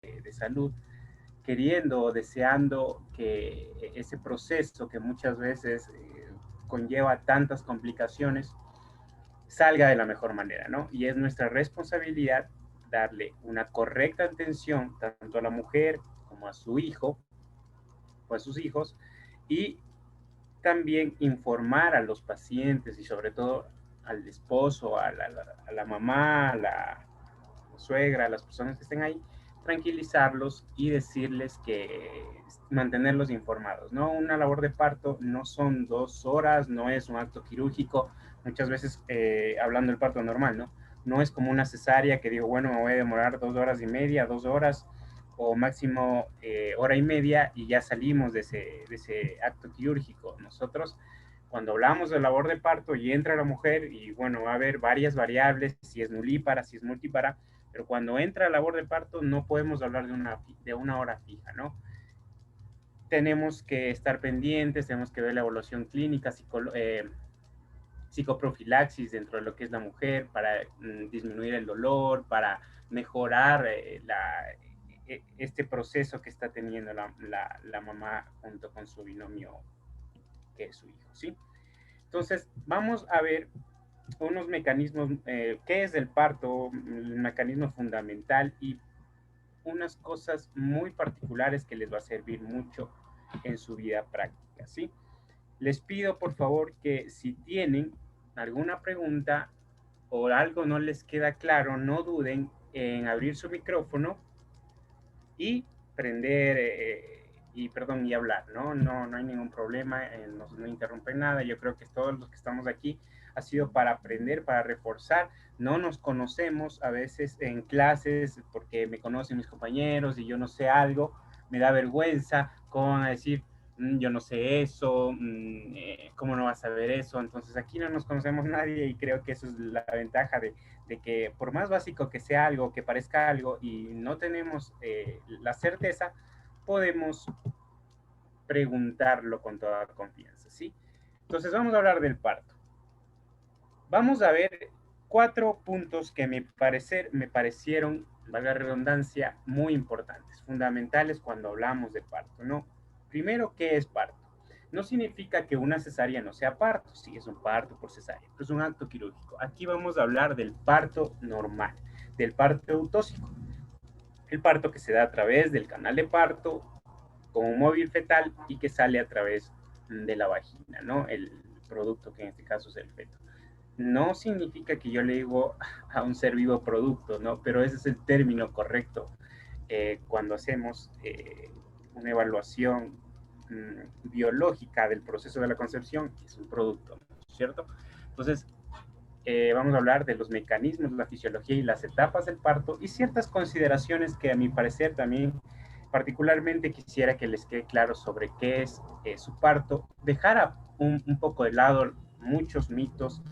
de salud, queriendo o deseando que ese proceso que muchas veces conlleva tantas complicaciones salga de la mejor manera, ¿no? Y es nuestra responsabilidad darle una correcta atención tanto a la mujer como a su hijo o a sus hijos y también informar a los pacientes y sobre todo al esposo, a la mamá, a la suegra, a las personas que estén ahí, tranquilizarlos y decirles que mantenerlos informados, ¿no? Una labor de parto no son 2 horas, no es un acto quirúrgico, muchas veces hablando del parto normal, ¿no? No es como una cesárea que digo, bueno, me voy a demorar 2 horas y media, 2 horas o máximo hora y media y ya salimos de ese acto quirúrgico. Nosotros cuando hablamos de labor de parto y entra la mujer y bueno, va a haber varias variables, si es nulípara, si es multípara, pero cuando entra la labor de parto no podemos hablar de una hora fija, ¿no? Tenemos que estar pendientes, tenemos que ver la evaluación clínica, psicoprofilaxis dentro de lo que es la mujer para disminuir el dolor, para mejorar este proceso que está teniendo la mamá junto con su binomio, que es su hijo, ¿sí? Entonces, vamos a ver unos mecanismos, qué es el parto, el mecanismo fundamental y unas cosas muy particulares que les va a servir mucho en su vida práctica, ¿sí? Les pido por favor que si tienen alguna pregunta o algo no les queda claro, no duden en abrir su micrófono y prender y hablar, ¿no? No hay ningún problema, no interrumpen nada. Yo creo que todos los que estamos aquí ha sido para aprender, para reforzar. No nos conocemos a veces en clases porque me conocen mis compañeros y yo no sé algo, me da vergüenza, ¿cómo van a decir? Yo no sé eso, ¿cómo no vas a ver eso? Entonces aquí no nos conocemos nadie y creo que eso es la ventaja de que por más básico que sea algo, que parezca algo y no tenemos la certeza, podemos preguntarlo con toda confianza, ¿sí? Entonces vamos a hablar del parto. Vamos a ver 4 puntos que me parecieron, valga la redundancia, muy importantes, fundamentales cuando hablamos de parto, ¿no? Primero, ¿qué es parto? No significa que una cesárea no sea parto, sí, es un parto por cesárea, pero es un acto quirúrgico. Aquí vamos a hablar del parto normal, del parto eutóxico, el parto que se da a través del canal de parto con un móvil fetal y que sale a través de la vagina, ¿no? El producto que en este caso es el feto. No significa que yo le digo a un ser vivo producto, ¿no? Pero ese es el término correcto cuando hacemos una evaluación biológica del proceso de la concepción, es un producto, ¿cierto? Entonces, vamos a hablar de los mecanismos, la fisiología y las etapas del parto y ciertas consideraciones que a mi parecer también particularmente quisiera que les quede claro sobre qué es su parto, dejar un poco de lado muchos mitos,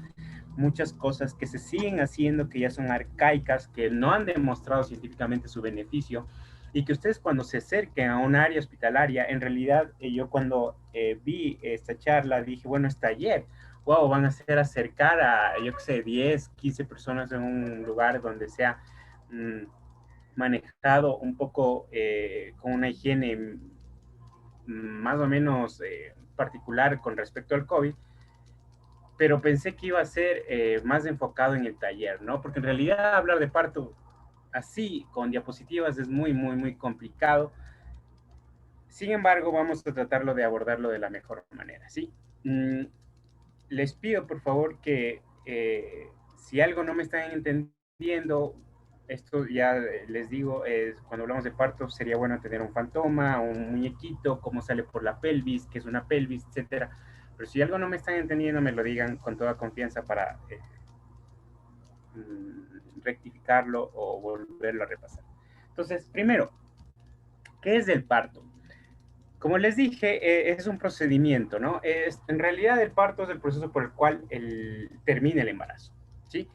muchas cosas que se siguen haciendo, que ya son arcaicas, que no han demostrado científicamente su beneficio y que ustedes cuando se acerquen a un área hospitalaria, en realidad yo cuando vi esta charla dije, bueno, es taller, wow, van a ser acercar a, yo qué sé, 10, 15 personas en un lugar donde sea mmm, manejado un poco con una higiene más o menos particular con respecto al COVID, pero pensé que iba a ser más enfocado en el taller, ¿no? Porque en realidad hablar de parto así, con diapositivas, es muy, muy, muy complicado. Sin embargo, vamos a tratarlo de abordarlo de la mejor manera, ¿sí? Les pido, por favor, que si algo no me están entendiendo, esto ya les digo, cuando hablamos de parto sería bueno tener un fantoma, un muñequito, cómo sale por la pelvis, qué es una pelvis, etcétera. Pero si algo no me están entendiendo, me lo digan con toda confianza para rectificarlo o volverlo a repasar. Entonces, primero, ¿qué es el parto? Como les dije, es un procedimiento, ¿no? En realidad el parto es el proceso por el cual termina el embarazo, ¿sí?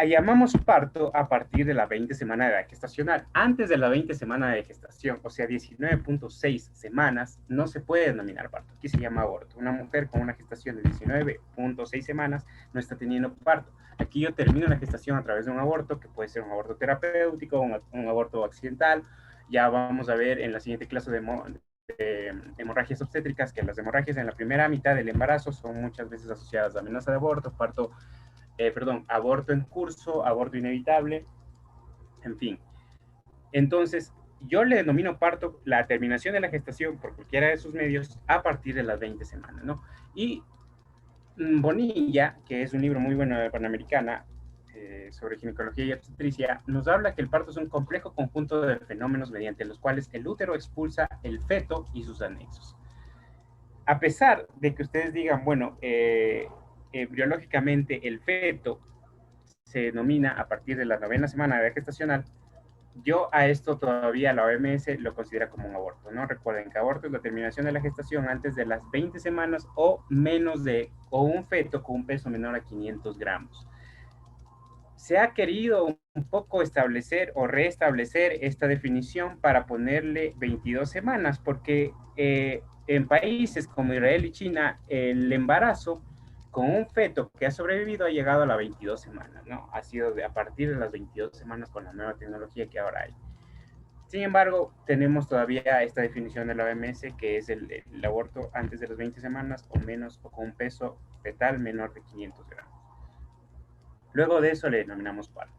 llamamos parto a partir de la 20 semana de edad gestacional. Antes de la 20 semana de gestación, o sea, 19.6 semanas, no se puede denominar parto. Aquí se llama aborto. Una mujer con una gestación de 19.6 semanas no está teniendo parto. Aquí yo termino la gestación a través de un aborto, que puede ser un aborto terapéutico, un aborto accidental. Ya vamos a ver en la siguiente clase de hemorragias obstétricas, que las hemorragias en la primera mitad del embarazo son muchas veces asociadas a amenaza de aborto, aborto en curso, aborto inevitable, en fin. Entonces, yo le denomino parto la terminación de la gestación por cualquiera de sus medios a partir de las 20 semanas, ¿no? Y Bonilla, que es un libro muy bueno de Panamericana sobre ginecología y obstetricia, nos habla que el parto es un complejo conjunto de fenómenos mediante los cuales el útero expulsa el feto y sus anexos. A pesar de que ustedes digan, bueno, biológicamente el feto se denomina a partir de la 9ª semana de edad gestacional, yo a esto todavía la OMS lo considera como un aborto, ¿no? Recuerden que aborto es la terminación de la gestación antes de las 20 semanas o o un feto con un peso menor a 500 gramos. Se ha querido un poco establecer o restablecer esta definición para ponerle 22 semanas, porque en países como Israel y China, el embarazo con un feto que ha sobrevivido ha llegado a las 22 semanas, ¿no? Ha sido a partir de las 22 semanas con la nueva tecnología que ahora hay. Sin embargo, tenemos todavía esta definición de la OMS, que es el aborto antes de las 20 semanas o menos, o con un peso fetal menor de 500 gramos. Luego de eso le denominamos parto.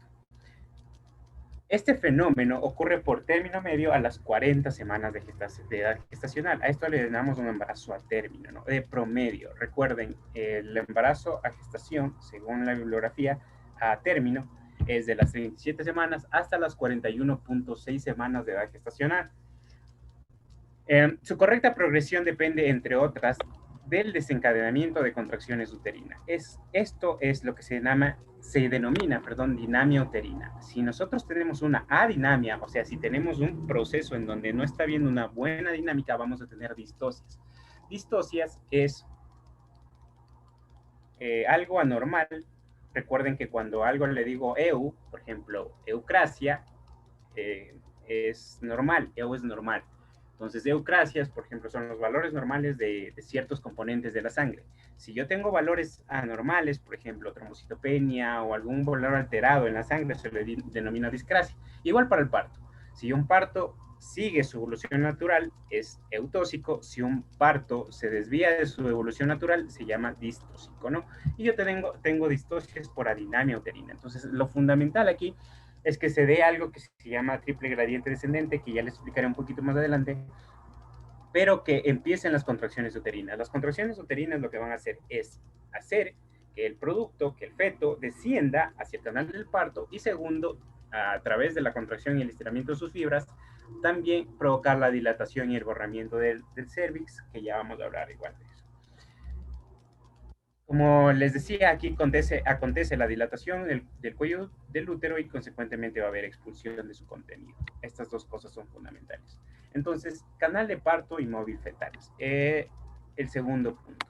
Este fenómeno ocurre por término medio a las 40 semanas de edad gestacional. A esto le denominamos un embarazo a término, ¿no? De promedio. Recuerden, el embarazo a gestación, según la bibliografía, a término, es de las 37 semanas hasta las 41.6 semanas de edad gestacional. Su correcta progresión depende, entre otras, del desencadenamiento de contracciones uterinas. Esto es lo que se denomina, dinamia uterina. Si nosotros tenemos una adinamia, o sea, si tenemos un proceso en donde no está habiendo una buena dinámica, vamos a tener distocias. Distocias es algo anormal. Recuerden que cuando algo le digo eu, por ejemplo, eucrasia, es normal, eu es normal. Entonces, eucrasias, por ejemplo, son los valores normales de ciertos componentes de la sangre. Si yo tengo valores anormales, por ejemplo, trombocitopenia o algún valor alterado en la sangre, se le denomina discrasia. Igual para el parto. Si un parto sigue su evolución natural, es eutóxico. Si un parto se desvía de su evolución natural, se llama distóxico, ¿no? Y yo tengo distocias por adinamia uterina. Entonces, lo fundamental aquí es que se dé algo que se llama triple gradiente descendente, que ya les explicaré un poquito más adelante, pero que empiecen las contracciones uterinas. Las contracciones uterinas lo que van a hacer es hacer que el producto, que el feto, descienda hacia el canal del parto y segundo, a través de la contracción y el estiramiento de sus fibras, también provocar la dilatación y el borramiento del cervix, que ya vamos a hablar igual de eso. Como les decía, aquí acontece la dilatación del cuello del útero y consecuentemente va a haber expulsión de su contenido. Estas dos cosas son fundamentales. Entonces, canal de parto y móvil fetales. El segundo punto.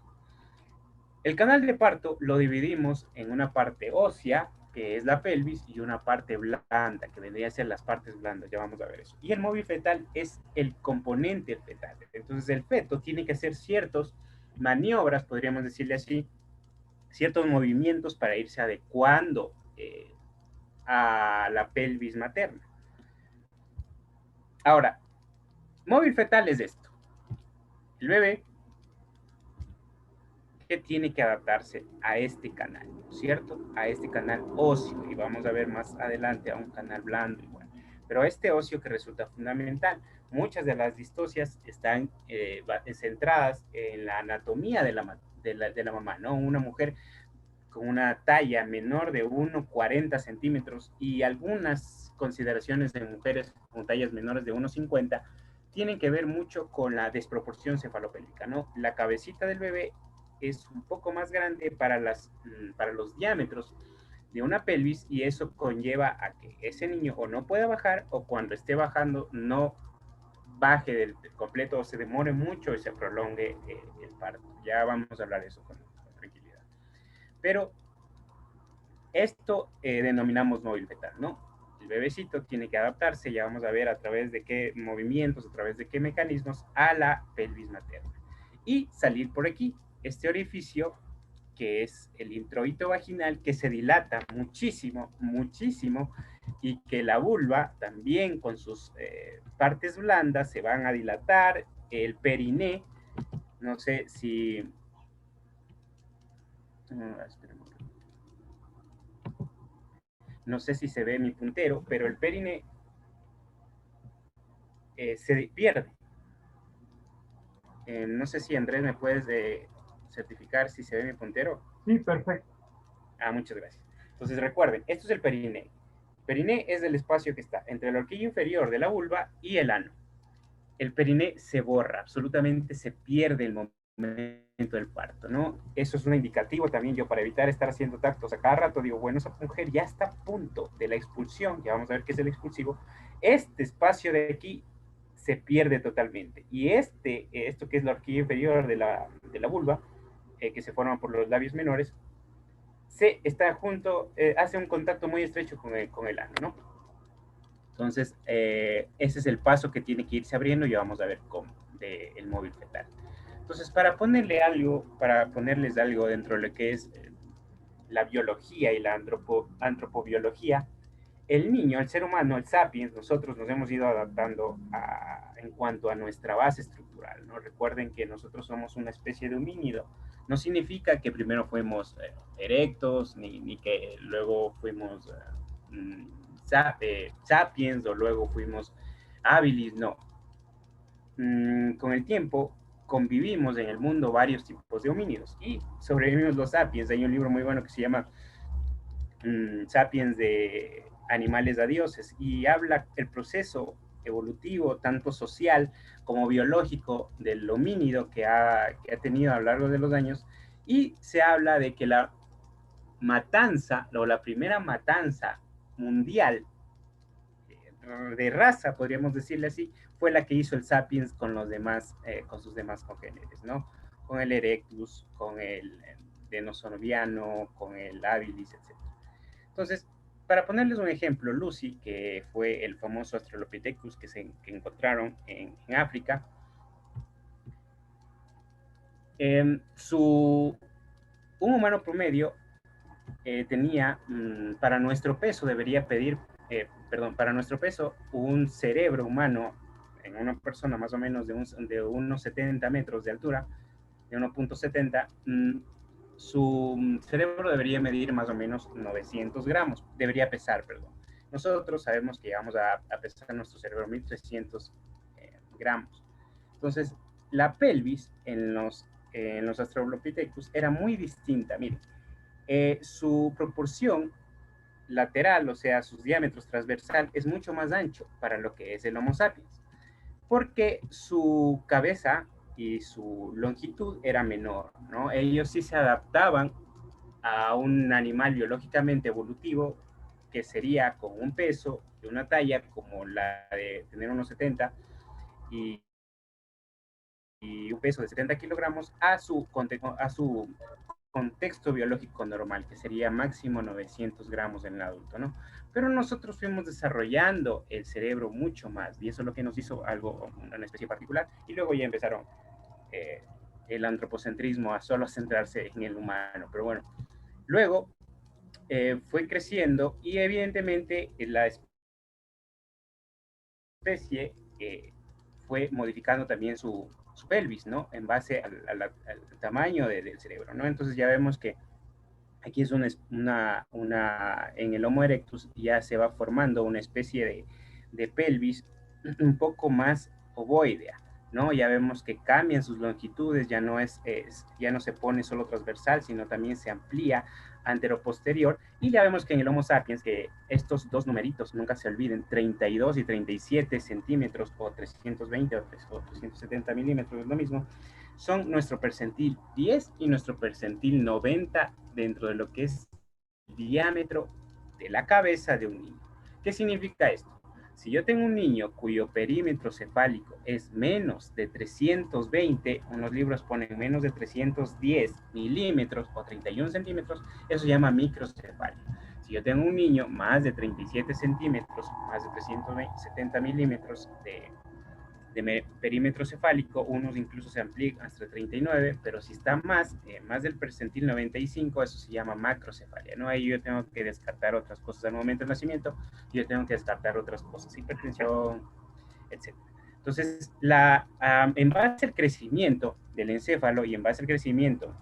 El canal de parto lo dividimos en una parte ósea, que es la pelvis, y una parte blanda, que vendría a ser las partes blandas, ya vamos a ver eso. Y el móvil fetal es el componente fetal. Entonces, el feto tiene que hacer ciertas maniobras, podríamos decirle así, ciertos movimientos para irse adecuando a la pelvis materna. Ahora, móvil fetal es esto. El bebé que tiene que adaptarse a este canal, ¿cierto? A este canal óseo, y vamos a ver más adelante a un canal blando igual. Pero este óseo que resulta fundamental, muchas de las distocias están centradas en la anatomía de la mamá, ¿no? Una mujer con una talla menor de 1,40 centímetros y algunas consideraciones de mujeres con tallas menores de 1,50 tienen que ver mucho con la desproporción cefalopélvica, ¿no? La cabecita del bebé es un poco más grande para los diámetros de una pelvis y eso conlleva a que ese niño o no pueda bajar o cuando esté bajando no baje del completo o se demore mucho y se prolongue el parto. Ya vamos a hablar de eso con tranquilidad. Pero Esto denominamos móvil fetal, ¿no? El bebecito tiene que adaptarse, ya vamos a ver a través de qué movimientos, a través de qué mecanismos, a la pelvis materna. Y salir por aquí, este orificio que es el introito vaginal, que se dilata muchísimo, muchísimo, y que la vulva también con sus partes blandas se van a dilatar, el periné, no sé si... no sé si se ve mi puntero, pero el periné se pierde. No sé si Andrés me puedes certificar si se ve mi puntero. Sí, perfecto. Ah, muchas gracias. Entonces recuerden, esto es el periné. Periné es el espacio que está entre la horquilla inferior de la vulva y el ano. El periné se borra, absolutamente se pierde el momento del parto, ¿no? Eso es un indicativo también yo para evitar estar haciendo tactos a cada rato, digo, bueno, esa mujer ya está a punto de la expulsión, ya vamos a ver qué es el expulsivo, este espacio de aquí se pierde totalmente. Y esto que es la horquilla inferior de la vulva, que se forma por los labios menores, se está junto, hace un contacto muy estrecho con el ano, ¿no? Entonces, ese es el paso que tiene que irse abriendo y vamos a ver cómo, del móvil fetal. Entonces, para ponerles algo dentro de lo que es la biología y la antropobiología, el niño, el ser humano, el sapiens, nosotros nos hemos ido adaptando en cuanto a nuestra base estructural, ¿no? Recuerden que nosotros somos una especie de homínido. No significa que primero fuimos erectos, ni que luego fuimos sapiens o luego fuimos habilis, no. Con el tiempo convivimos en el mundo varios tipos de homínidos y sobrevivimos los sapiens. Hay un libro muy bueno que se llama Sapiens de animales a dioses y habla el proceso evolutivo, tanto social como biológico del homínido que ha tenido a lo largo de los años, y se habla de que la matanza o la primera matanza mundial de raza, podríamos decirle así, fue la que hizo el Sapiens con los demás, con sus demás congéneres, ¿no? Con el Erectus, con el Denisovanovano, con el Habilis, etc. Entonces, para ponerles un ejemplo, Lucy, que fue el famoso Australopithecus que encontraron en África, un humano promedio tenía, para nuestro peso, debería pedir, perdón, para nuestro peso, un cerebro humano en una persona más o menos de unos 70 metros de altura, de 1.70, su cerebro debería medir más o menos 900 gramos, debería pesar, perdón. Nosotros sabemos que llegamos a pesar nuestro cerebro 1300 gramos. Entonces, la pelvis en los Australopithecus era muy distinta. Miren, su proporción lateral, o sea, sus diámetros transversal, es mucho más ancho para lo que es el Homo sapiens, porque su cabeza y su longitud era menor, ¿no? Ellos sí se adaptaban a un animal biológicamente evolutivo que sería con un peso de una talla como la de tener unos 70 y, y un peso de 70 kilogramos a su contexto biológico normal, que sería máximo 900 gramos en el adulto, ¿no? Pero nosotros fuimos desarrollando el cerebro mucho más, y eso es lo que nos hizo algo, una especie particular, y luego ya empezaron eh, el antropocentrismo a solo centrarse en el humano, pero bueno, luego fue creciendo y evidentemente la especie fue modificando también su pelvis, ¿no? En base al tamaño del cerebro, ¿no? Entonces ya vemos que aquí es en el Homo erectus ya se va formando una especie de pelvis un poco más ovoidea, ¿no? Ya vemos que cambian sus longitudes, ya no se pone solo transversal, sino también se amplía antero-posterior, y ya vemos que en el Homo sapiens, que estos dos numeritos nunca se olviden, 32 y 37 centímetros, o 320 o 370 milímetros, es lo mismo, son nuestro percentil 10 y nuestro percentil 90 dentro de lo que es el diámetro de la cabeza de un niño. ¿Qué significa esto? Si yo tengo un niño cuyo perímetro cefálico es menos de 320, unos libros ponen menos de 310 milímetros o 31 centímetros, eso se llama microcefalia. Si yo tengo un niño más de 37 centímetros, más de 370 milímetros de perímetro cefálico, unos incluso se amplían hasta 39, pero si está más del percentil 95, eso se llama macrocefalia, ¿no? Ahí yo tengo que descartar otras cosas al momento del nacimiento, y yo tengo que descartar otras cosas, hipertensión, etcétera. Entonces, en base al crecimiento del encéfalo y en base al crecimiento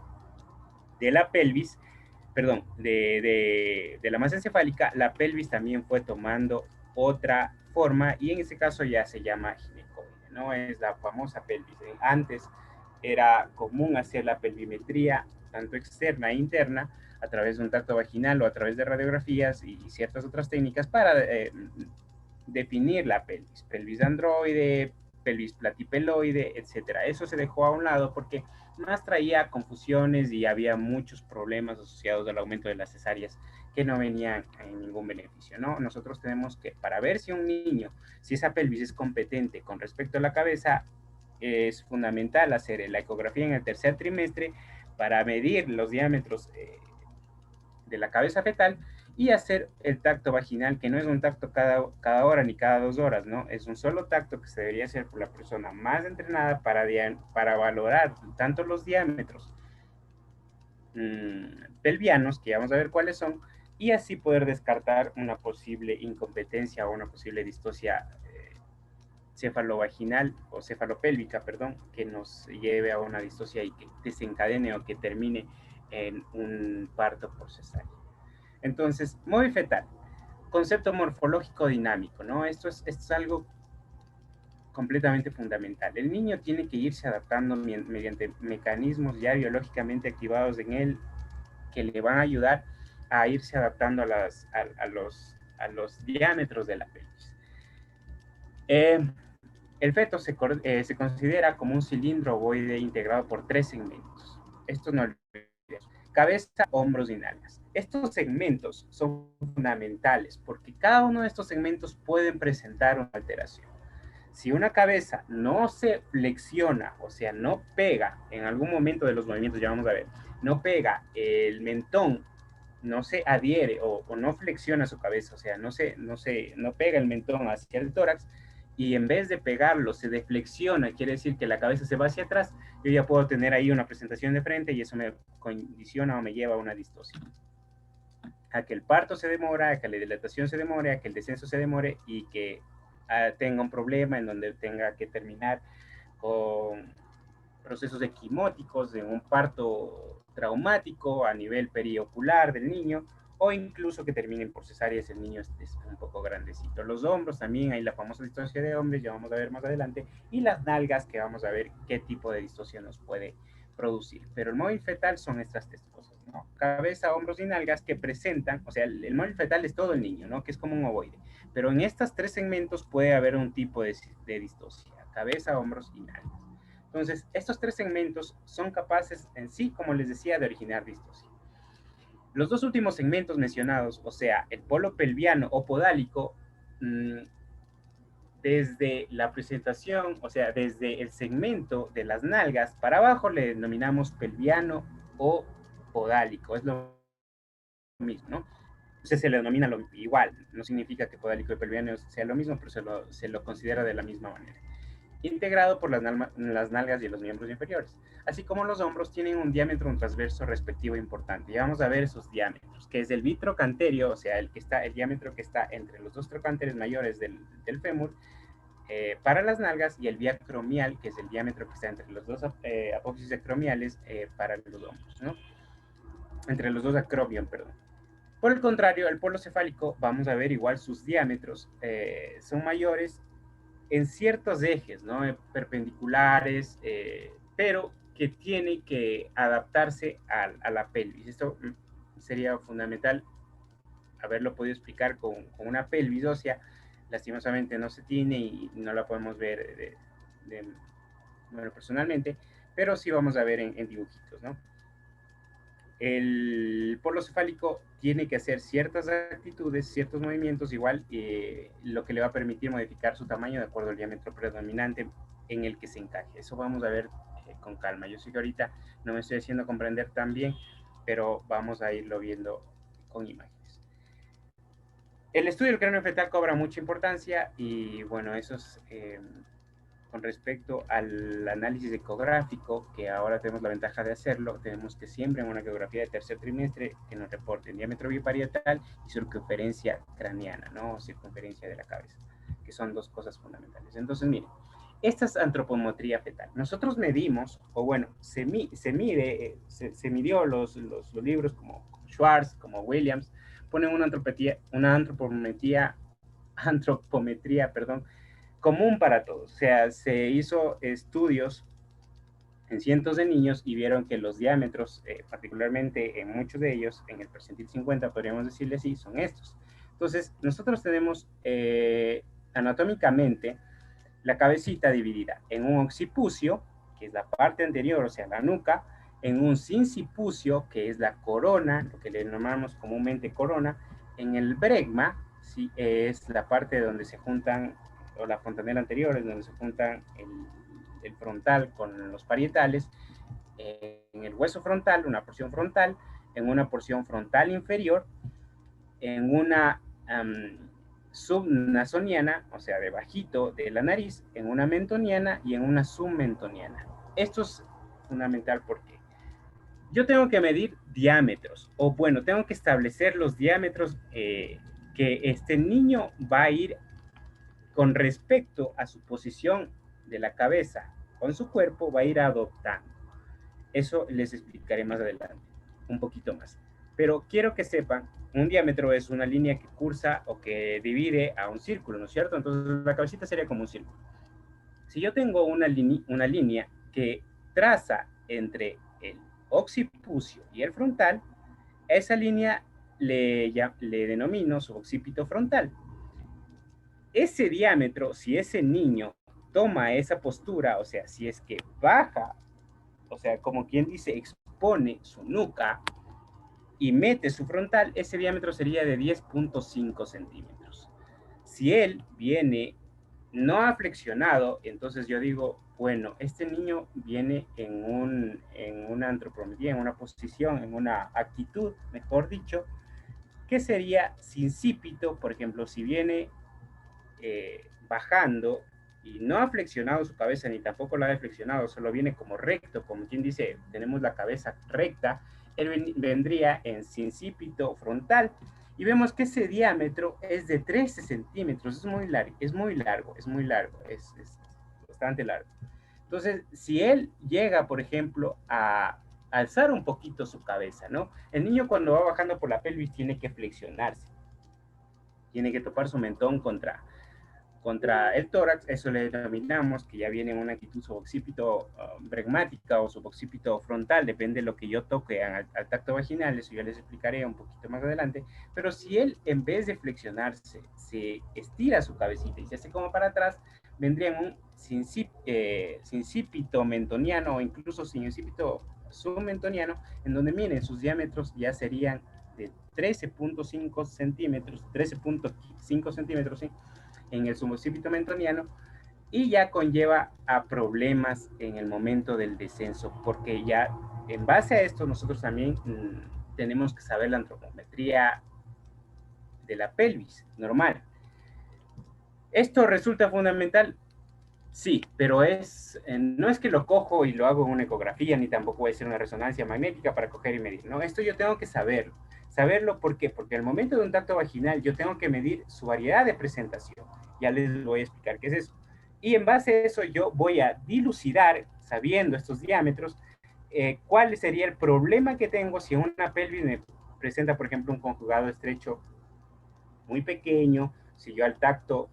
de la pelvis, perdón, de la masa encefálica, la pelvis también fue tomando otra forma y en este caso ya se llama ginecoide, ¿no? Es la famosa pelvis. Antes era común hacer la pelvimetría, tanto externa e interna, a través de un tacto vaginal o a través de radiografías y ciertas otras técnicas para definir la pelvis, pelvis androide, pelvis platipeloide, etcétera. Eso se dejó a un lado porque más traía confusiones y había muchos problemas asociados al aumento de las cesáreas que no venían en ningún beneficio, ¿no? Nosotros tenemos que, para ver si un niño, si esa pelvis es competente con respecto a la cabeza, es fundamental hacer la ecografía en el tercer trimestre para medir los diámetros de la cabeza fetal y hacer el tacto vaginal, que no es un tacto cada hora ni cada 2 horas, ¿no? Es un solo tacto que se debería hacer por la persona más entrenada para valorar tanto los diámetros pelvianos, que vamos a ver cuáles son, y así poder descartar una posible incompetencia o una posible distosia cefalovaginal o cefalopélvica, perdón, que nos lleve a una distosia y que desencadene o que termine en un parto por cesárea. Entonces, móvil fetal, concepto morfológico dinámico, ¿no? Esto es algo completamente fundamental. El niño tiene que irse adaptando mediante mecanismos ya biológicamente activados en él que le van a ayudar a irse adaptando a los diámetros de la pelvis. El feto se considera como un cilindro ovoide integrado por 3 segmentos. Esto no olvidemos. Cabeza, hombros y nalgas. Estos segmentos son fundamentales porque cada uno de estos segmentos pueden presentar una alteración. Si una cabeza no se flexiona, o sea, no pega en algún momento de los movimientos, ya vamos a ver, no pega el mentón, no se adhiere o no flexiona su cabeza, o sea, no pega el mentón hacia el tórax, y en vez de pegarlo se deflexiona, quiere decir que la cabeza se va hacia atrás, yo ya puedo tener ahí una presentación de frente y eso me condiciona o me lleva a una distosia. A que el parto se demora, a que la dilatación se demore, a que el descenso se demore y que tenga un problema en donde tenga que terminar con procesos equimóticos de un parto traumático a nivel periocular del niño, o incluso que terminen por cesáreas, el niño es un poco grandecito. Los hombros también, hay la famosa distosia de hombres, ya vamos a ver más adelante, y las nalgas, que vamos a ver qué tipo de distosia nos puede producir. Pero el móvil fetal son estas tres cosas, ¿no? Cabeza, hombros y nalgas que presentan, o sea, el móvil fetal es todo el niño, ¿no? Que es como un ovoide. Pero en estos 3 segmentos puede haber un tipo de distosia, cabeza, hombros y nalgas. Entonces, estos 3 segmentos son capaces en sí, como les decía, de originar distosia. Los 2 últimos segmentos mencionados, o sea, el polo pelviano o podálico, desde la presentación, o sea, desde el segmento de las nalgas para abajo le denominamos pelviano o podálico, es lo mismo, ¿no? Entonces se le denomina igual, no significa que podálico y pelviano sea lo mismo, pero se lo considera de la misma manera. Integrado por las nalgas y los miembros inferiores, así como los hombros tienen un diámetro transverso respectivo importante. Y vamos a ver esos diámetros, que es el bitrocanterio, o sea, el diámetro que está entre los 2 trocánteres mayores del fémur, para las nalgas, y el biacromial, que es el diámetro que está entre los 2 apófisis acromiales para los hombros, ¿no? Entre los 2 acromion, perdón. Por el contrario, el polo cefálico, vamos a ver igual sus diámetros son mayores en ciertos ejes, ¿no? Perpendiculares, pero que tiene que adaptarse a la pelvis. Esto sería fundamental haberlo podido explicar con una pelvis ósea. Lastimosamente no se tiene y no la podemos ver bueno, personalmente, pero sí vamos a ver en dibujitos, ¿no? el polo cefálico tiene que hacer ciertas actitudes, ciertos movimientos, igual lo que le va a permitir modificar su tamaño de acuerdo al diámetro predominante en el que se encaje. Eso vamos a ver con calma. Yo sé que ahorita no me estoy haciendo comprender tan bien, pero vamos a irlo viendo con imágenes. El estudio del cráneo fetal cobra mucha importancia y bueno, eso es con respecto al análisis ecográfico, que ahora tenemos la ventaja de hacerlo. Tenemos que siempre en una ecografía de tercer trimestre que nos reporten diámetro biparietal y circunferencia craneana, ¿no? O circunferencia de la cabeza, que son dos cosas fundamentales. Entonces, miren, esta es antropometría fetal. Nosotros medimos, o bueno, se midió los libros como Schwartz, como Williams, ponen una antropometría, perdón, común para todos. O sea, se hizo estudios en cientos de niños y vieron que los diámetros, particularmente en muchos de ellos, en el percentil 50, podríamos decirle así, son estos. Entonces, nosotros tenemos anatómicamente la cabecita dividida en un occipucio, que es la parte anterior, o sea, la nuca, en un sincipucio, que es la corona, lo que le llamamos comúnmente corona, en el bregma, ¿sí? Es la parte donde se juntan, o la fontanela anterior, es donde se juntan el frontal con los parietales, en el hueso frontal, una porción frontal, en una porción frontal inferior, en una subnasoniana, o sea, debajito de la nariz, en una mentoniana y en una submentoniana. Esto es fundamental porque yo tengo que medir diámetros, o bueno, tengo que establecer los diámetros que este niño va a ir con respecto a su posición de la cabeza con su cuerpo, va a ir adoptando. Eso les explicaré más adelante, un poquito más. Pero quiero que sepan, un diámetro es una línea que cursa o que divide a un círculo, ¿no es cierto? Entonces la cabecita sería como un círculo. Si yo tengo una línea que traza entre el occipucio y el frontal, a esa línea le denomino su occipito frontal. Ese diámetro, si ese niño toma esa postura, o sea, si es que baja, o sea, como quien dice, expone su nuca y mete su frontal, ese diámetro sería de 10.5 centímetros. Si él viene no ha flexionado, entonces yo digo, bueno, este niño viene en una antropometría, en una posición, en una actitud, mejor dicho, que sería sincípito, por ejemplo, si viene bajando y no ha flexionado su cabeza ni tampoco la ha flexionado, solo viene como recto, como quien dice, tenemos la cabeza recta, él vendría en sincípito frontal y vemos que ese diámetro es de 13 centímetros, es muy largo, es bastante largo. Entonces, si él llega, por ejemplo, a alzar un poquito su cabeza, ¿no? El niño cuando va bajando por la pelvis tiene que flexionarse, tiene que topar su mentón contra el tórax, eso le denominamos que ya viene en una actitud suboccipito bregmática o suboccipito frontal, depende de lo que yo toque al tacto vaginal, eso ya les explicaré un poquito más adelante, pero si él en vez de flexionarse, se estira su cabecita y se hace como para atrás, vendría en un sincipito mentoniano o incluso sincipito submentoniano, en donde miren, sus diámetros ya serían de 13.5 centímetros, 13.5 centímetros, ¿sí? En el suboccipito mentoniano y ya conlleva a problemas en el momento del descenso, porque ya en base a esto nosotros también tenemos que saber la antropometría de la pelvis normal. ¿Esto resulta fundamental? Sí, pero no es que lo cojo y lo hago en una ecografía, ni tampoco voy a hacer una resonancia magnética para coger y medir. No, esto yo tengo que saberlo. ¿Saberlo por qué? Porque al momento de un tacto vaginal yo tengo que medir su variedad de presentación. Ya les voy a explicar qué es eso. Y en base a eso yo voy a dilucidar, sabiendo estos diámetros, cuál sería el problema que tengo si una pelvis me presenta, por ejemplo, un conjugado estrecho muy pequeño, si yo al tacto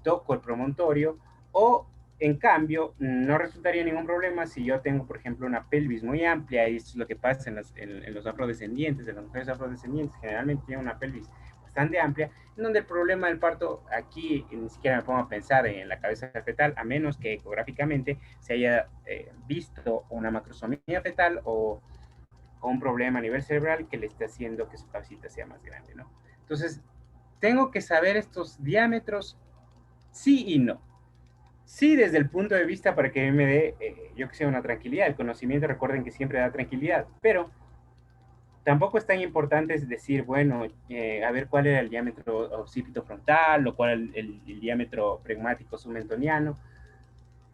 toco el promontorio, o en cambio no resultaría ningún problema si yo tengo, por ejemplo, una pelvis muy amplia, y esto es lo que pasa en los afrodescendientes, en las mujeres afrodescendientes, generalmente tienen una pelvis bastante amplia, en donde el problema del parto aquí ni siquiera me pongo a pensar en la cabeza fetal, a menos que ecográficamente se haya visto una macrosomía fetal con un problema a nivel cerebral que le esté haciendo que su cabecita sea más grande, ¿no? Entonces, tengo que saber estos diámetros sí y no. Sí, desde el punto de vista para que me dé, yo que sé, una tranquilidad. El conocimiento, recuerden que siempre da tranquilidad, pero tampoco es tan importante decir, bueno, a ver cuál era el diámetro occipito frontal o cuál el diámetro pregmático submentoniano.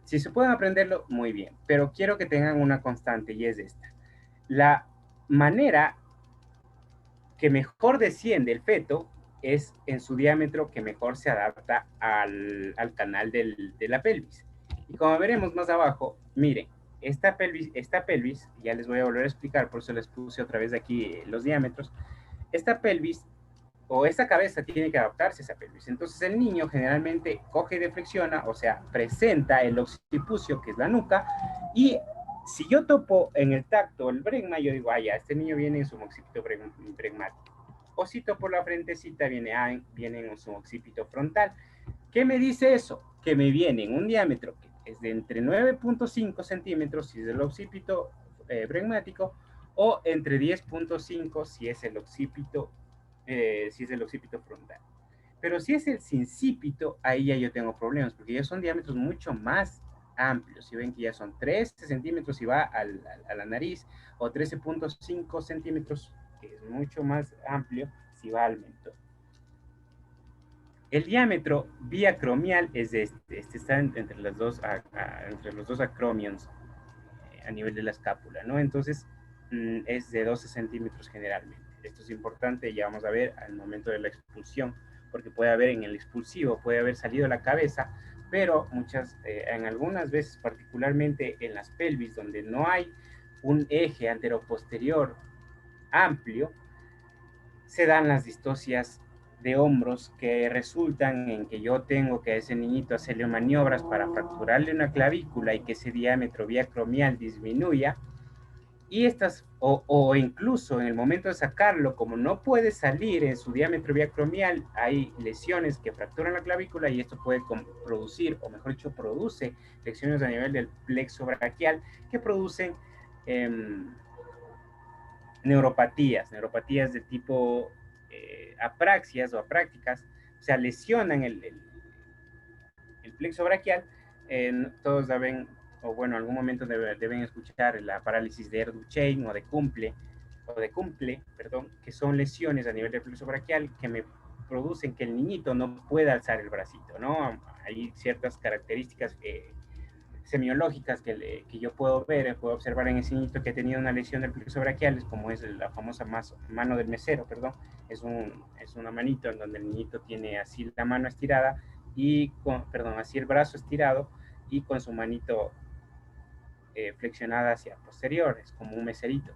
Si se pueden aprenderlo, muy bien, pero quiero que tengan una constante y es esta. La manera que mejor desciende el feto es en su diámetro que mejor se adapta al canal de la pelvis. Y como veremos más abajo, miren, esta pelvis, ya les voy a volver a explicar, por eso les puse otra vez aquí los diámetros, esta pelvis o esta cabeza tiene que adaptarse a esa pelvis. Entonces el niño generalmente coge y deflexiona, o sea, presenta el occipucio, que es la nuca, y si yo topo en el tacto el bregma, yo digo, ah, ya, este niño viene en su occipito bregmático. O si topo la frentecita, viene en su occipito frontal. ¿Qué me dice eso? Que me viene en un diámetro que es de entre 9.5 centímetros si es el occipito bregmático, o entre 10.5 si es el occipito frontal. Pero si es el sincípito, ahí ya yo tengo problemas, porque ya son diámetros mucho más amplios. Si ven que ya son 13 centímetros si va a la nariz, o 13.5 centímetros, que es mucho más amplio, si va al mentón. El diámetro biacromial es este está entre entre los dos acromions a nivel de la escápula, ¿no? Entonces, es de 12 centímetros generalmente. Esto es importante, ya vamos a ver al momento de la expulsión, porque puede haber en el expulsivo, puede haber salido la cabeza, pero en algunas veces, particularmente en las pelvis, donde no hay un eje anteroposterior amplio, se dan las distocias de hombros que resultan en que yo tengo que a ese niñito hacerle maniobras para fracturarle una clavícula y que ese diámetro biacromial disminuya. Y o incluso en el momento de sacarlo, como no puede salir en su diámetro biacromial, hay lesiones que fracturan la clavícula y esto puede producir, o mejor dicho, produce lesiones a nivel del plexo braquial que producen eh, neuropatías de tipo apraxias o aprácticas, o sea, lesionan el plexo braquial. Todos deben, o bueno, en algún momento deben escuchar la parálisis de Erdogan o de Cumple, perdón, que son lesiones a nivel del plexo braquial que me producen que el niñito no pueda alzar el bracito, ¿no? Hay ciertas características semiológicas que yo puedo ver, puedo observar en ese niñito que ha tenido una lesión del plexo braquial, como es la famosa mano del mesero, perdón, es una manito en donde el niñito tiene así la mano estirada así el brazo estirado y con su manito flexionada hacia posterior, es como un meserito.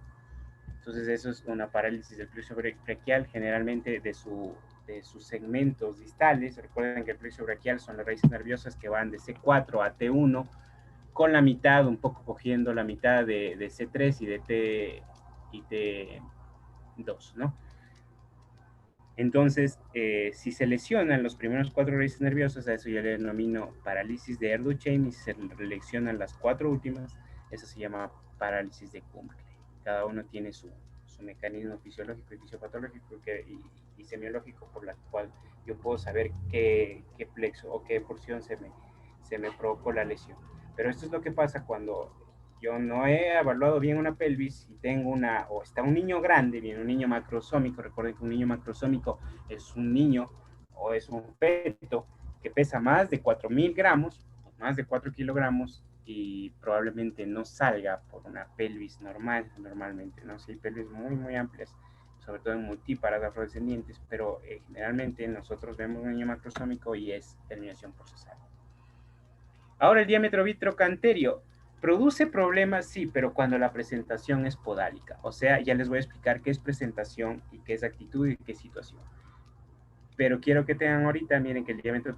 Entonces eso es una parálisis del plexo braquial, generalmente de sus segmentos distales. Recuerden que el plexo braquial son las raíces nerviosas que van de C4 a T1, con la mitad, un poco cogiendo la mitad de C3 y T2, ¿no? Entonces, si se lesionan los primeros 4 raíces nerviosas, a eso yo le denomino parálisis de Erdogan, y si se lesionan las 4 últimas, eso se llama parálisis de Kumble. Cada uno tiene su mecanismo fisiológico y fisiopatológico y semiológico por la cual yo puedo saber qué plexo o qué porción se me provocó la lesión. Pero esto es lo que pasa cuando yo no he evaluado bien una pelvis y tengo o está un niño grande, bien un niño macrosómico. Recuerden que un niño macrosómico es un niño o es un feto que pesa más de 4.000 gramos, más de 4 kilogramos, y probablemente no salga por una pelvis normalmente, ¿no? Si hay pelvis muy, muy amplias, sobre todo en multíparas afrodescendientes, pero generalmente nosotros vemos un niño macrosómico y es terminación por cesárea. Ahora el diámetro vitrocanterio produce problemas, sí, pero cuando la presentación es podálica. O sea, ya les voy a explicar qué es presentación y qué es actitud y qué es situación. Pero quiero que tengan ahorita, miren que el diámetro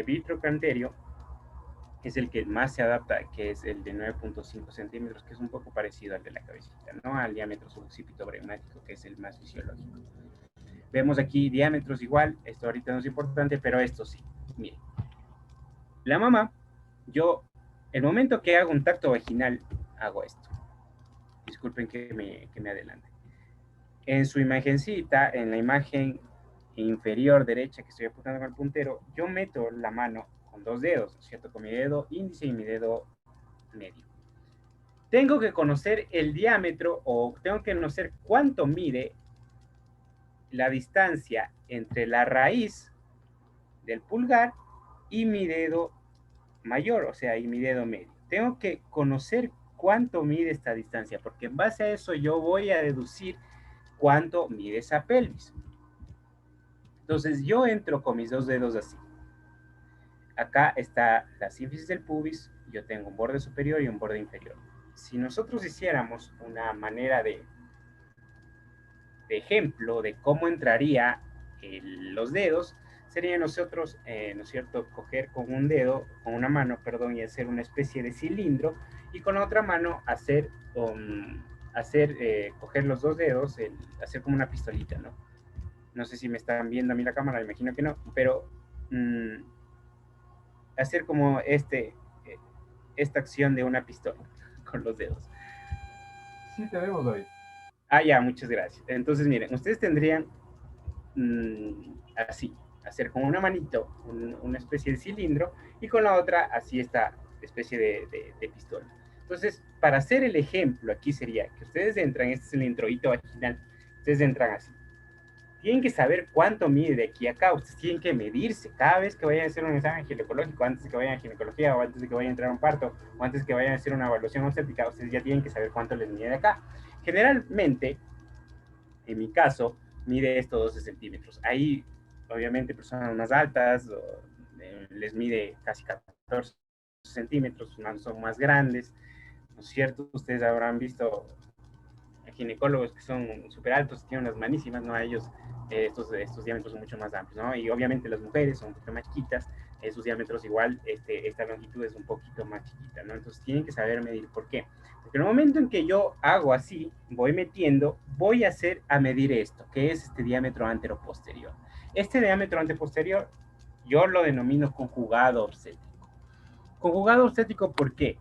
vitrocanterio es el que más se adapta, que es el de 9.5 centímetros, que es un poco parecido al de la cabecita, ¿no? Al diámetro suboccipito bregmático, que es el más fisiológico. Vemos aquí diámetros igual, esto ahorita no es importante, pero esto sí. Miren, la mamá, el momento que hago un tacto vaginal, hago esto. disculpen que me adelante. En su imagencita, en la imagen inferior derecha que estoy apuntando con el puntero, yo meto la mano con dos dedos, ¿cierto? Con mi dedo índice y mi dedo medio. Tengo que conocer el diámetro o tengo que conocer cuánto mide la distancia entre la raíz del pulgar y mi dedo mayor, o sea, y mi dedo medio. Tengo que conocer cuánto mide esta distancia, porque en base a eso yo voy a deducir cuánto mide esa pelvis. Entonces yo entro con mis dos dedos así. Acá está la sínfisis del pubis, yo tengo un borde superior y un borde inferior. Si nosotros hiciéramos una manera de ejemplo de cómo entraría los dedos, sería nosotros, ¿no es cierto?, coger con un dedo, con una mano, perdón, y hacer una especie de cilindro, y con la otra mano coger los dos dedos, hacer como una pistolita, ¿no? No sé si me están viendo a mí la cámara, imagino que no, pero hacer como esta acción de una pistola con los dedos. Sí, te vemos, David. Ah, ya, muchas gracias. Entonces, miren, ustedes tendrían así, hacer con una manito una especie de cilindro y con la otra así esta especie de pistola. Entonces, para hacer el ejemplo aquí sería que ustedes entran, este es el introito vaginal, ustedes entran así. Tienen que saber cuánto mide de aquí a acá, ustedes tienen que medirse cada vez que vayan a hacer un examen ginecológico, antes de que vayan a ginecología o antes de que vayan a entrar a un parto o antes de que vayan a hacer una evaluación obstétrica, ustedes ya tienen que saber cuánto les mide de acá. Generalmente, en mi caso, mide estos 12 centímetros. Ahí, obviamente, personas más altas les mide casi 14 centímetros, son más grandes, ¿no es cierto? Ustedes habrán visto ginecólogos que son súper altos, tienen unas manísimas, ¿no? A ellos estos diámetros son mucho más amplios, ¿no? Y obviamente las mujeres son un poquito más chiquitas, sus diámetros igual, esta longitud es un poquito más chiquita, ¿no? Entonces tienen que saber medir. ¿Por qué? Porque en el momento en que yo hago así, voy metiendo, voy a hacer a medir esto, que es este diámetro anteroposterior. Este diámetro anteroposterior yo lo denomino conjugado obstétrico. Conjugado obstétrico, ¿por qué?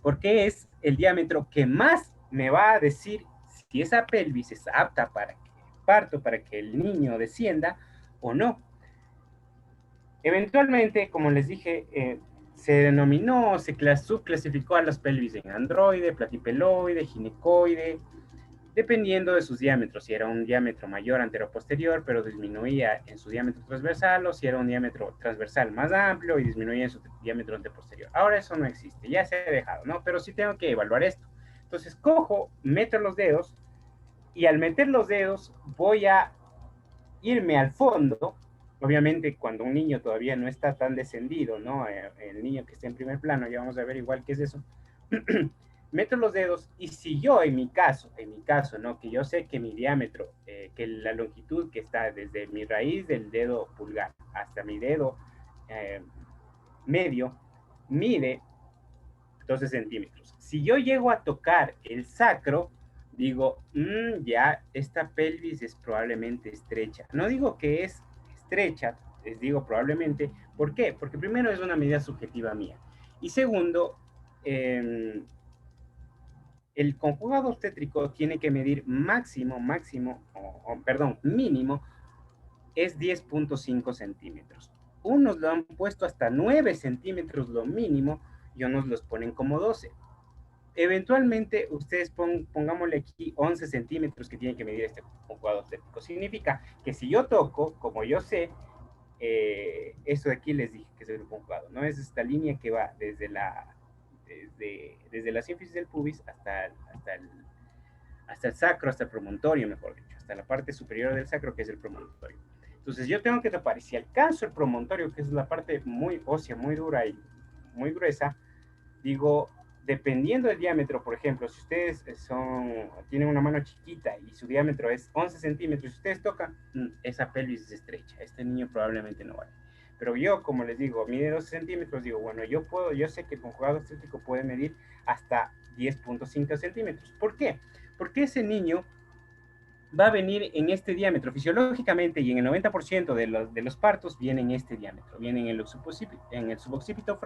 Porque es el diámetro que más me va a decir si esa pelvis es apta para que parto, para que el niño descienda o no. Eventualmente, como les dije, se denominó, se subclasificó a las pelvis en androide, platipeloide, ginecoide, dependiendo de sus diámetros, si era un diámetro mayor antero-posterior, pero disminuía en su diámetro transversal, o si era un diámetro transversal más amplio y disminuía en su diámetro anteposterior. Ahora eso no existe, ya se ha dejado, ¿no? Pero sí tengo que evaluar esto. Entonces cojo, meto los dedos, y al meter los dedos voy a irme al fondo. Obviamente cuando un niño todavía no está tan descendido, ¿no? El niño que está en primer plano, ya vamos a ver igual qué es eso. Meto los dedos y si yo en mi caso, ¿no? Que yo sé que mi diámetro, que la longitud que está desde mi raíz del dedo pulgar hasta mi dedo medio, mide 12 centímetros. Si yo llego a tocar el sacro, digo, ya esta pelvis es probablemente estrecha. No digo que es estrecha, les digo probablemente. ¿Por qué? Porque primero es una medida subjetiva mía. Y segundo, el conjugado obstétrico tiene que medir mínimo, es 10.5 centímetros. Unos lo han puesto hasta 9 centímetros lo mínimo y unos los ponen como 12. Eventualmente, ustedes pongámosle aquí 11 centímetros que tienen que medir este conjugado obstétrico. Significa que si yo toco, como yo sé, eso de aquí les dije que es el conjugado, ¿no? Es esta línea que va desde la sínfisis del pubis hasta el sacro, hasta el promontorio, mejor dicho, hasta la parte superior del sacro, que es el promontorio. Entonces yo tengo que tapar, y si alcanzo el promontorio, que es la parte muy ósea, muy dura y muy gruesa, digo, dependiendo del diámetro, por ejemplo, si ustedes tienen una mano chiquita y su diámetro es 11 centímetros, si ustedes tocan, esa pelvis es estrecha, este niño probablemente no vaya. Pero yo, como les digo, mide 12 centímetros, digo, bueno, yo sé que el conjugado obstétrico puede medir hasta 10.5 centímetros. ¿Por qué? Porque ese niño va a venir en este diámetro fisiológicamente, y en el 90% de los partos viene en este diámetro, viene en el suboccipito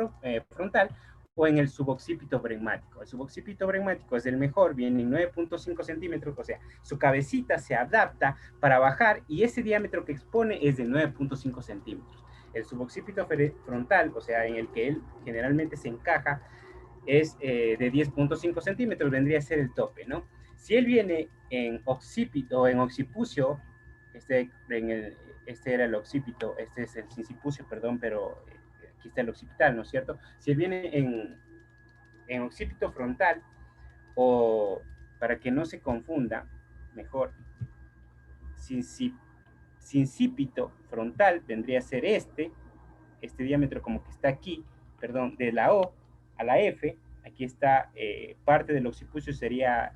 frontal o en el suboccipito bregmático. El suboccipito bregmático es el mejor, viene en 9.5 centímetros, o sea, su cabecita se adapta para bajar y ese diámetro que expone es de 9.5 centímetros. El suboccipito frontal, o sea, en el que él generalmente se encaja, es de 10.5 centímetros, vendría a ser el tope, ¿no? Si él viene en occipito o en occipucio, este era el occipito, este es el sincipucio, perdón, pero aquí está el occipital, ¿no es cierto? Si él viene en occipito frontal, o para que no se confunda, mejor, sincipito frontal vendría a ser este diámetro como que está aquí, perdón, de la O a la F, aquí está parte del occipucio sería,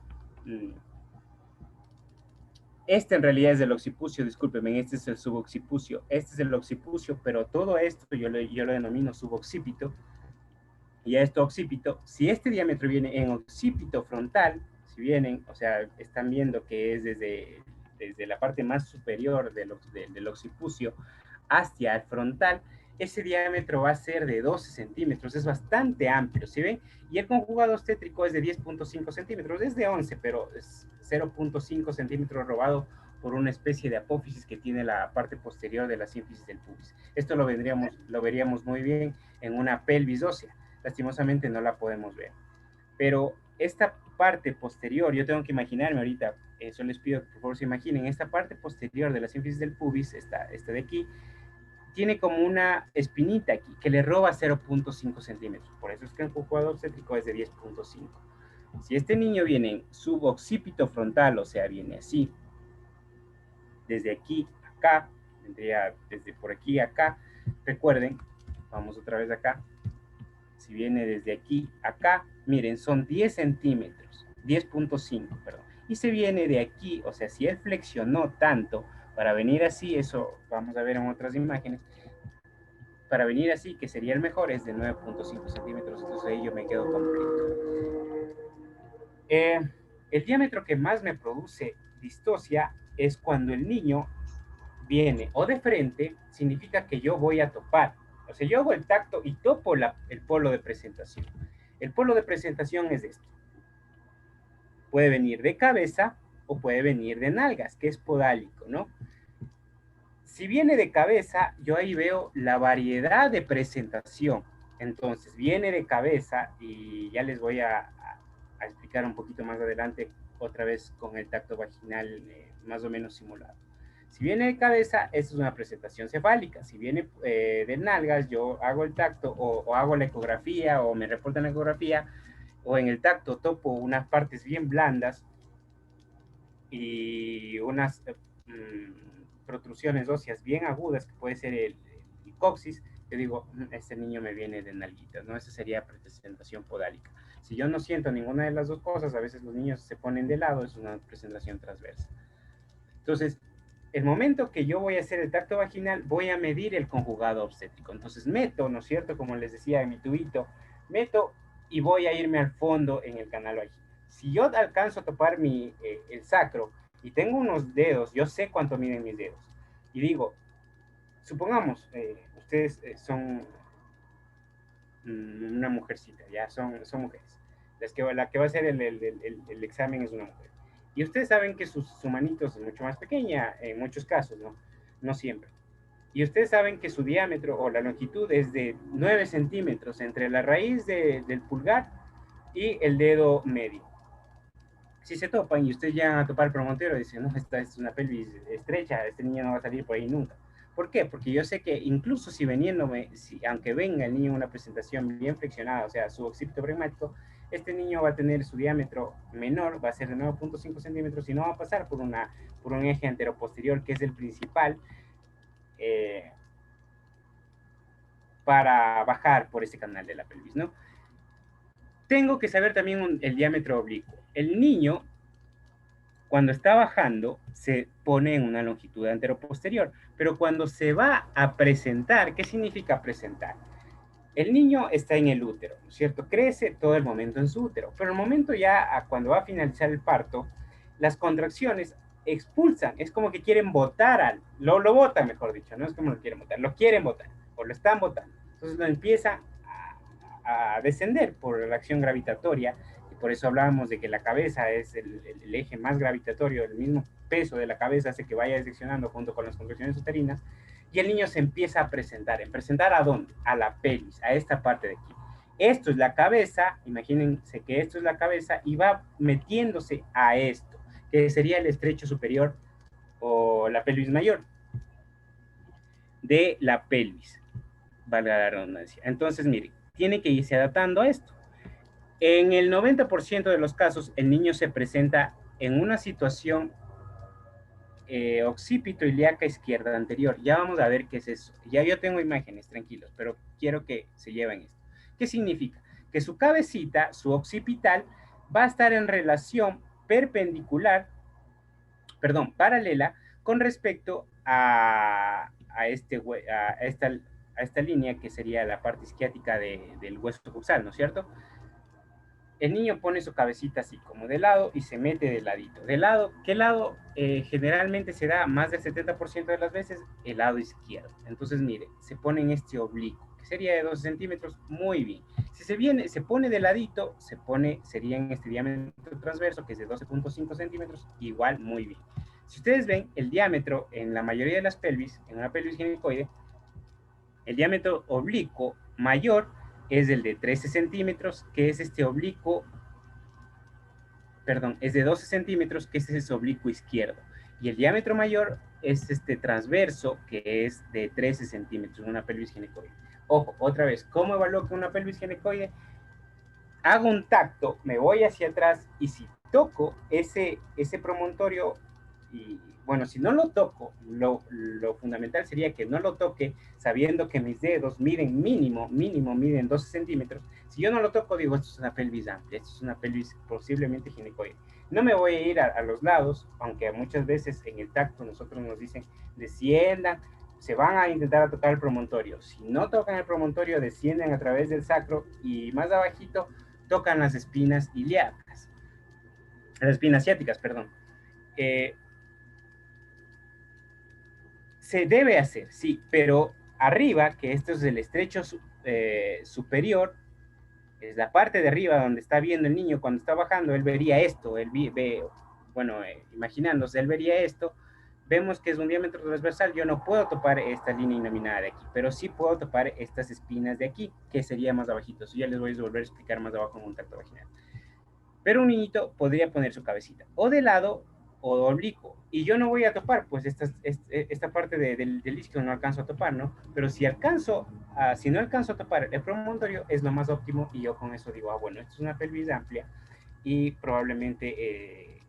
este en realidad es el occipucio, discúlpenme, este es el suboccipucio, este es el occipucio, pero todo esto yo lo denomino suboccipito, y a esto occipito, si este diámetro viene en occipito frontal, si vienen, o sea, están viendo que es desde la parte más superior del occipucio hacia el frontal, ese diámetro va a ser de 12 centímetros, es bastante amplio, ¿sí ven? Y el conjugado obstétrico es de 10.5 centímetros, es de 11, pero es 0.5 centímetros robado por una especie de apófisis que tiene la parte posterior de la sínfisis del pubis. Esto lo veríamos muy bien en una pelvis ósea. Lastimosamente no la podemos ver. Pero esta parte posterior, yo tengo que imaginarme ahorita, eso les pido que por favor se imaginen, esta parte posterior de la sínfisis del pubis, esta de aquí, tiene como una espinita aquí que le roba 0.5 centímetros. Por eso es que el conjugado obstétrico es de 10.5. Si este niño viene en suboccipito frontal, o sea, viene así, desde aquí a acá, vendría desde por aquí a acá, recuerden, vamos otra vez acá, si viene desde aquí acá, miren, son 10 centímetros, 10.5, perdón. Y se viene de aquí, o sea, si él flexionó tanto para venir así, eso vamos a ver en otras imágenes, para venir así, que sería el mejor, es de 9.5 centímetros, entonces ahí yo me quedo completo. El diámetro que más me produce distosia es cuando el niño viene o de frente, significa que yo voy a topar. O sea, yo hago el tacto y topo el polo de presentación. El polo de presentación es esto. Puede venir de cabeza o puede venir de nalgas, que es podálico, ¿no? Si viene de cabeza, yo ahí veo la variedad de presentación. Entonces, viene de cabeza y ya les voy a explicar un poquito más adelante otra vez con el tacto vaginal más o menos simulado. Si viene de cabeza, esta es una presentación cefálica. Si viene de nalgas, yo hago el tacto o hago la ecografía o me reportan la ecografía o en el tacto topo unas partes bien blandas y unas protrusiones óseas bien agudas, que puede ser el coxis. Yo digo, este niño me viene de nalguitas, ¿no? Esa sería presentación podálica. Si yo no siento ninguna de las dos cosas, a veces los niños se ponen de lado, es una presentación transversa. Entonces, el momento que yo voy a hacer el tacto vaginal, voy a medir el conjugado obstétrico. Entonces meto, ¿no es cierto? Como les decía en mi tubito, meto y voy a irme al fondo en el canal vaginal. Si yo alcanzo a topar el sacro y tengo unos dedos, yo sé cuánto miden mis dedos. Y digo, supongamos, ustedes son una mujercita, ya son mujeres. La que va a hacer el examen es una mujer. Y ustedes saben que su manito es mucho más pequeña en muchos casos, ¿no? No siempre. Y ustedes saben que su diámetro o la longitud es de 9 centímetros entre la raíz del pulgar y el dedo medio. Si se topan y ustedes llegan a topar el promontero y dicen, no, esta es una pelvis estrecha, este niño no va a salir por ahí nunca. ¿Por qué? Porque yo sé que incluso si aunque venga el niño en una presentación bien flexionada, o sea, su occipito bregmático, este niño va a tener su diámetro menor, va a ser de 9.5 centímetros y no va a pasar por un eje anteroposterior que es el principal para bajar por ese canal de la pelvis, ¿no? Tengo que saber también el diámetro oblicuo. El niño, cuando está bajando, se pone en una longitud anteroposterior, pero cuando se va a presentar, ¿qué significa presentar? El niño está en el útero, ¿no es cierto? Crece todo el momento en su útero, pero el momento ya cuando va a finalizar el parto, las contracciones expulsan, es como que quieren botar lo botan, mejor dicho, no es como lo quieren botar, lo quieren botar, o lo están botando. Entonces lo empieza a descender por la acción gravitatoria, y por eso hablábamos de que la cabeza es el eje más gravitatorio, el mismo peso de la cabeza hace que vaya diseccionando junto con las contracciones uterinas, y el niño se empieza a presentar. ¿En presentar a dónde? A la pelvis, a esta parte de aquí. Esto es la cabeza, imagínense que esto es la cabeza y va metiéndose a esto, que sería el estrecho superior o la pelvis mayor de la pelvis, valga la redundancia. Entonces, mire, tiene que irse adaptando a esto. En el 90% de los casos, el niño se presenta en una situación occipito ilíaca izquierda anterior. Ya vamos a ver qué es eso. Ya yo tengo imágenes, tranquilos, pero quiero que se lleven esto. ¿Qué significa? Que su cabecita, su occipital, va a estar en relación perpendicular, perdón, paralela con respecto a esta línea que sería la parte isquiática del hueso coxal, ¿no es cierto? El niño pone su cabecita así como de lado y se mete de ladito. ¿De lado? ¿Qué lado generalmente se da más del 70% de las veces? El lado izquierdo. Entonces, mire, se pone en este oblicuo, que sería de 12 centímetros, muy bien. Si se pone de ladito, sería en este diámetro transverso, que es de 12.5 centímetros, igual, muy bien. Si ustedes ven, el diámetro en la mayoría de las pelvis, en una pelvis ginecoide, el diámetro oblicuo mayor es el de 13 centímetros, que es este oblicuo, perdón, es de 12 centímetros, que es ese oblicuo izquierdo. Y el diámetro mayor es este transverso, que es de 13 centímetros, una pelvis ginecoide. Ojo, otra vez, ¿cómo evalúo que una pelvis ginecoide? Hago un tacto, me voy hacia atrás y si toco ese promontorio, y bueno, si no lo toco, lo fundamental sería que no lo toque sabiendo que mis dedos miden mínimo miden 12 centímetros. Si yo no lo toco, digo, esto es una pelvis amplia, esto es una pelvis posiblemente ginecoide. No me voy a ir a los lados, aunque muchas veces en el tacto nosotros nos dicen desciendan, se van a intentar a tocar el promontorio. Si no tocan el promontorio, descienden a través del sacro y más abajito tocan las espinas ilíacas, las espinas ciáticas, perdón. Se debe hacer, sí, pero arriba, que esto es el estrecho superior, es la parte de arriba donde está viendo el niño cuando está bajando, él vería esto, bueno, imaginándose, él vería esto, vemos que es un diámetro transversal, yo no puedo topar esta línea inominada de aquí, pero sí puedo topar estas espinas de aquí, que sería más abajito, eso ya les voy a volver a explicar más abajo en un tacto vaginal. Pero un niñito podría poner su cabecita o de lado o de oblicuo. Y yo no voy a topar, pues esta parte del isquio no alcanzo a topar, ¿no? Pero si si no alcanzo a topar el promontorio, es lo más óptimo y yo con eso digo, bueno, esto es una pelvis amplia y probablemente,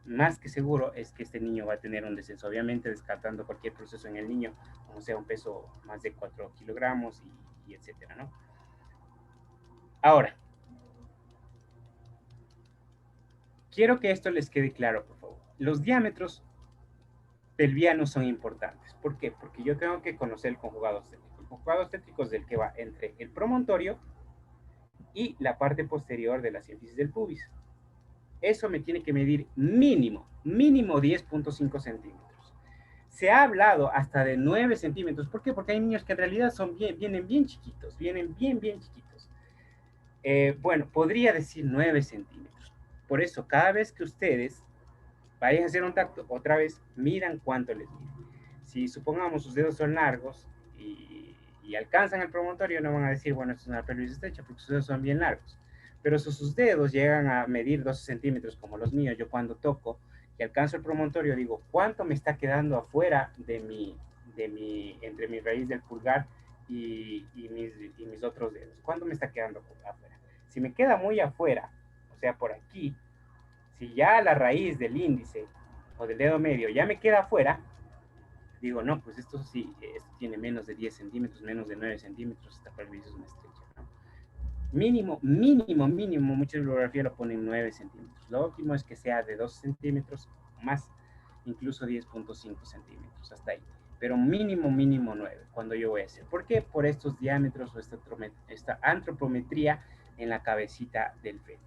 más que seguro es que este niño va a tener un descenso, obviamente descartando cualquier proceso en el niño, como sea un peso más de 4 kilogramos y etcétera, ¿no? Ahora, quiero que esto les quede claro, por favor. Los diámetros pelvianos son importantes. ¿Por qué? Porque yo tengo que conocer el conjugado obstétrico. El conjugado obstétrico es el que va entre el promontorio y la parte posterior de la sínfisis del pubis. Eso me tiene que medir mínimo 10.5 centímetros. Se ha hablado hasta de 9 centímetros. ¿Por qué? Porque hay niños que en realidad vienen bien chiquitos, vienen bien chiquitos. Bueno, podría decir 9 centímetros. Por eso, cada vez que ustedes vayan a hacer un tacto, otra vez, miran cuánto les mide. Si supongamos sus dedos son largos y alcanzan el promontorio, no van a decir, bueno, esto es una pelvis estrecha, porque sus dedos son bien largos. Pero si sus dedos llegan a medir 12 centímetros, como los míos, yo cuando toco y alcanzo el promontorio, digo, ¿cuánto me está quedando afuera entre mi raíz del pulgar y mis otros dedos? ¿Cuánto me está quedando afuera? Si me queda muy afuera, o sea, por aquí, si ya la raíz del índice o del dedo medio ya me queda afuera, digo, no, pues esto sí, esto tiene menos de 10 centímetros, menos de 9 centímetros, esta pelvis es una estrecha, ¿no? Mínimo, mucha bibliografía lo pone en 9 centímetros. Lo óptimo es que sea de 2 centímetros o más, incluso 10.5 centímetros, hasta ahí. Pero mínimo 9, cuando yo voy a hacer. ¿Por qué? Por estos diámetros o esta antropometría en la cabecita del feto.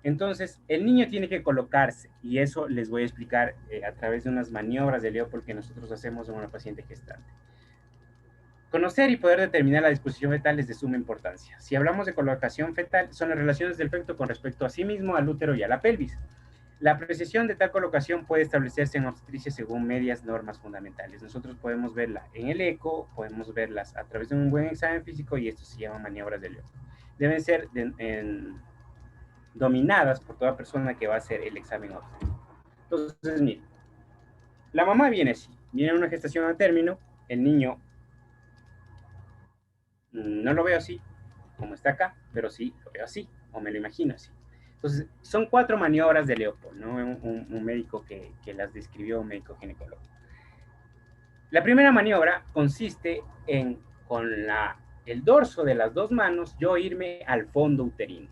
Entonces, el niño tiene que colocarse, y eso les voy a explicar a través de unas maniobras de Leopold que nosotros hacemos en una paciente gestante. Conocer y poder determinar la disposición fetal es de suma importancia. Si hablamos de colocación fetal, son las relaciones del feto con respecto a sí mismo, al útero y a la pelvis. La apreciación de tal colocación puede establecerse en obstetricia según medias normas fundamentales. Nosotros podemos verla en el eco, podemos verlas a través de un buen examen físico y esto se llama maniobras de Leopold. Deben ser dominadas por toda persona que va a hacer el examen obstétrico. Entonces, miren, la mamá viene así, viene una gestación a término, el niño no lo veo así, como está acá, pero sí lo veo así, o me lo imagino así. Entonces, son 4 maniobras de Leopold, ¿no? Un médico que las describió, un médico ginecólogo. La primera maniobra consiste en, con el dorso de las 2 manos, yo irme al fondo uterino.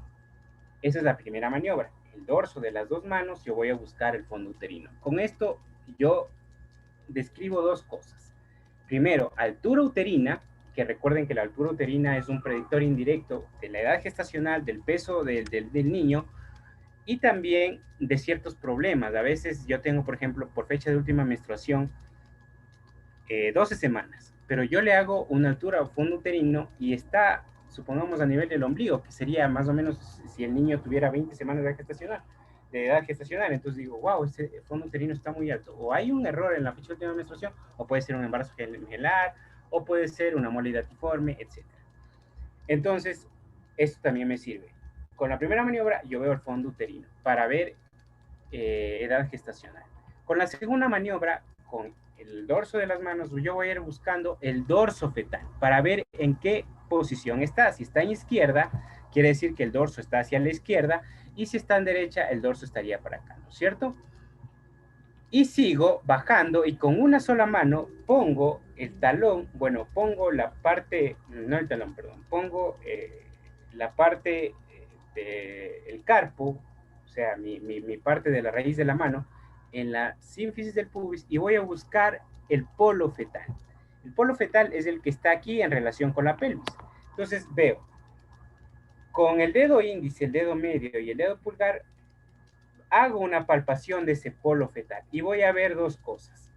Esa es la primera maniobra. El dorso de las 2 manos, yo voy a buscar el fondo uterino. Con esto, yo describo 2 cosas. Primero, altura uterina, que recuerden que la altura uterina es un predictor indirecto de la edad gestacional, del peso del niño y también de ciertos problemas. A veces yo tengo, por ejemplo, por fecha de última menstruación, 12 semanas, pero yo le hago una altura o fondo uterino y está, supongamos, a nivel del ombligo, que sería más o menos si el niño tuviera 20 semanas de edad gestacional. Entonces digo, wow, ese fondo uterino está muy alto. O hay un error en la fecha de última menstruación, o puede ser un embarazo gemelar, o puede ser una mole datiforme, etc. Entonces, esto también me sirve. Con la primera maniobra, yo veo el fondo uterino para ver edad gestacional. Con la segunda maniobra, con el dorso de las manos, yo voy a ir buscando el dorso fetal para ver en qué posición está. Si está en izquierda, quiere decir que el dorso está hacia la izquierda, y si está en derecha, el dorso estaría para acá, ¿no es cierto? Y sigo bajando y con una sola mano pongo el talón, bueno, pongo la parte, no el talón, perdón, pongo la parte del carpo, o sea, mi parte de la raíz de la mano, en la sínfisis del pubis y voy a buscar el polo fetal. El polo fetal es el que está aquí en relación con la pelvis. Entonces veo, con el dedo índice, el dedo medio y el dedo pulgar, hago una palpación de ese polo fetal y voy a ver 2 cosas.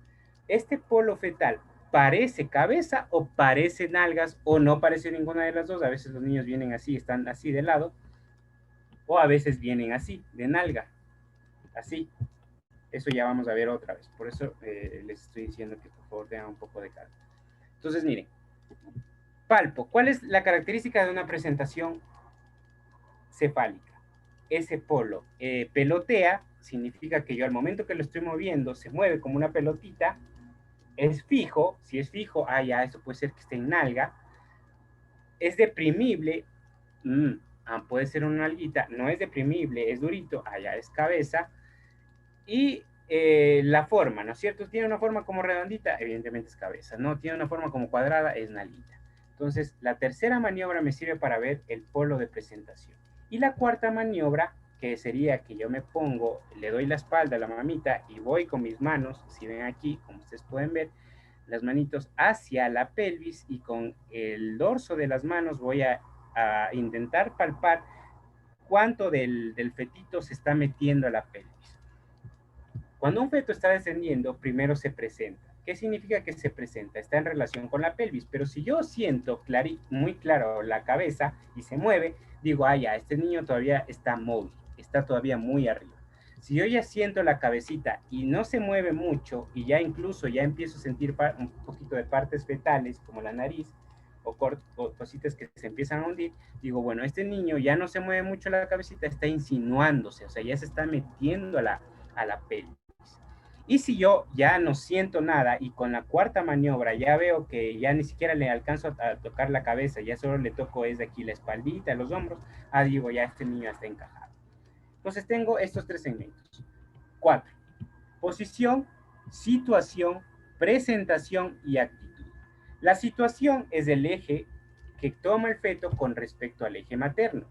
Este polo fetal parece cabeza o parece nalgas o no parece ninguna de las dos. A veces los niños vienen así, están así de lado, o a veces vienen así, de nalga, así. Eso ya vamos a ver otra vez. Por eso les estoy diciendo que por favor tengan un poco de calma. Entonces, miren, palpo. ¿Cuál es la característica de una presentación cefálica? Ese polo pelotea, significa que yo al momento que lo estoy moviendo se mueve como una pelotita, es fijo. Si es fijo, ya, eso puede ser que esté en nalga. Es deprimible, puede ser una nalguita. No es deprimible, es durito, ya es cabeza. Y la forma, ¿no es cierto? Tiene una forma como redondita, evidentemente es cabeza. No tiene una forma como cuadrada, es nalguita. Entonces, la tercera maniobra me sirve para ver el polo de presentación. Y la cuarta maniobra, que sería que yo me pongo, le doy la espalda a la mamita y voy con mis manos, si ven aquí, como ustedes pueden ver, las manitos hacia la pelvis y con el dorso de las manos voy a intentar palpar cuánto del fetito se está metiendo a la pelvis. Cuando un feto está descendiendo, primero se presenta. ¿Qué significa que se presenta? Está en relación con la pelvis, pero si yo siento muy claro la cabeza y se mueve, digo, ya, este niño todavía está móvil, está todavía muy arriba. Si yo ya siento la cabecita y no se mueve mucho y ya incluso ya empiezo a sentir un poquito de partes fetales como la nariz o cositas que se empiezan a hundir, digo, bueno, este niño ya no se mueve mucho la cabecita, está insinuándose, o sea, ya se está metiendo a la pelvis. Y si yo ya no siento nada y con la cuarta maniobra ya veo que ya ni siquiera le alcanzo a tocar la cabeza, ya solo le toco es de aquí la espaldita, los hombros, digo, ya este niño está encajado. Entonces tengo estos 3 segmentos. 4. Posición, situación, presentación y actitud. La situación es el eje que toma el feto con respecto al eje materno.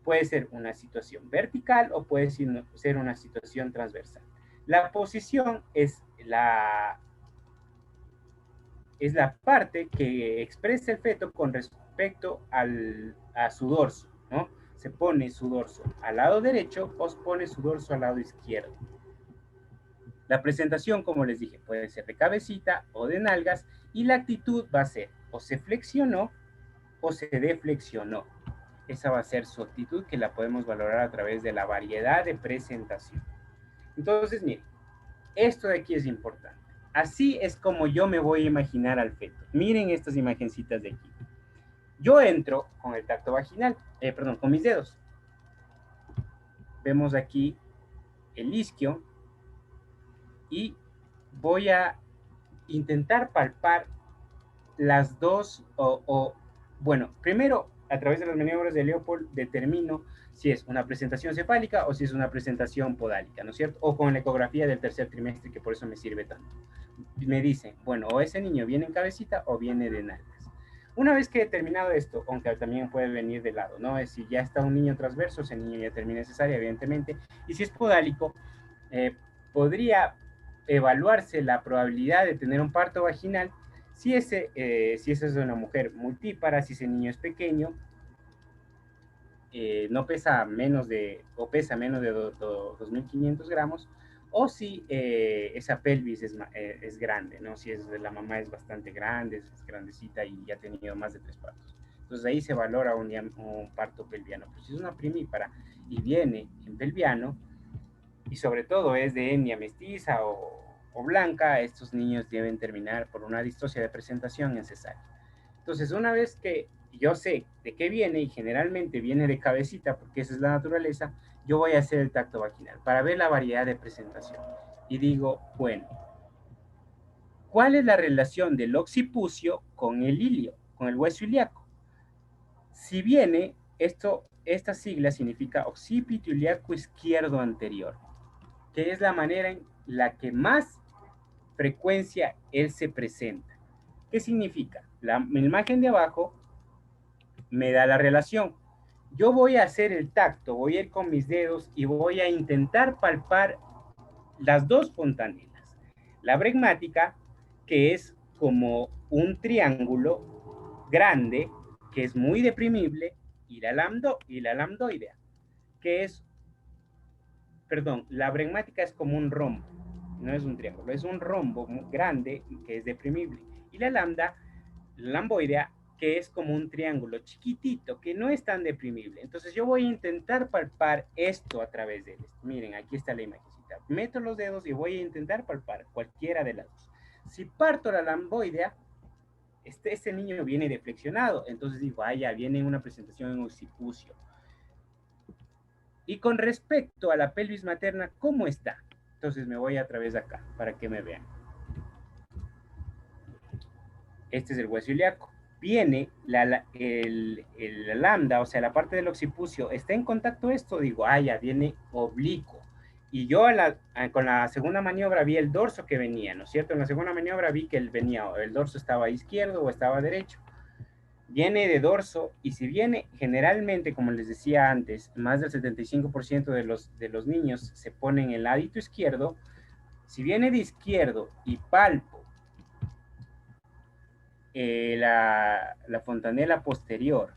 Puede ser una situación vertical o puede ser una situación transversal. La posición es la parte que expresa el feto con respecto a su dorso, ¿no? Se pone su dorso al lado derecho o se pone su dorso al lado izquierdo. La presentación, como les dije, puede ser de cabecita o de nalgas y la actitud va a ser o se flexionó o se deflexionó. Esa va a ser su actitud, que la podemos valorar a través de la variedad de presentación. Entonces, miren, esto de aquí es importante. Así es como yo me voy a imaginar al feto. Miren estas imagencitas de aquí. Yo entro con el tacto vaginal, perdón, con mis dedos. Vemos aquí el isquio y voy a intentar palpar las dos, bueno, primero a través de las maniobras de Leopold determino si es una presentación cefálica o si es una presentación podálica, ¿no es cierto? O con la ecografía del tercer trimestre, que por eso me sirve tanto. Me dicen, bueno, o ese niño viene en cabecita o viene de nalgas. Una vez que he determinado esto, aunque también puede venir de lado, ¿no? Es si ya está un niño transverso, ese niño ya termina cesárea, evidentemente, y si es podálico, podría evaluarse la probabilidad de tener un parto vaginal si esa es una mujer multípara, si ese niño es pequeño, no pesa menos de, o pesa menos de 2.500 gramos, o si esa pelvis es grande, ¿no? Si la mamá es bastante grande, es grandecita y ya ha tenido más de 3 partos. Entonces ahí se valora un parto pelviano. Pero si es una primípara y viene en pelviano, y sobre todo es de etnia mestiza o blanca, estos niños deben terminar por una distosia de presentación en cesárea. Entonces, una vez que yo sé de qué viene, y generalmente viene de cabecita, porque esa es la naturaleza, yo voy a hacer el tacto vaginal para ver la variedad de presentación. Y digo, bueno, ¿cuál es la relación del occipucio con el ilio, con el hueso ilíaco? Si viene, esta sigla significa occipito ilíaco izquierdo anterior, que es la manera en la que más frecuencia él se presenta. ¿Qué significa? La imagen de abajo me da la relación. Yo voy a hacer el tacto, voy a ir con mis dedos y voy a intentar palpar las dos fontanelas. La bregmática, que es como un triángulo grande, que es muy deprimible, y la lambdoidea, que es, perdón, la bregmática es como un rombo, no es un triángulo, es un rombo muy grande que es deprimible. Y la lamboidea, que es como un triángulo chiquitito, que no es tan deprimible. Entonces yo voy a intentar palpar esto a través de él. Miren, aquí está la imagencita. Meto los dedos y voy a intentar palpar cualquiera de las dos. Si parto la lamboidea, este niño viene deflexionado. Entonces digo, ya viene una presentación en occipucio. Y con respecto a la pelvis materna, ¿cómo está? Entonces me voy a través de acá para que me vean. Este es el hueso ilíaco. Viene la lambda, o sea, la parte del occipucio, está en contacto esto, digo, ya viene oblicuo. Y yo con la segunda maniobra vi el dorso que venía, ¿no es cierto? En la segunda maniobra vi que el dorso estaba izquierdo o estaba derecho. Viene de dorso, y si viene generalmente, como les decía antes, más del 75% de los niños se ponen el ladito izquierdo. Si viene de izquierdo y palpo la fontanela posterior,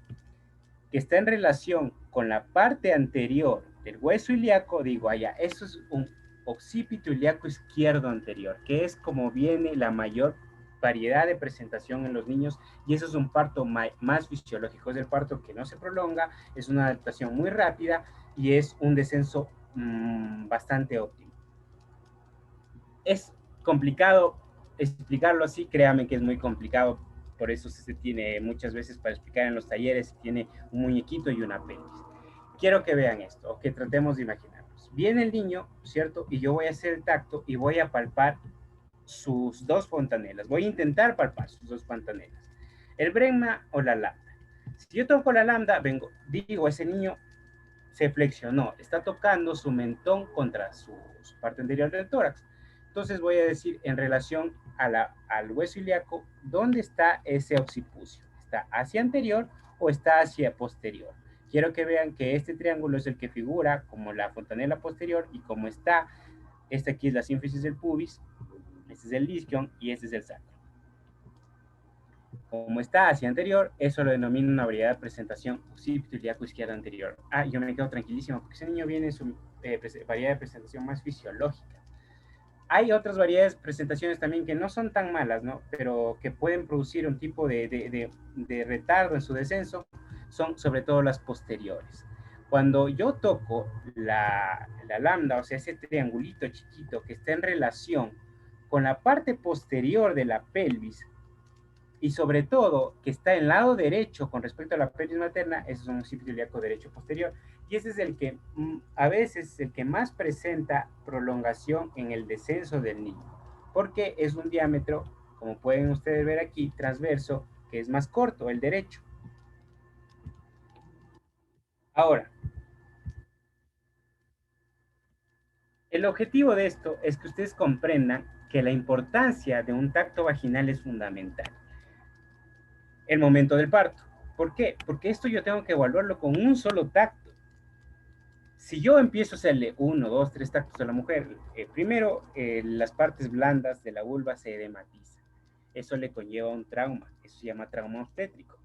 que está en relación con la parte anterior del hueso ilíaco, digo, eso es un occipito ilíaco izquierdo anterior, que es como viene la mayor variedad de presentación en los niños, y eso es un parto más fisiológico, es el parto que no se prolonga, es una adaptación muy rápida y es un descenso bastante óptimo. Es complicado explicarlo así, créame que es muy complicado, por eso se tiene muchas veces para explicar en los talleres, tiene un muñequito y una pelvis. Quiero que vean esto, o que tratemos de imaginarnos. Viene el niño, ¿cierto? Y yo voy a hacer el tacto y voy a palpar sus dos fontanelas. Voy a intentar palpar sus dos fontanelas. El bregma o la lambda. Si yo toco la lambda, digo, ese niño se flexionó, está tocando su mentón contra su parte anterior del tórax. Entonces voy a decir en relación al hueso ilíaco, ¿dónde está ese occipucio? ¿Está hacia anterior o está hacia posterior? Quiero que vean que este triángulo es el que figura como la fontanela posterior, y como está, esta aquí es la sínfisis del pubis, este es el isquion y este es el sacro. Como está hacia anterior, eso lo denomina una variedad de presentación occipito ilíaco izquierdo anterior. Yo me quedo tranquilísimo porque ese niño viene en su variedad de presentación más fisiológica. Hay otras variedades de presentaciones también que no son tan malas, ¿no? Pero que pueden producir un tipo de retardo en su descenso, son sobre todo las posteriores. Cuando yo toco la lambda, o sea, ese triangulito chiquito que está en relación con la parte posterior de la pelvis, y sobre todo que está en el lado derecho con respecto a la pelvis materna, ese es un occipito ilíaco derecho posterior, y ese es el que a veces el que más presenta prolongación en el descenso del niño, porque es un diámetro, como pueden ustedes ver aquí, transverso, que es más corto, el derecho. Ahora, el objetivo de esto es que ustedes comprendan que la importancia de un tacto vaginal es fundamental. El momento del parto. ¿Por qué? Porque esto yo tengo que evaluarlo con un solo tacto. Si yo empiezo a hacerle uno, dos, tres tactos a la mujer, primero las partes blandas de la vulva se edematizan. Eso le conlleva un trauma, eso se llama trauma obstétrico.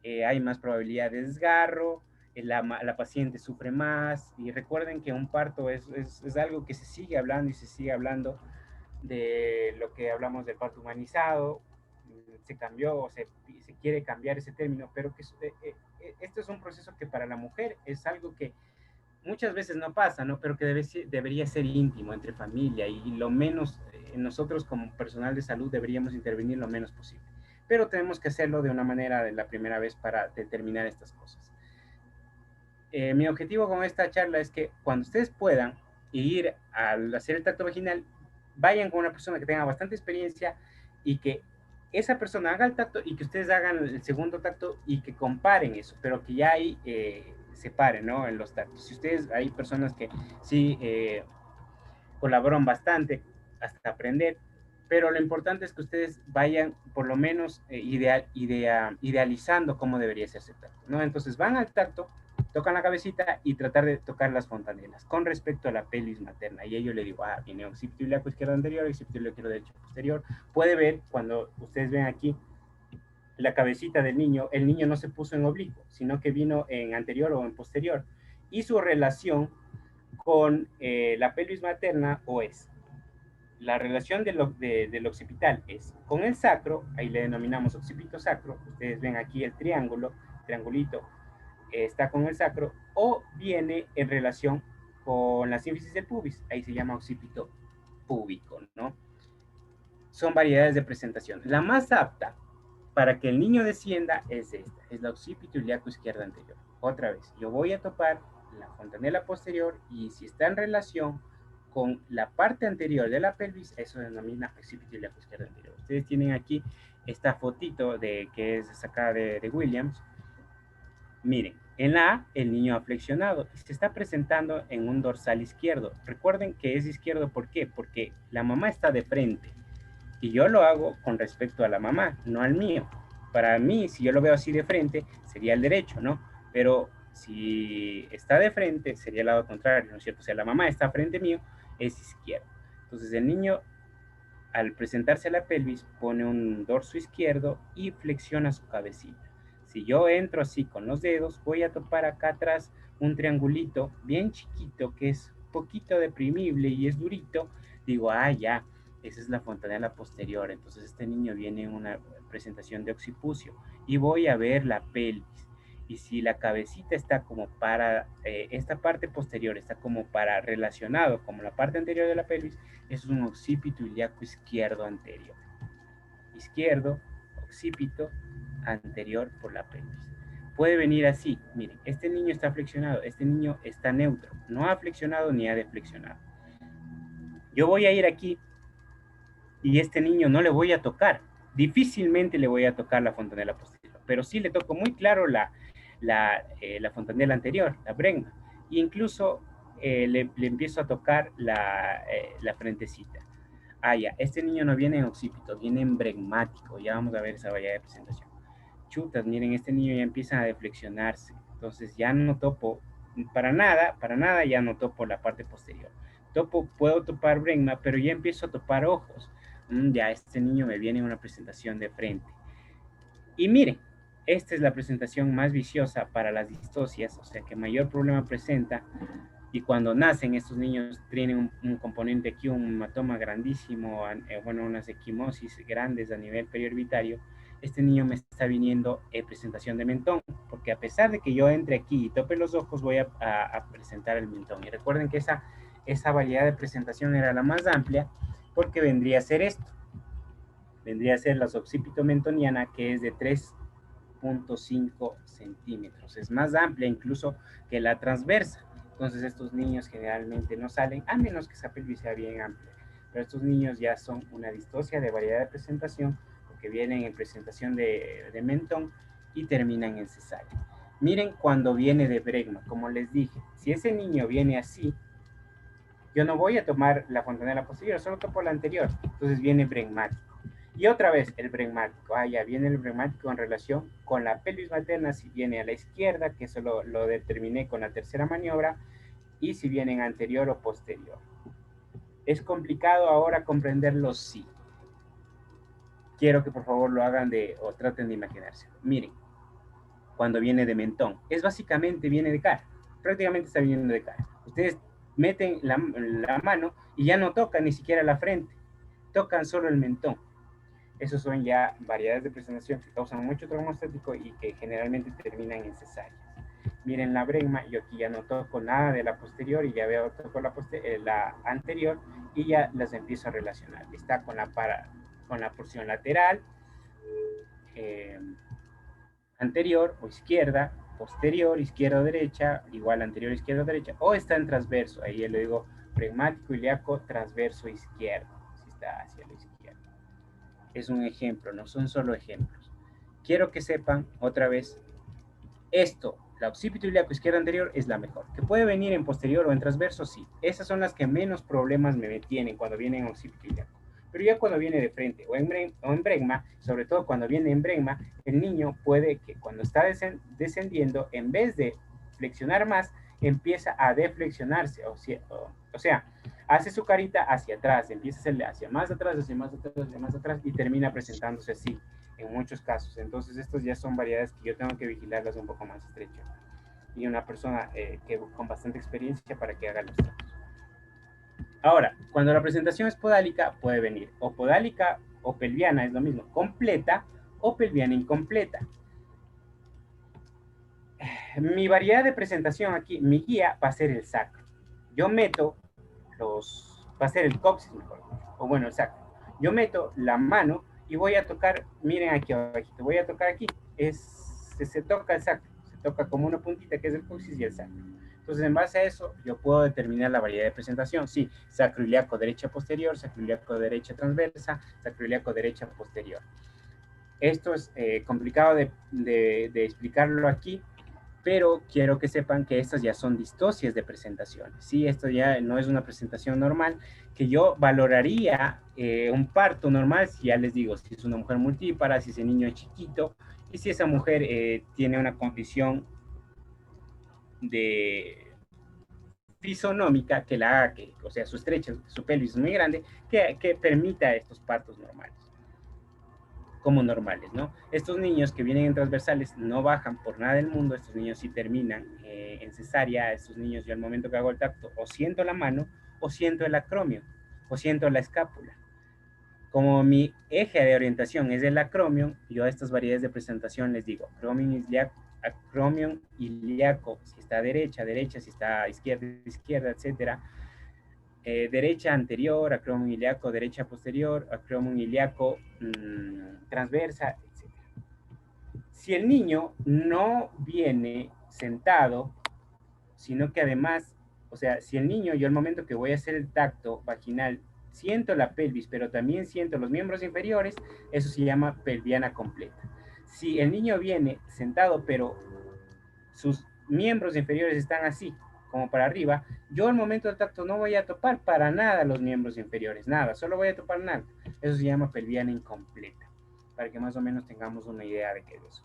Hay más probabilidad de desgarro, la paciente sufre más, y recuerden que un parto es algo que se sigue hablando y se sigue hablando de lo que hablamos del parto humanizado. Se cambió o se quiere cambiar ese término, pero que esto es un proceso que para la mujer es algo que muchas veces no pasa, ¿no? Pero que debería ser íntimo entre familia, y lo menos, nosotros como personal de salud deberíamos intervenir lo menos posible. Pero tenemos que hacerlo de una manera de la primera vez para determinar estas cosas. Mi objetivo con esta charla es que cuando ustedes puedan ir al hacer el tacto vaginal, vayan con una persona que tenga bastante experiencia, y que esa persona haga el tacto y que ustedes hagan el segundo tacto y que comparen eso, pero que ya ahí separen, ¿no? En los tactos. Si ustedes, hay personas que sí colaboran bastante hasta aprender, pero lo importante es que ustedes vayan por lo menos idealizando cómo debería ser ese tacto, ¿no? Entonces van al tacto, tocan la cabecita y tratar de tocar las fontanelas con respecto a la pelvis materna. Y yo le digo, viene occipito ilíaco izquierdo anterior, occipito ilíaco derecho posterior. Puede ver, cuando ustedes ven aquí la cabecita del niño, el niño no se puso en oblicuo, sino que vino en anterior o en posterior. Y su relación con la pelvis materna, o es la relación del occipital es con el sacro, ahí le denominamos occipito sacro. Ustedes ven aquí el triangulito, está con el sacro, o viene en relación con la sínfisis del pubis, ahí se llama occipito púbico, ¿no? Son variedades de presentación. La más apta para que el niño descienda es esta, es la occipito ilíaco izquierda anterior. Otra vez, yo voy a topar la fontanela posterior, y si está en relación con la parte anterior de la pelvis, eso se denomina occipito ilíaco izquierda anterior. Ustedes tienen aquí esta fotito que es sacada de Williams. Miren, en la A, el niño ha flexionado y se está presentando en un dorsal izquierdo. Recuerden que es izquierdo, ¿por qué? Porque la mamá está de frente, y yo lo hago con respecto a la mamá, no al mío. Para mí, si yo lo veo así de frente, sería el derecho, ¿no? Pero si está de frente, sería el lado contrario, ¿no es cierto? O sea, la mamá está frente mío, es izquierdo. Entonces el niño, al presentarse a la pelvis, pone un dorso izquierdo y flexiona su cabecita. Si yo entro así con los dedos, voy a topar acá atrás un triangulito bien chiquito que es poquito deprimible y es durito. Digo, ya, esa es la fontanela posterior. Entonces este niño viene en una presentación de occipucio, y voy a ver la pelvis. Y si la cabecita está como para, esta parte posterior está como para relacionado como la parte anterior de la pelvis, eso es un occipito ilíaco izquierdo anterior. Izquierdo, occipito anterior por la pelvis. Puede venir así, miren, este niño está flexionado, este niño está neutro, no ha flexionado ni ha deflexionado. Yo voy a ir aquí y este niño no le voy a tocar, difícilmente le voy a tocar la fontanela posterior, pero sí le toco muy claro la fontanela anterior, la brenga, e incluso le empiezo a tocar la frentecita. Ya, este niño no viene en occipito, viene en bregmático. Ya vamos a ver esa variedad de presentación. Chutas, miren, este niño ya empieza a deflexionarse. Entonces ya no topo, para nada ya no topo la parte posterior. Puedo topar bregma, pero ya empiezo a topar ojos. Ya este niño me viene en una presentación de frente. Y miren, esta es la presentación más viciosa para las distocias, o sea que mayor problema presenta, Y cuando nacen, estos niños tienen un componente aquí, un hematoma grandísimo, bueno, unas equimosis grandes a nivel periorbitario. Este niño me está viniendo en presentación de mentón, porque a pesar de que yo entre aquí y tope los ojos, voy a presentar el mentón. Y recuerden que esa variedad de presentación era la más amplia, porque vendría a ser esto. Vendría a ser la occipito mentoniana, que es de 3.5 centímetros. Es más amplia incluso que la transversa. Entonces estos niños generalmente no salen, a menos que esa pelvis sea bien amplia. Pero estos niños ya son una distosia de variedad de presentación, porque vienen en presentación de mentón y terminan en cesárea. Miren cuando viene de bregma, como les dije, si ese niño viene así, yo no voy a tomar la fontanela posterior, solo topo la anterior. Entonces viene bregmático. Y otra vez el bregmático. Ya viene el bregmático en relación con la pelvis materna, si viene a la izquierda, que eso lo determiné con la tercera maniobra, y si viene en anterior o posterior. Es complicado ahora comprenderlo, sí. Quiero que por favor lo hagan o traten de imaginarse. Miren, cuando viene de mentón, es básicamente viene de cara. Prácticamente está viniendo de cara. Ustedes meten la mano y ya no tocan ni siquiera la frente. Tocan solo el mentón. Esos son ya variedades de presentación que causan mucho trauma estético y que generalmente terminan en cesáreas. Miren la bregma, yo aquí ya no toco nada de la posterior y ya veo, toco la anterior y ya las empiezo a relacionar. Está con la porción lateral, anterior o izquierda, posterior, izquierda o derecha, igual anterior, izquierda o derecha, o está en transverso. Ahí le digo bregmático ilíaco transverso izquierdo, si está hacia la izquierda. Es un ejemplo, no son solo ejemplos. Quiero que sepan otra vez esto, la occipito ilíaco izquierda anterior es la mejor. ¿Que puede venir en posterior o en transverso? Sí. Esas son las que menos problemas me tienen cuando vienen en occipito ilíaco. Pero ya cuando viene de frente o en bregma, sobre todo cuando viene en bregma, el niño puede que cuando está descendiendo, en vez de flexionar más, empieza a deflexionarse. O sea, hace su carita hacia atrás, empieza a hacerle hacia más atrás, hacia más atrás, hacia más atrás y termina presentándose así en muchos casos. Entonces, estos ya son variedades que yo tengo que vigilarlas un poco más estrecho. Y una persona con bastante experiencia para que haga los tratos. Ahora, cuando la presentación es podálica, puede venir o podálica o pelviana, es lo mismo, completa o pelviana incompleta. Mi variedad de presentación aquí, mi guía va a ser el sacro. Yo meto va a ser el coxis mejor, o bueno, el sacro. Yo meto la mano y voy a tocar, miren aquí abajito, voy a tocar aquí, se toca el sacro, se toca como una puntita que es el coxis y el sacro. Entonces, en base a eso, yo puedo determinar la variedad de presentación. Sí, sacroiliaco derecha posterior, sacroiliaco derecha transversa, sacroiliaco derecha posterior. Esto es complicado de explicarlo aquí, pero quiero que sepan que estas ya son distocias de presentación. Sí, esto ya no es una presentación normal, que yo valoraría un parto normal, si ya les digo, si es una mujer multípara, si ese niño es chiquito, y si esa mujer tiene una condición de fisonómica que la haga, o sea, su pelvis es muy grande, que permita estos partos normales, como normales, ¿no? Estos niños que vienen en transversales no bajan por nada del mundo, estos niños sí terminan en cesárea, estos niños yo al momento que hago el tacto o siento la mano, o siento el acromio, o siento la escápula. Como mi eje de orientación es el acromion, yo a estas variedades de presentación les digo acromion ilíaco, si está derecha, derecha, si está izquierda, izquierda, etcétera. Derecha anterior, acromion ilíaco, derecha posterior, acromion ilíaco transversa, etc. Si el niño no viene sentado, sino que además, o sea, si el niño, yo al momento que voy a hacer el tacto vaginal, siento la pelvis, pero también siento los miembros inferiores, eso se llama pelviana completa. Si el niño viene sentado, pero sus miembros inferiores están así, como para arriba, yo al momento del tacto no voy a topar para nada los miembros inferiores, nada, solo voy a topar nada. Eso se llama pelviana incompleta, para que más o menos tengamos una idea de qué es eso.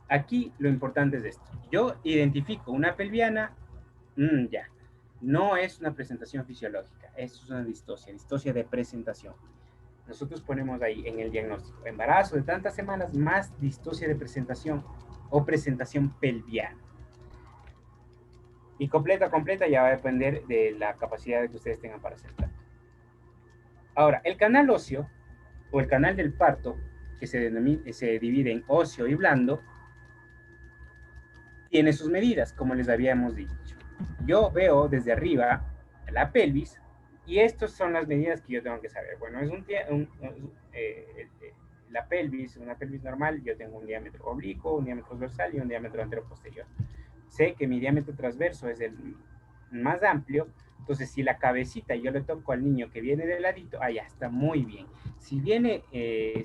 Aquí lo importante es esto. Yo identifico una pelviana, ya, no es una presentación fisiológica, es una distosia de presentación. Nosotros ponemos ahí en el diagnóstico, embarazo de tantas semanas más distosia de presentación o presentación pelviana. Y completa ya va a depender de la capacidad que ustedes tengan para hacer tacto. Ahora, el canal óseo o el canal del parto, que se divide en óseo y blando, tiene sus medidas, como les habíamos dicho. Yo veo desde arriba la pelvis y estas son las medidas que yo tengo que saber. Bueno, es la pelvis, una pelvis normal, yo tengo un diámetro oblicuo, un diámetro dorsal y un diámetro anteroposterior. Sé que mi diámetro transverso es el más amplio, entonces si la cabecita yo le toco al niño que viene de ladito, ya está muy bien. Si viene,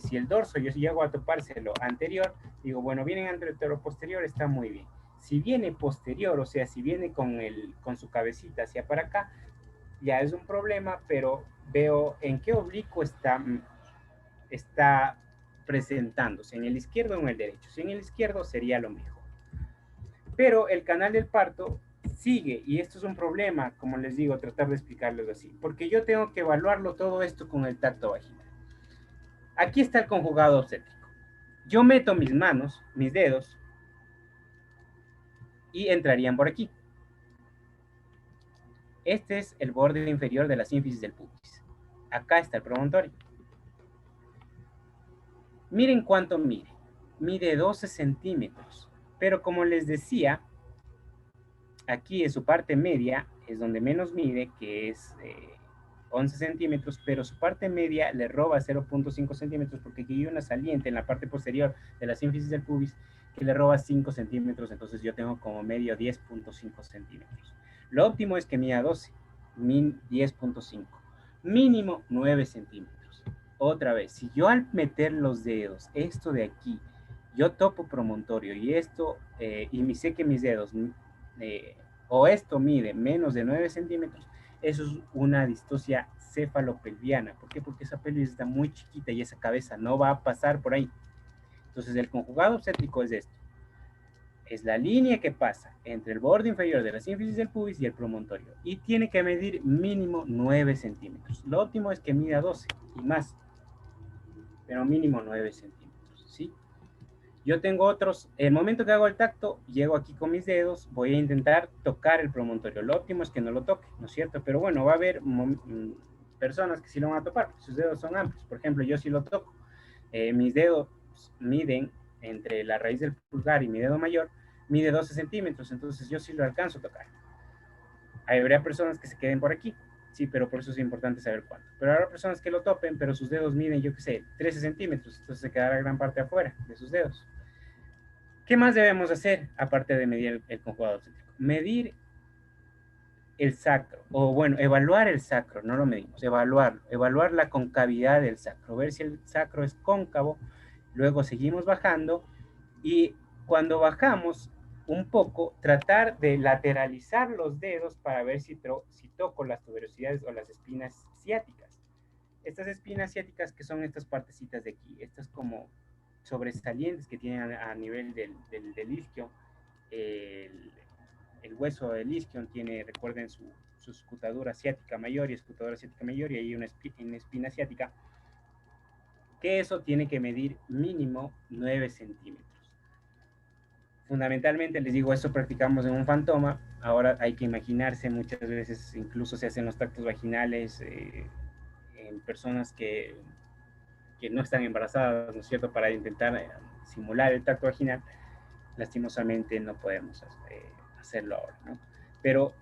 si el dorso yo llego a topárselo anterior, digo, bueno, viene anteroposterior, está muy bien. Si viene posterior, o sea, si viene con su cabecita hacia para acá, ya es un problema, pero veo en qué oblicuo está presentándose, en el izquierdo o en el derecho. Si en el izquierdo sería lo mejor. Pero el canal del parto sigue, y esto es un problema, como les digo, tratar de explicarles así, porque yo tengo que evaluarlo todo esto con el tacto vaginal. Aquí está el conjugado obstétrico. Yo meto mis manos, mis dedos, y entrarían por aquí. Este es el borde inferior de la sínfisis del pubis. Acá está el promontorio. Miren cuánto mide. Mide 12 centímetros. Pero como les decía, aquí en su parte media es donde menos mide, que es 11 centímetros, pero su parte media le roba 0.5 centímetros porque aquí hay una saliente en la parte posterior de la sínfisis del pubis que le roba 5 centímetros, entonces yo tengo como medio 10.5 centímetros. Lo óptimo es que mida 12, min 10.5, mínimo 9 centímetros. Otra vez, si yo al meter los dedos, esto de aquí, yo topo promontorio y esto, y sé que mis dedos, o esto mide menos de 9 centímetros, eso es una distocia cefalopelviana. ¿Por qué? Porque esa pelvis está muy chiquita y esa cabeza no va a pasar por ahí. Entonces el conjugado obstétrico es esto. Es la línea que pasa entre el borde inferior de la sínfisis del pubis y el promontorio. Y tiene que medir mínimo 9 centímetros. Lo óptimo es que mida 12 y más. Pero mínimo 9 centímetros, ¿sí? Yo tengo otros, el momento que hago el tacto, llego aquí con mis dedos, voy a intentar tocar el promontorio. Lo óptimo es que no lo toque, ¿no es cierto? Pero bueno, va a haber personas que sí lo van a tocar, sus dedos son amplios. Por ejemplo, yo sí lo toco. Mis dedos miden entre la raíz del pulgar y mi dedo mayor, mide 12 centímetros, entonces yo sí lo alcanzo a tocar. Habría personas que se queden por aquí, sí, pero por eso es importante saber cuánto. Pero habrá personas que lo topen, pero sus dedos miden, yo qué sé, 13 centímetros, entonces se quedará gran parte afuera de sus dedos. ¿Qué más debemos hacer aparte de medir el conjugado obstétrico? Medir el sacro, o bueno, evaluar el sacro, no lo medimos, evaluarlo, evaluar la concavidad del sacro, ver si el sacro es cóncavo, luego seguimos bajando y cuando bajamos un poco, tratar de lateralizar los dedos para ver si toco las tuberosidades o las espinas ciáticas. Estas espinas ciáticas que son estas partecitas de aquí, estas como sobresalientes que tienen a nivel del isquio, el hueso del isquion tiene, recuerden, su escutadura ciática mayor y escutadura ciática mayor, y hay una espina ciática, que eso tiene que medir mínimo 9 centímetros. Fundamentalmente, les digo, esto practicamos en un fantoma. Ahora hay que imaginarse, muchas veces incluso se hacen los tactos vaginales en personas que no están embarazadas, ¿no es cierto?, para intentar simular el tacto vaginal. Lastimosamente no podemos hacerlo ahora, ¿no? Pero,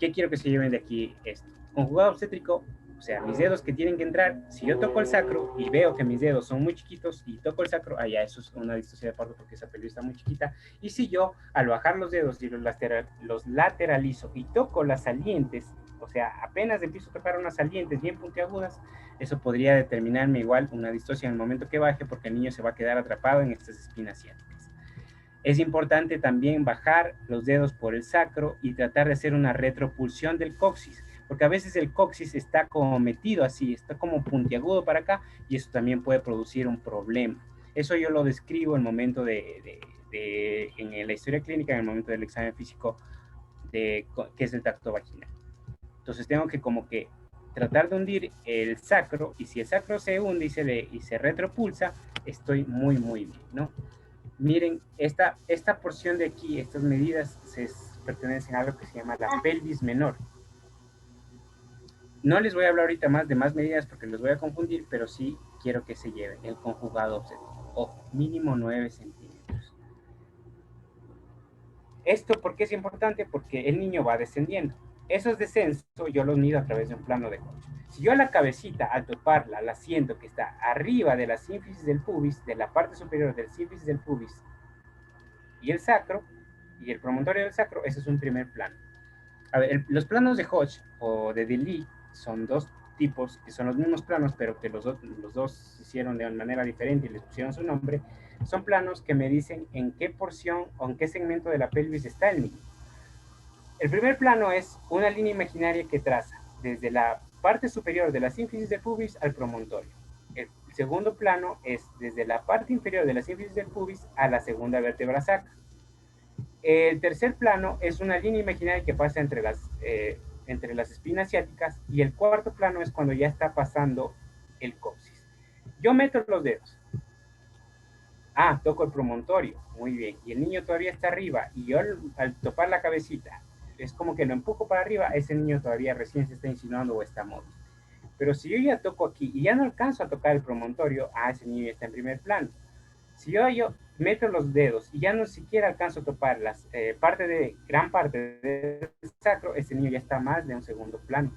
¿qué quiero que se lleven de aquí esto? Conjugado obstétrico, o sea, mis dedos que tienen que entrar, si yo toco el sacro y veo que mis dedos son muy chiquitos y toco el sacro, ya eso es una distosia de parto porque esa pelvis está muy chiquita. Y si yo, al bajar los dedos y los lateralizo y toco las salientes, o sea, apenas empiezo a tocar unas salientes bien puntiagudas, eso podría determinarme igual una distosia en el momento que baje porque el niño se va a quedar atrapado en estas espinas ciáticas. Es importante también bajar los dedos por el sacro y tratar de hacer una retropulsión del coxis, porque a veces el coxis está como metido así, está como puntiagudo para acá, y eso también puede producir un problema. Eso yo lo describo en el momento en la historia clínica, en el momento del examen físico, que es el tacto vaginal. Entonces tengo que como que tratar de hundir el sacro, y si el sacro se hunde y se retropulsa, estoy muy, muy bien, ¿no? Miren, esta porción de aquí, estas medidas, pertenecen a algo que se llama la pelvis menor. No les voy a hablar ahorita más de más medidas porque los voy a confundir, pero sí quiero que se lleven el conjugado obstétrico. Ojo, mínimo 9 centímetros. ¿Esto por qué es importante? Porque el niño va descendiendo. Esos descensos yo los mido a través de un plano de Hodge. Si yo a la cabecita, al toparla, la siento que está arriba de la sínfisis del pubis, de la parte superior del sínfisis del pubis y el sacro, y el promontorio del sacro, ese es un primer plano. A ver, los planos de Hodge o de Delis son dos tipos que son los mismos planos, pero que los dos se hicieron de manera diferente y les pusieron su nombre. Son planos que me dicen en qué porción o en qué segmento de la pelvis está el niño. El primer plano es una línea imaginaria que traza desde la parte superior de la sínfisis del pubis al promontorio. El segundo plano es desde la parte inferior de la sínfisis del pubis a la segunda vértebra sacra. El tercer plano es una línea imaginaria que pasa entre las espinas ciáticas, y el cuarto plano es cuando ya está pasando el coxis. Yo meto los dedos. Toco el promontorio. Muy bien. Y el niño todavía está arriba. Y yo al topar la cabecita, es como que lo empujo para arriba. Ese niño todavía recién se está insinuando o está móvil. Pero si yo ya toco aquí y ya no alcanzo a tocar el promontorio, ese niño ya está en primer plano. Si yo meto los dedos y ya no siquiera alcanzo a topar gran parte del sacro, ese niño ya está más de un segundo plano.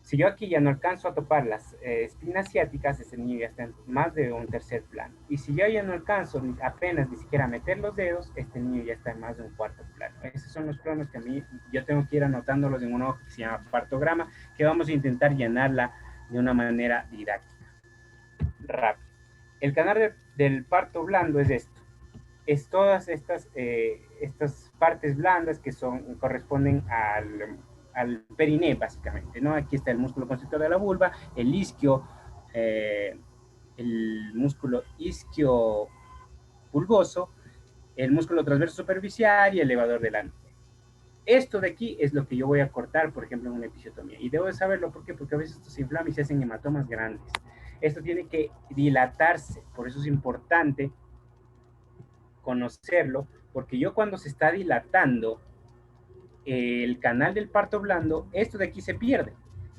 Si yo aquí ya no alcanzo a topar las espinas ciáticas, ese niño ya está en más de un tercer plano. Y si yo ya no alcanzo apenas ni siquiera a meter los dedos, este niño ya está en más de un cuarto plano. Esos son los planos que a mí yo tengo que ir anotándolos en un hoja que se llama partograma, que vamos a intentar llenarla de una manera didáctica, rápida. El canal del parto blando es esto. Es todas estas partes blandas que corresponden al periné, básicamente, ¿no? Aquí está el músculo constrictor de la vulva, el isquio, el músculo isquio pulgoso, el músculo transverso superficial y el elevador del ano. Esto de aquí es lo que yo voy a cortar, por ejemplo, en una episiotomía. Y debo de saberlo, ¿por qué? Porque a veces esto se inflama y se hacen hematomas grandes. Esto tiene que dilatarse, por eso es importante conocerlo, porque yo cuando se está dilatando el canal del parto blando, esto de aquí se pierde.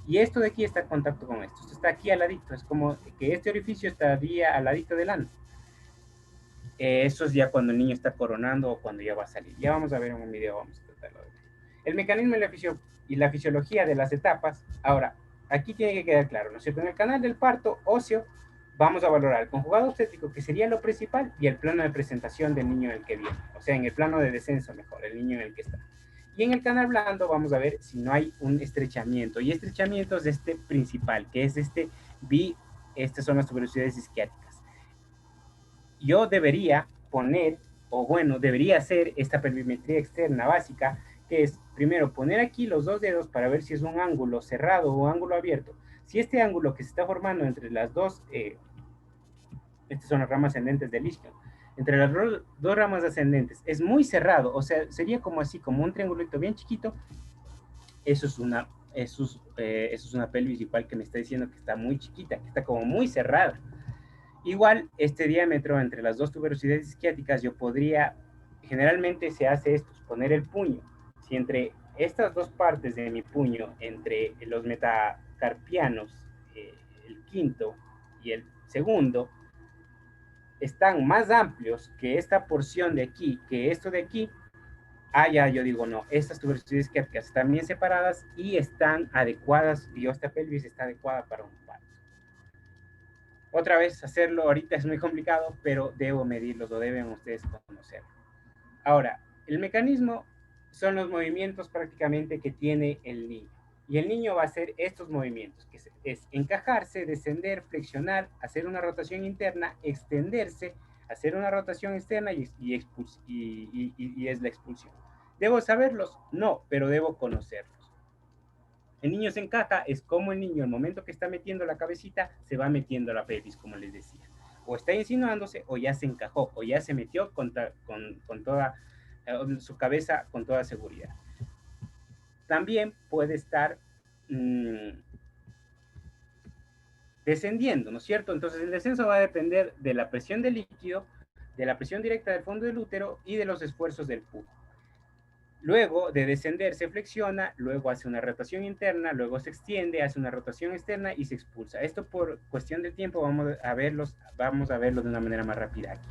Y esto de aquí está en contacto con esto. Esto está aquí al ladito. Es como que este orificio estaría al ladito del ano. Eso es ya cuando el niño está coronando o cuando ya va a salir. Ya vamos a ver en un video, vamos a tratarlo de ver. El mecanismo y la fisiología de las etapas. Ahora, aquí tiene que quedar claro, ¿no es cierto? En el canal del parto óseo vamos a valorar el conjugado obstétrico, que sería lo principal, y el plano de presentación del niño en el que viene. O sea, en el plano de descenso mejor, el niño en el que está. Y en el canal blando vamos a ver si no hay un estrechamiento. Y estrechamiento es este principal, que es estas son las tuberosidades isquiáticas. Yo debería poner, o bueno, debería hacer esta pelvimetría externa básica, que es primero poner aquí los dos dedos para ver si es un ángulo cerrado o un ángulo abierto. Si este ángulo que se está formando entre las estas son las ramas ascendentes del isquio, entre las dos ramas ascendentes es muy cerrado, o sea, sería como así, como un triangulito bien chiquito, eso es una pelvis igual que me está diciendo que está muy chiquita, que está como muy cerrada. Igual, este diámetro entre las dos tuberosidades isquiáticas, yo podría, generalmente se hace esto, poner el puño. Si entre estas dos partes de mi puño, entre los metacarpianos, el quinto y el segundo, están más amplios que esta porción de aquí, que esto de aquí, ya yo digo, no, estas tuberosidades isquiáticas están bien separadas y están adecuadas, y esta pelvis está adecuada para un parto. Otra vez, hacerlo ahorita es muy complicado, pero debo medirlos o deben ustedes conocerlo. Ahora, el mecanismo son los movimientos prácticamente que tiene el niño. Y el niño va a hacer estos movimientos, que es encajarse, descender, flexionar, hacer una rotación interna, extenderse, hacer una rotación externa y es la expulsión. ¿Debo saberlos? No, pero debo conocerlos. El niño se encaja, es como el niño, al momento que está metiendo la cabecita, se va metiendo la pelvis, como les decía. O está insinuándose, o ya se encajó, o ya se metió con toda su cabeza con toda seguridad. También puede estar descendiendo, ¿no es cierto? Entonces el descenso va a depender de la presión del líquido, de la presión directa del fondo del útero y de los esfuerzos del pujo. Luego de descender se flexiona, luego hace una rotación interna, luego se extiende, hace una rotación externa y se expulsa. Esto por cuestión de tiempo vamos a verlo de una manera más rápida aquí.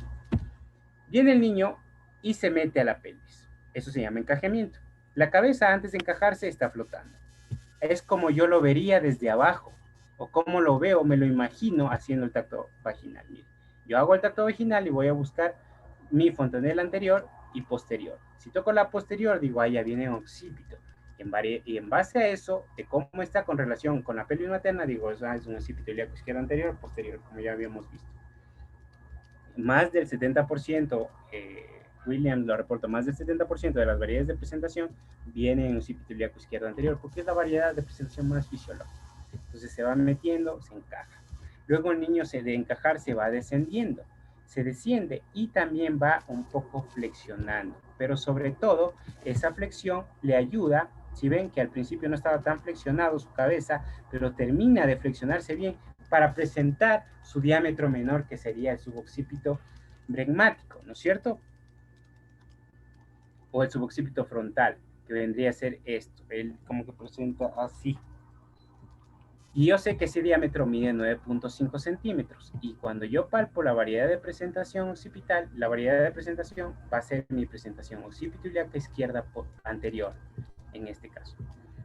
Viene el niño y se mete a la pelvis. Eso se llama encajamiento. La cabeza antes de encajarse está flotando. Es como yo lo vería desde abajo, o como lo veo, me lo imagino haciendo el tacto vaginal. Mire, yo hago el tacto vaginal y voy a buscar mi fontanela anterior y posterior. Si toco la posterior, digo, ahí ya viene un occipito. Y en base a eso, de cómo está con relación con la pelvis materna, digo, es un occipito ilíaco izquierdo anterior, posterior, como ya habíamos visto. Más del 70%, William lo reportó, más del 70% de las variedades de presentación vienen en occipito ilíaco izquierdo anterior, porque es la variedad de presentación más fisiológica. Entonces se va metiendo, se encaja. Luego el niño de encajar se va descendiendo, se desciende y también va un poco flexionando, pero sobre todo esa flexión le ayuda, si ven que al principio no estaba tan flexionado su cabeza, pero termina de flexionarse bien para presentar su diámetro menor, que sería el suboccipito bregmático, ¿no es cierto? O el suboccipito frontal, que vendría a ser esto. Él como que presenta así. Y yo sé que ese diámetro mide 9.5 centímetros. Y cuando yo palpo la variedad de presentación occipital, la variedad de presentación va a ser mi presentación occipito ilíaca izquierda anterior, en este caso.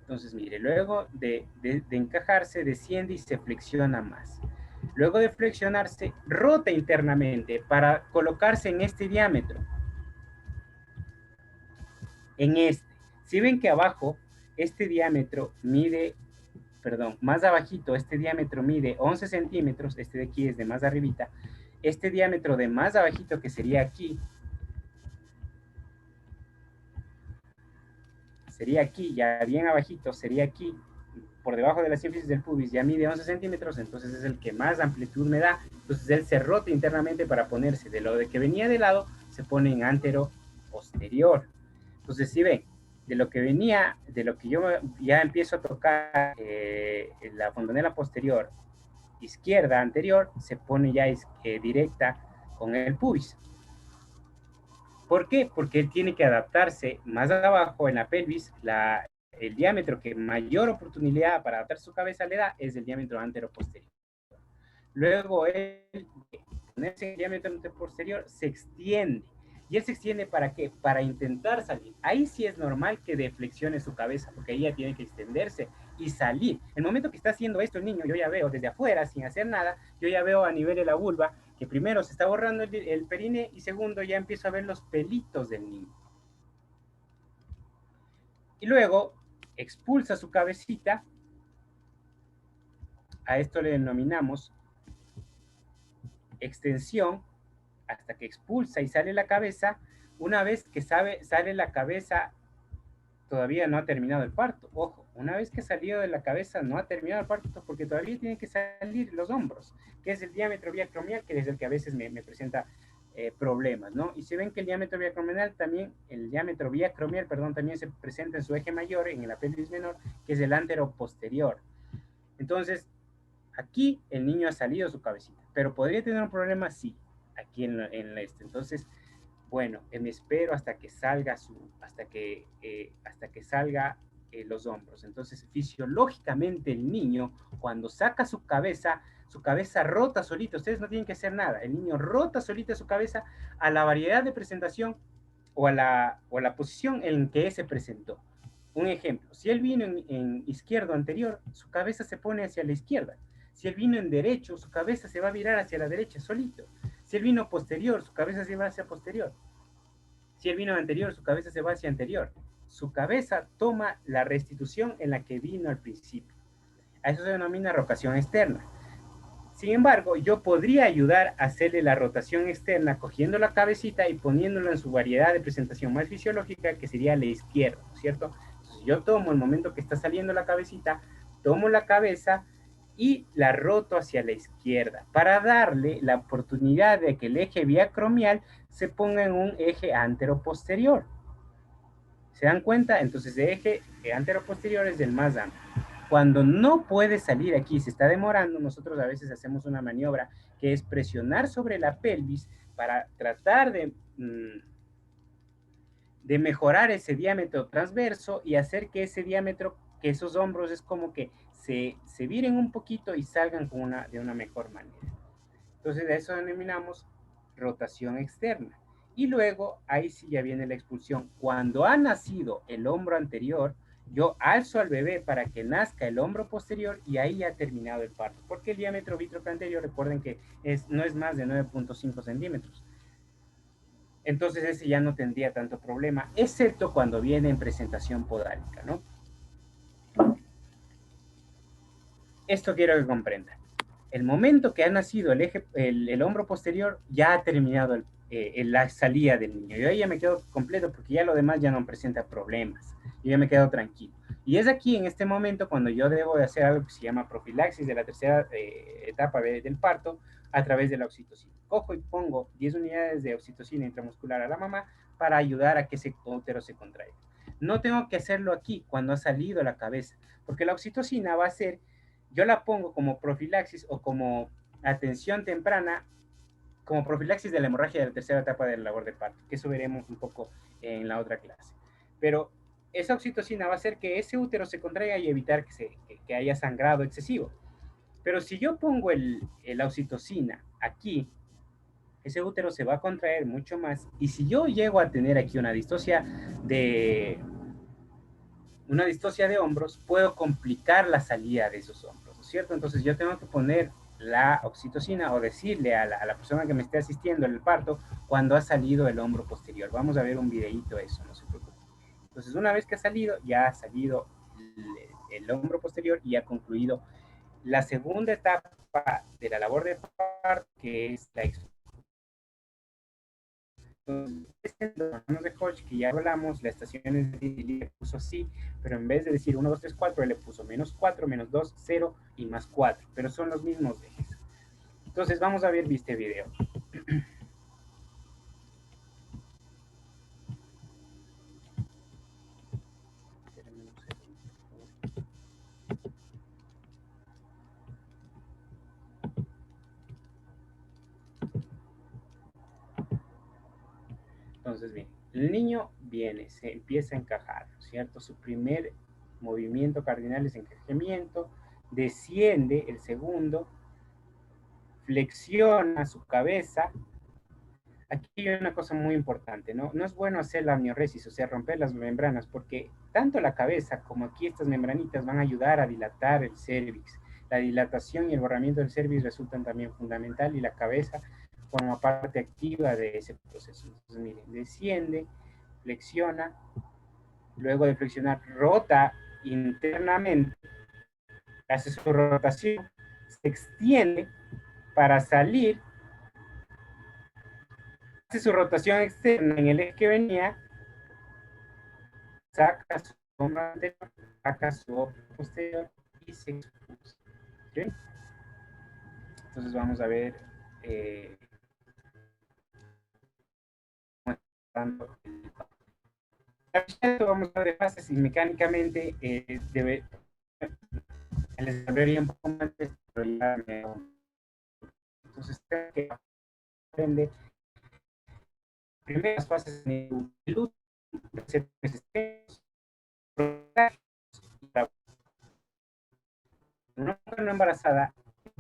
Entonces, mire, luego de encajarse, desciende y se flexiona más. Luego de flexionarse, rota internamente para colocarse en este diámetro. En este. Si ven que abajo, este diámetro mide, perdón, más abajito, este diámetro mide 11 centímetros, este de aquí es de más arribita, este diámetro de más abajito, que sería aquí, ya bien abajito, sería aquí, por debajo de la sínfisis del pubis, ya mide 11 centímetros, entonces es el que más amplitud me da. Entonces él se rota internamente para ponerse de lo de que venía de lado, se pone en antero posterior. Entonces, si ven, de lo que venía, de lo que yo ya empiezo a tocar la fontanela posterior izquierda anterior, se pone ya directa con el pubis. ¿Por qué? Porque él tiene que adaptarse más abajo en la pelvis. El diámetro que mayor oportunidad para adaptar su cabeza le da es el diámetro antero-posterior. Luego él, con ese diámetro antero-posterior, se extiende. ¿Y él se extiende para qué? Para intentar salir. Ahí sí es normal que deflexione su cabeza, porque ella tiene que extenderse y salir. El momento que está haciendo esto el niño, yo ya veo desde afuera, sin hacer nada, yo ya veo a nivel de la vulva, que primero se está borrando el perine y segundo ya empiezo a ver los pelitos del niño. Y luego expulsa su cabecita, a esto le denominamos extensión, hasta que expulsa y sale la cabeza. Una vez que sale la cabeza, todavía no ha terminado el parto. Ojo, una vez que salió de la cabeza no ha terminado el parto, porque todavía tienen que salir los hombros, que es el diámetro biacromial, que es el que a veces me presenta problemas, ¿no? Y si ven que el diámetro biacromial también, también se presenta en su eje mayor, en la pelvis menor, que es el antero posterior. Entonces, aquí el niño ha salido su cabecita, pero podría tener un problema, sí, aquí en este. Entonces, bueno, me espero hasta que salga los hombros. Entonces, fisiológicamente el niño, cuando saca su cabeza rota solita. Ustedes no tienen que hacer nada. El niño rota solita su cabeza a la variedad de presentación o a la posición en que se presentó. Un ejemplo, si él vino en izquierdo anterior, su cabeza se pone hacia la izquierda. Si él vino en derecho, su cabeza se va a virar hacia la derecha solito. Si él vino posterior, su cabeza se va hacia posterior. Si él vino anterior, su cabeza se va hacia anterior. Su cabeza toma la restitución en la que vino al principio. A eso se denomina rotación externa. Sin embargo, yo podría ayudar a hacerle la rotación externa cogiendo la cabecita y poniéndola en su variedad de presentación más fisiológica, que sería la izquierda, ¿cierto? Entonces, yo tomo el momento que está saliendo la cabecita, tomo la cabeza y la roto hacia la izquierda para darle la oportunidad de que el eje biacromial se ponga en un eje antero-posterior. ¿Se dan cuenta? Entonces, el eje antero-posterior es el más amplio. Cuando no puede salir aquí, se está demorando, nosotros a veces hacemos una maniobra que es presionar sobre la pelvis para tratar de mejorar ese diámetro transverso y hacer que ese diámetro, que esos hombros es como que se viren un poquito y salgan con de una mejor manera. Entonces, de eso denominamos rotación externa. Y luego, ahí sí ya viene la expulsión. Cuando ha nacido el hombro anterior, yo alzo al bebé para que nazca el hombro posterior y ahí ya ha terminado el parto. Porque el diámetro vitrólogo anterior, recuerden que no es más de 9.5 centímetros. Entonces ese ya no tendría tanto problema, excepto cuando viene en presentación podálica, ¿no? Esto quiero que comprendan. El momento que ha nacido el hombro posterior, ya ha terminado la salida del niño. Yo ahí ya me quedo completo porque ya lo demás ya no presenta problemas. Yo ya me quedo tranquilo. Y es aquí, en este momento, cuando yo debo de hacer algo que se llama profilaxis de la tercera etapa del parto a través de la oxitocina. Cojo y pongo 10 unidades de oxitocina intramuscular a la mamá para ayudar a que ese útero se contraiga. No tengo que hacerlo aquí cuando ha salido la cabeza, porque la oxitocina va a ser, yo la pongo como profilaxis o como atención temprana, como profilaxis de la hemorragia de la tercera etapa de la labor de parto, que eso veremos un poco en la otra clase. Pero esa oxitocina va a hacer que ese útero se contraiga y evitar que haya sangrado excesivo. Pero si yo pongo la oxitocina aquí, ese útero se va a contraer mucho más. Y si yo llego a tener aquí una distocia de hombros, puedo complicar la salida de esos hombros, ¿no es cierto? Entonces yo tengo que poner la oxitocina o decirle a la persona que me esté asistiendo en el parto cuando ha salido el hombro posterior. Vamos a ver un videito de eso, no se preocupe. Entonces una vez que ha salido, ya ha salido el hombro posterior y ha concluido la segunda etapa de la labor de parto, que es la los de Hodge, que ya hablamos, la estación le puso así, pero en vez de decir 1, 2, 3, 4, él le puso -4, -2, 0 y +4, pero son los mismos ejes. Entonces vamos a ver este video. Entonces, bien, el niño viene, se empieza a encajar, ¿cierto? Su primer movimiento cardinal es encajamiento, desciende el segundo, flexiona su cabeza. Aquí hay una cosa muy importante, ¿no? No es bueno hacer la amnioresis, o sea, romper las membranas, porque tanto la cabeza como aquí estas membranitas van a ayudar a dilatar el cervix. La dilatación y el borramiento del cervix resultan también fundamental y la cabeza forma parte activa de ese proceso. Entonces, miren, desciende, flexiona, luego de flexionar, rota internamente, hace su rotación, se extiende para salir, hace su rotación externa en el eje que venía, saca su hombro anterior, saca su hombro posterior y se expulsa. ¿Okay? Entonces vamos a ver vamos a ver fases y mecánicamente les hablaría un poco más de pero ya entonces que aprende primeras fases en el luz, una mujer no embarazada,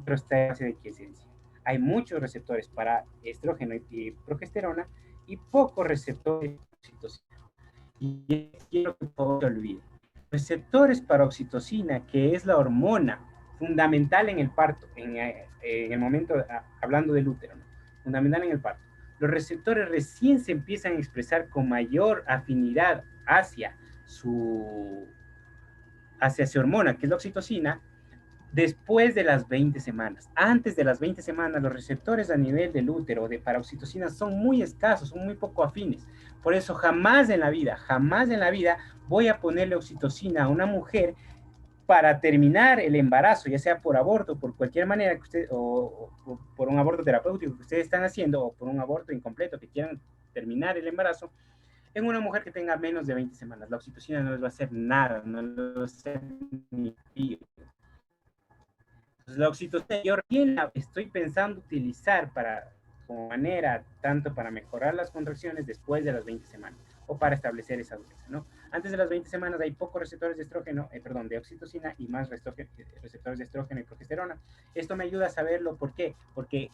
pero está en fase de quiescencia. Hay muchos receptores para estrógeno y progesterona y pocos receptores para oxitocina. Y quiero que no se olvide. Receptores para oxitocina, que es la hormona fundamental en el parto, en el momento, hablando del útero, ¿no? Fundamental en el parto. Los receptores recién se empiezan a expresar con mayor afinidad hacia su hormona, que es la oxitocina, después de las 20 semanas. Antes de las 20 semanas, los receptores a nivel del útero para oxitocina son muy escasos, son muy poco afines. Por eso jamás en la vida voy a ponerle oxitocina a una mujer para terminar el embarazo, ya sea por aborto, por cualquier manera que usted, o por un aborto terapéutico que ustedes están haciendo, o por un aborto incompleto que quieran terminar el embarazo, en una mujer que tenga menos de 20 semanas. La oxitocina no les va a hacer nada, no les va a hacer ni pío. La oxitocina yo recién la estoy pensando utilizar para como manera tanto para mejorar las contracciones después de las 20 semanas o para establecer esa dureza, ¿no? Antes de las 20 semanas hay pocos receptores de estrógeno, perdón, de oxitocina y más receptores de estrógeno y progesterona. Esto me ayuda a saberlo, ¿por qué? Porque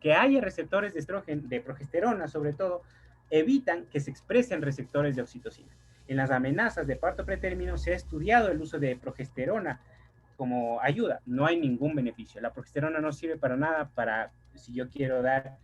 que haya receptores de estrógeno, de progesterona sobre todo, evitan que se expresen receptores de oxitocina. En las amenazas de parto pretérmino se ha estudiado el uso de progesterona como ayuda, no hay ningún beneficio. La progesterona no sirve para nada para si yo quiero dar,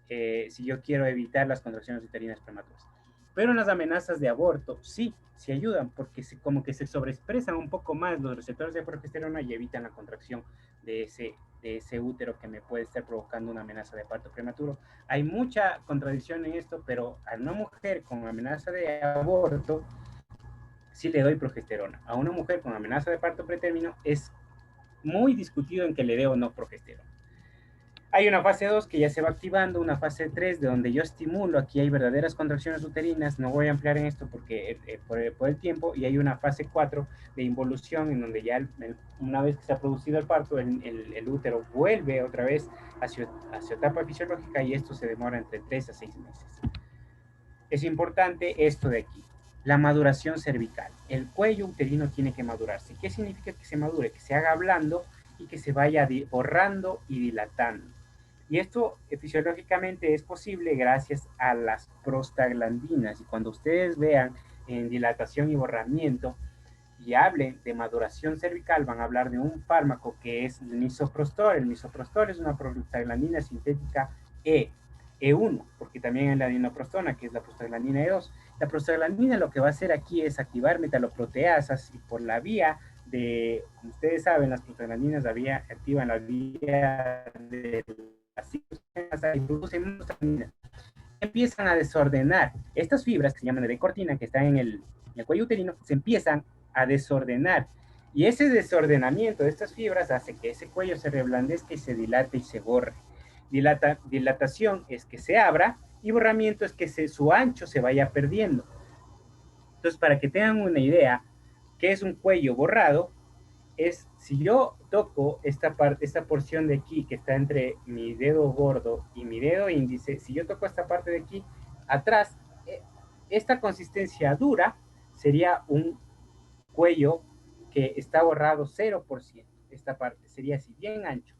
si yo quiero evitar las contracciones uterinas prematuras. Pero en las amenazas de aborto sí, sí ayudan porque como que se sobreexpresan un poco más los receptores de progesterona y evitan la contracción de ese útero que me puede estar provocando una amenaza de parto prematuro. Hay mucha contradicción en esto, pero a una mujer con amenaza de aborto sí le doy progesterona. A una mujer con amenaza de parto pretérmino es muy discutido en que le dé o no progesterona. Hay una fase 2 que ya se va activando, una fase 3 de donde yo estimulo, aquí hay verdaderas contracciones uterinas, no voy a ampliar en esto porque por el tiempo, y hay una fase 4 de involución en donde ya una vez que se ha producido el parto, el útero vuelve otra vez a su etapa fisiológica y esto se demora entre 3 a 6 meses. Es importante esto de aquí, la maduración cervical. El cuello uterino tiene que madurarse. ¿Qué significa que se madure? Que se haga blando y que se vaya borrando y dilatando. Y esto fisiológicamente es posible gracias a las prostaglandinas. Y cuando ustedes vean en dilatación y borramiento y hablen de maduración cervical, van a hablar de un fármaco que es el misoprostol. El misoprostol es una prostaglandina sintética E1, porque también hay la dinoprostona, que es la prostaglandina E2. La prostaglandina lo que va a hacer aquí es activar metaloproteasas y por la vía de, como ustedes saben, las prostaglandinas activan la vía de las y producen prostaglandina. Empiezan a desordenar estas fibras que se llaman de cortina, que están en el cuello uterino, se empiezan a desordenar. Y ese desordenamiento de estas fibras hace que ese cuello se reblandezca y se dilate y se borre. Dilatación es que se abra y borramiento es que su ancho se vaya perdiendo. Entonces, para que tengan una idea, ¿qué es un cuello borrado? Es si yo toco esta porción de aquí que está entre mi dedo gordo y mi dedo índice, si yo toco esta parte de aquí, atrás, esta consistencia dura sería un cuello que está borrado 0%. Esta parte sería así, bien ancho.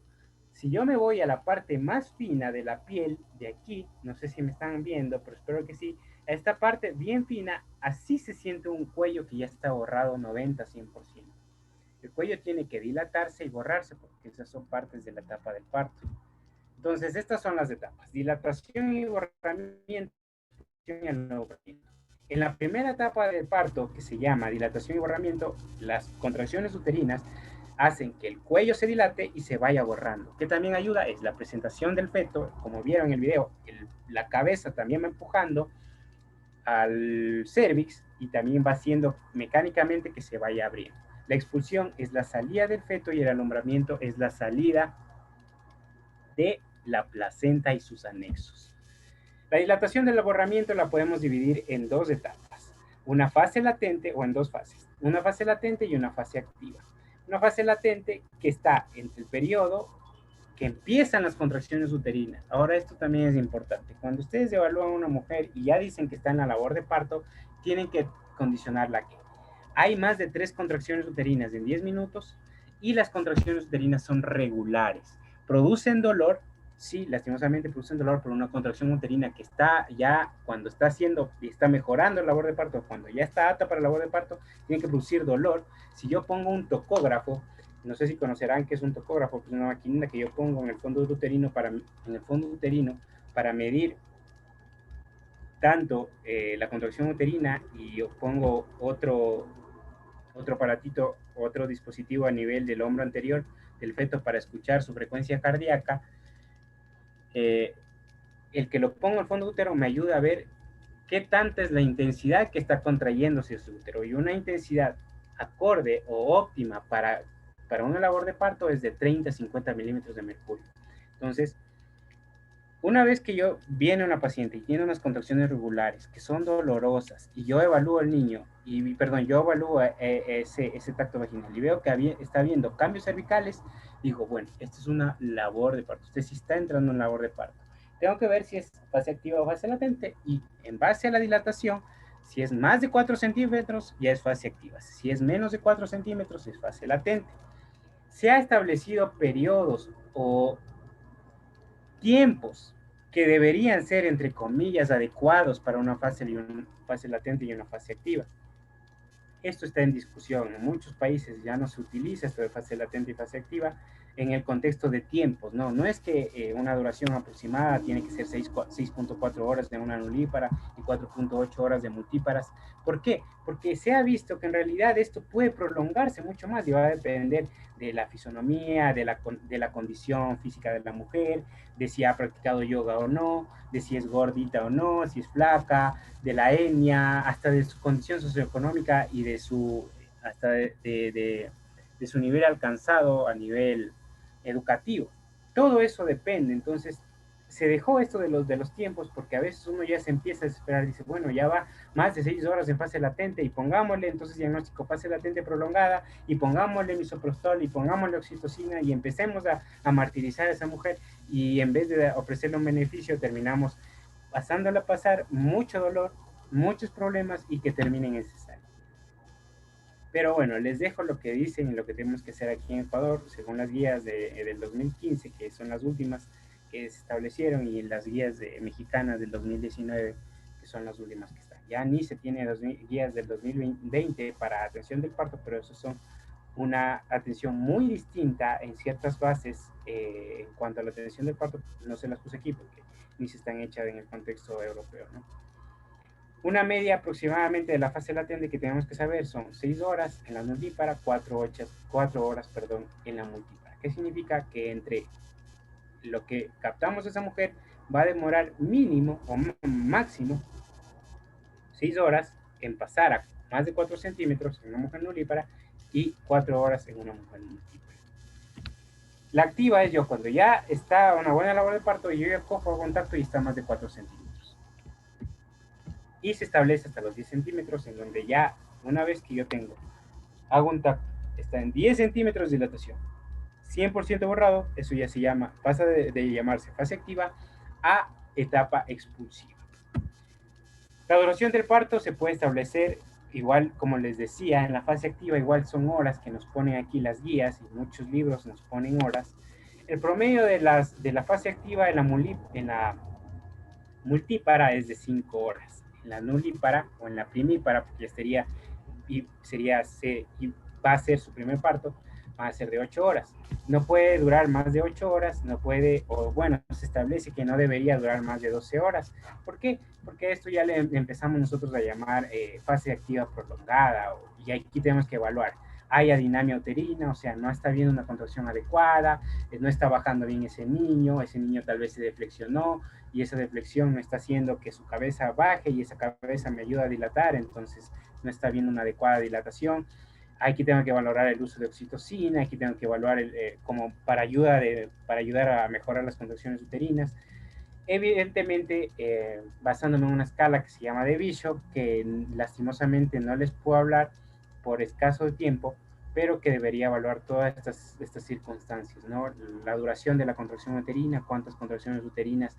Si yo me voy a la parte más fina de la piel, de aquí, no sé si me están viendo, pero espero que sí, a esta parte bien fina, así se siente un cuello que ya está borrado 90-100%. El cuello tiene que dilatarse y borrarse porque esas son partes de la etapa del parto. Entonces, estas son las etapas: dilatación y borramiento. En la primera etapa del parto, que se llama dilatación y borramiento, las contracciones uterinas hacen que el cuello se dilate y se vaya borrando. Que también ayuda es la presentación del feto, como vieron en el video, la cabeza también va empujando al cervix y también va haciendo mecánicamente que se vaya abriendo. La expulsión es la salida del feto y el alumbramiento es la salida de la placenta y sus anexos. La dilatación del aborramiento la podemos dividir en dos etapas, una fase latente o en dos fases, una fase latente y una fase activa. Una fase latente que está entre el periodo que empiezan las contracciones uterinas. Ahora esto también es importante. Cuando ustedes evalúan a una mujer y ya dicen que está en la labor de parto, tienen que condicionarla que hay más de 3 contracciones uterinas en 10 minutos y las contracciones uterinas son regulares. Producen dolor, sí, lastimosamente producen dolor por una contracción uterina que está ya, cuando está haciendo y está mejorando la labor de parto, cuando ya está apta para la labor de parto, tiene que producir dolor. Si yo pongo un tocógrafo, no sé si conocerán qué es un tocógrafo, pues una maquinita que yo pongo en el fondo uterino para medir tanto la contracción uterina y yo pongo otro aparatito, otro dispositivo a nivel del hombro anterior del feto para escuchar su frecuencia cardíaca. El que lo pongo al fondo útero me ayuda a ver qué tanta es la intensidad que está contrayéndose su útero, y una intensidad acorde o óptima para una labor de parto es de 30 a 50 milímetros de mercurio. Entonces, una vez que viene una paciente y tiene unas contracciones regulares que son dolorosas y yo evalúo al niño, yo evalúo ese tacto vaginal y veo que está habiendo cambios cervicales, digo, bueno, esta es una labor de parto. Usted sí está entrando en labor de parto. tengo que ver si es fase activa o fase latente y en base a la dilatación, si es más de 4 centímetros, ya es fase activa. Si es menos de 4 centímetros, es fase latente. Se ha establecido periodos o tiempos que deberían ser, entre comillas, adecuados para una fase latente y una fase activa. Esto está en discusión. En muchos países ya no se utiliza esto de fase latente y fase activa en el contexto de tiempos. No es que una duración aproximada tiene que ser 6.4 horas de una nulípara y 4.8 horas de multíparas. ¿Por qué? Porque se ha visto que en realidad esto puede prolongarse mucho más y va a depender de la fisonomía, de la condición física de la mujer, de si ha practicado yoga o no, de si es gordita o no, si es flaca, de la etnia, hasta de su condición socioeconómica y de su, hasta de su nivel alcanzado a nivel educativo. Todo eso depende. Entonces, se dejó esto de los tiempos porque a veces uno ya se empieza a desesperar, dice, bueno, ya va más de 6 horas en fase latente y pongámosle entonces diagnóstico fase latente prolongada y pongámosle misoprostol y pongámosle oxitocina y empecemos a martirizar a esa mujer y en vez de ofrecerle un beneficio terminamos pasándola a pasar mucho dolor, muchos problemas y que terminen en cesárea. Pero bueno, les dejo lo que dicen y lo que tenemos que hacer aquí en Ecuador, según las guías del 2015, que son las últimas que se establecieron, y las guías mexicanas del 2019, que son las últimas que están. Ya ni se tiene guías del 2020 para atención del parto, pero eso son una atención muy distinta en ciertas bases en cuanto a la atención del parto. No se las puse aquí porque ni se están hechas en el contexto europeo, ¿no? Una media aproximadamente de la fase latente que tenemos que saber son 6 horas en la nulípara, 4 horas en la multípara. ¿Qué significa? Que entre lo que captamos de esa mujer va a demorar mínimo o máximo 6 horas en pasar a más de 4 centímetros en una mujer nulípara y 4 horas en una mujer multípara. La activa es yo cuando ya está una buena labor de parto y yo ya cojo contacto y está más de 4 centímetros. Y se establece hasta los 10 centímetros, en donde ya una vez que yo hago un tacto, está en 10 centímetros de dilatación, 100% borrado, eso ya se llama, pasa de llamarse fase activa a etapa expulsiva. La duración del parto se puede establecer igual, como les decía, en la fase activa igual son horas que nos ponen aquí las guías y muchos libros nos ponen horas. El promedio de la fase activa en la multípara es de 5 horas. En la nulípara o en la primípara, porque ya va a ser su primer parto, va a ser de 8 horas. No puede durar más de 8 horas, no puede, o bueno, se establece que no debería durar más de 12 horas. ¿Por qué? Porque esto ya le empezamos nosotros a llamar fase activa prolongada, y aquí tenemos que evaluar. Hay adinamia uterina, o sea, no está viendo una contracción adecuada, no está bajando bien ese niño tal vez se deflexionó, y esa deflexión no está haciendo que su cabeza baje y esa cabeza me ayuda a dilatar, entonces no está viendo una adecuada dilatación. Aquí tengo que valorar el uso de oxitocina, aquí tengo que evaluar como para ayudar a mejorar las contracciones uterinas. Evidentemente, basándome en una escala que se llama de Bishop, que lastimosamente no les puedo hablar por escaso tiempo, pero que debería evaluar todas estas circunstancias, ¿no? La duración de la contracción uterina, cuántas contracciones uterinas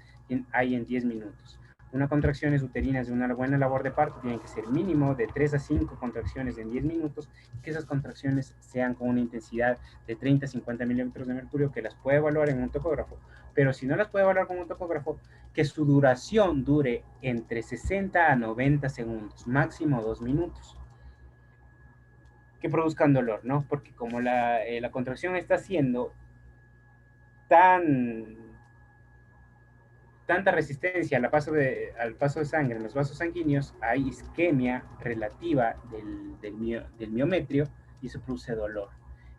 hay en 10 minutos. Una contracción uterinas de una buena labor de parto tiene que ser mínimo de 3 a 5 contracciones en 10 minutos, y que esas contracciones sean con una intensidad de 30 a 50 milímetros de mercurio, que las puede evaluar en un topógrafo. Pero si no las puede evaluar con un topógrafo, que su duración dure entre 60 a 90 segundos, máximo 2 minutos, que produzcan dolor, ¿no? Porque como la contracción está haciendo tanta resistencia al paso de sangre en los vasos sanguíneos, hay isquemia relativa del miometrio y eso produce dolor.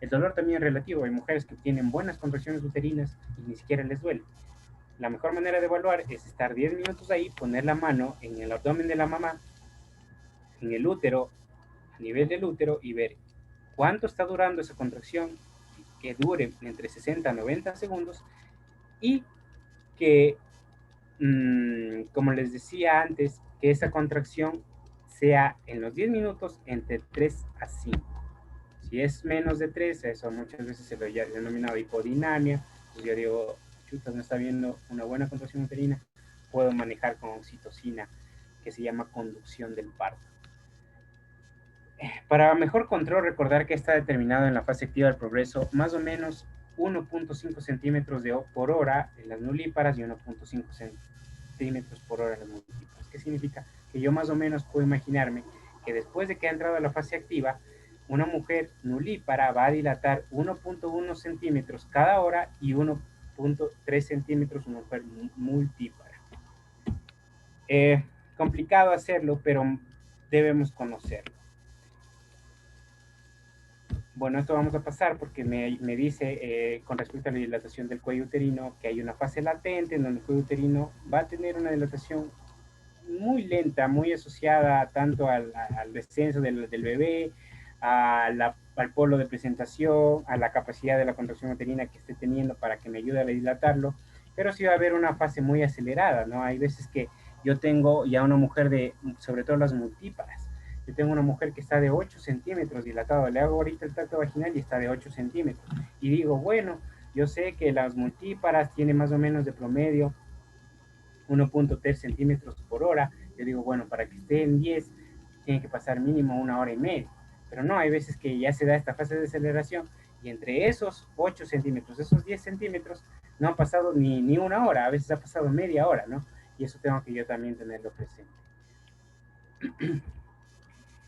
El dolor también es relativo. Hay mujeres que tienen buenas contracciones uterinas y ni siquiera les duele. La mejor manera de evaluar es estar 10 minutos ahí, poner la mano en el abdomen de la mamá, en el útero, a nivel del útero, y ver cuánto está durando esa contracción, que dure entre 60 a 90 segundos, y que, como les decía antes, que esa contracción sea en los 10 minutos entre 3 a 5. Si es menos de 3, eso muchas veces se lo ha denominado hipodinamia, entonces yo digo, chutas, no está viendo una buena contracción uterina, puedo manejar con oxitocina, que se llama conducción del parto. Para mejor control, recordar que está determinado en la fase activa del progreso más o menos 1.5 centímetros por hora en las nulíparas y 1.5 centímetros por hora en las multíparas. ¿Qué significa? Que yo más o menos puedo imaginarme que después de que ha entrado a la fase activa, una mujer nulípara va a dilatar 1.1 centímetros cada hora y 1.3 centímetros una mujer multípara. Complicado hacerlo, pero debemos conocerlo. Bueno, esto vamos a pasar porque me dice con respecto a la dilatación del cuello uterino que hay una fase latente en donde el cuello uterino va a tener una dilatación muy lenta, muy asociada tanto al descenso del bebé, al polo de presentación, a la capacidad de la contracción uterina que esté teniendo para que me ayude a dilatarlo, pero sí va a haber una fase muy acelerada, ¿no? Hay veces que yo tengo ya una mujer sobre todo las multíparas, yo tengo una mujer que está de 8 centímetros dilatado, le hago ahorita el tracto vaginal y está de 8 centímetros, y digo, bueno, yo sé que las multíparas tienen más o menos de promedio 1.3 centímetros por hora, yo digo, bueno, para que esté en 10, tiene que pasar mínimo 1 hora y media. Pero no, hay veces que ya se da esta fase de aceleración y entre esos 8 centímetros, esos 10 centímetros, no ha pasado ni una hora, a veces ha pasado media hora, ¿no? Y eso tengo que yo también tenerlo presente.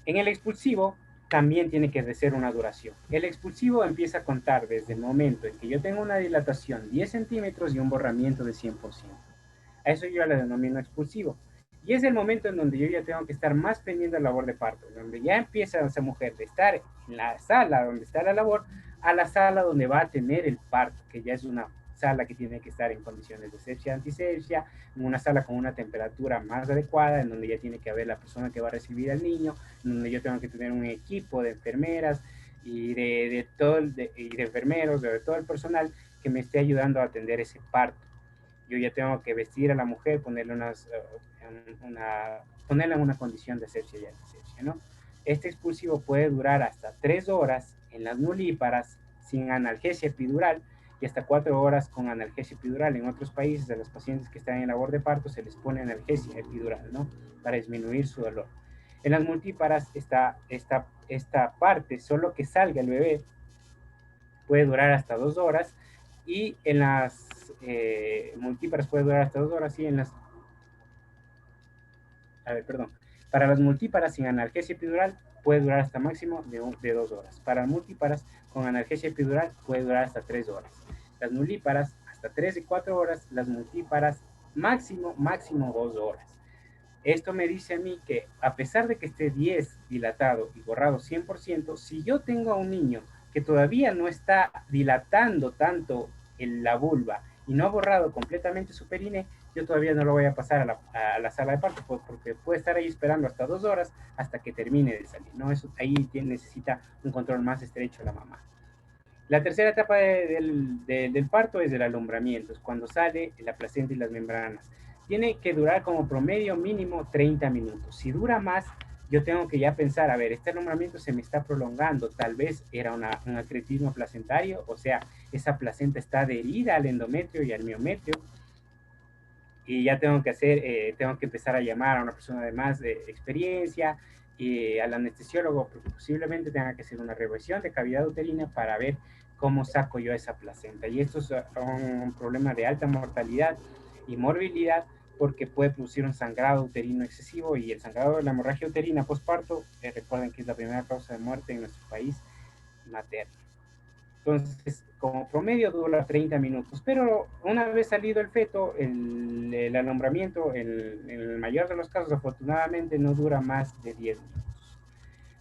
En el expulsivo también tiene que ser una duración. El expulsivo empieza a contar desde el momento en que yo tengo una dilatación 10 centímetros y un borramiento de 100%. A eso yo le denomino expulsivo. Y es el momento en donde yo ya tengo que estar más pendiente de la labor de parto, donde ya empieza esa mujer de estar en la sala donde está la labor a la sala donde va a tener el parto, que ya es una sala que tiene que estar en condiciones de sepsia, antisepsia, en una sala con una temperatura más adecuada, en donde ya tiene que haber la persona que va a recibir al niño, en donde yo tengo que tener un equipo de enfermeras y de enfermeros, de todo el personal que me esté ayudando a atender ese parto. Yo ya tengo que vestir a la mujer, ponerle ponerla en una condición de asepsia y antisepsia, ¿no? Este expulsivo puede durar hasta 3 horas en las nulíparas sin analgesia epidural y hasta 4 horas con analgesia epidural. En otros países, a los pacientes que están en labor de parto se les pone analgesia epidural, ¿no? Para disminuir su dolor. En las multíparas, esta parte, solo que salga el bebé, puede durar hasta 2 horas y en las multíparas puede durar hasta 2 horas y en las para las multíparas sin analgesia epidural puede durar hasta máximo de 2 horas. Para multíparas con analgesia epidural puede durar hasta 3 horas. Las nulíparas hasta 3 y 4 horas, las multíparas máximo 2 horas. Esto me dice a mí que a pesar de que esté 10 dilatado y borrado 100%, si yo tengo a un niño que todavía no está dilatando tanto la vulva y no ha borrado completamente su perine, yo todavía no lo voy a pasar a la sala de parto porque puede estar ahí esperando hasta 2 horas hasta que termine de salir, ¿no? Eso ahí necesita un control más estrecho la mamá. La tercera etapa del parto es el alumbramiento, es cuando sale la placenta y las membranas. Tiene que durar como promedio mínimo 30 minutos. Si dura más, yo tengo que ya pensar, a ver, este alumbramiento se me está prolongando, tal vez era un acretismo placentario, o sea, esa placenta está adherida al endometrio y al miometrio, y ya tengo que empezar a llamar a una persona de más experiencia, y al anestesiólogo, porque posiblemente tenga que hacer una revisión de cavidad uterina para ver cómo saco yo esa placenta. Y esto es un problema de alta mortalidad y morbilidad porque puede producir un sangrado uterino excesivo y el sangrado de la hemorragia uterina postparto, recuerden que es la primera causa de muerte en nuestro país materno. Entonces, como promedio dura 30 minutos, pero una vez salido el feto, el alumbramiento, en el mayor de los casos, afortunadamente, no dura más de 10 minutos.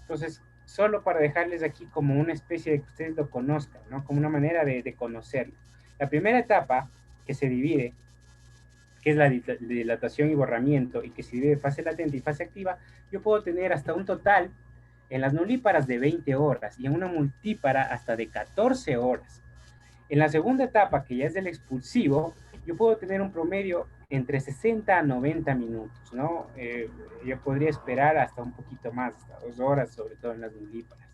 Entonces, solo para dejarles aquí como una especie de que ustedes lo conozcan, ¿no? Como una manera de conocerlo. La primera etapa que se divide, que es la dilatación y borramiento, y que se divide en fase latente y fase activa, yo puedo tener hasta un total en las nulíparas de 20 horas y en una multípara hasta de 14 horas. En la segunda etapa, que ya es del expulsivo, yo puedo tener un promedio entre 60 a 90 minutos, ¿no? Yo podría esperar hasta un poquito más, hasta 2 horas, sobre todo en las nulíparas.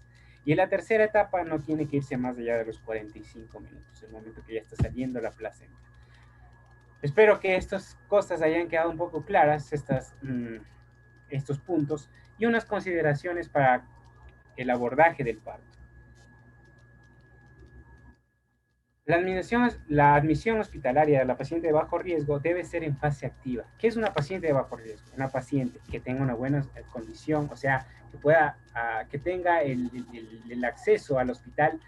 Y en la tercera etapa no tiene que irse más allá de los 45 minutos, el momento que ya está saliendo la placenta. Espero que estas cosas hayan quedado un poco claras, estos puntos, y unas consideraciones para el abordaje del parto. La admisión hospitalaria de la paciente de bajo riesgo debe ser en fase activa. ¿Qué es una paciente de bajo riesgo? Una paciente que tenga una buena condición, o sea, que pueda, que tenga el acceso al hospital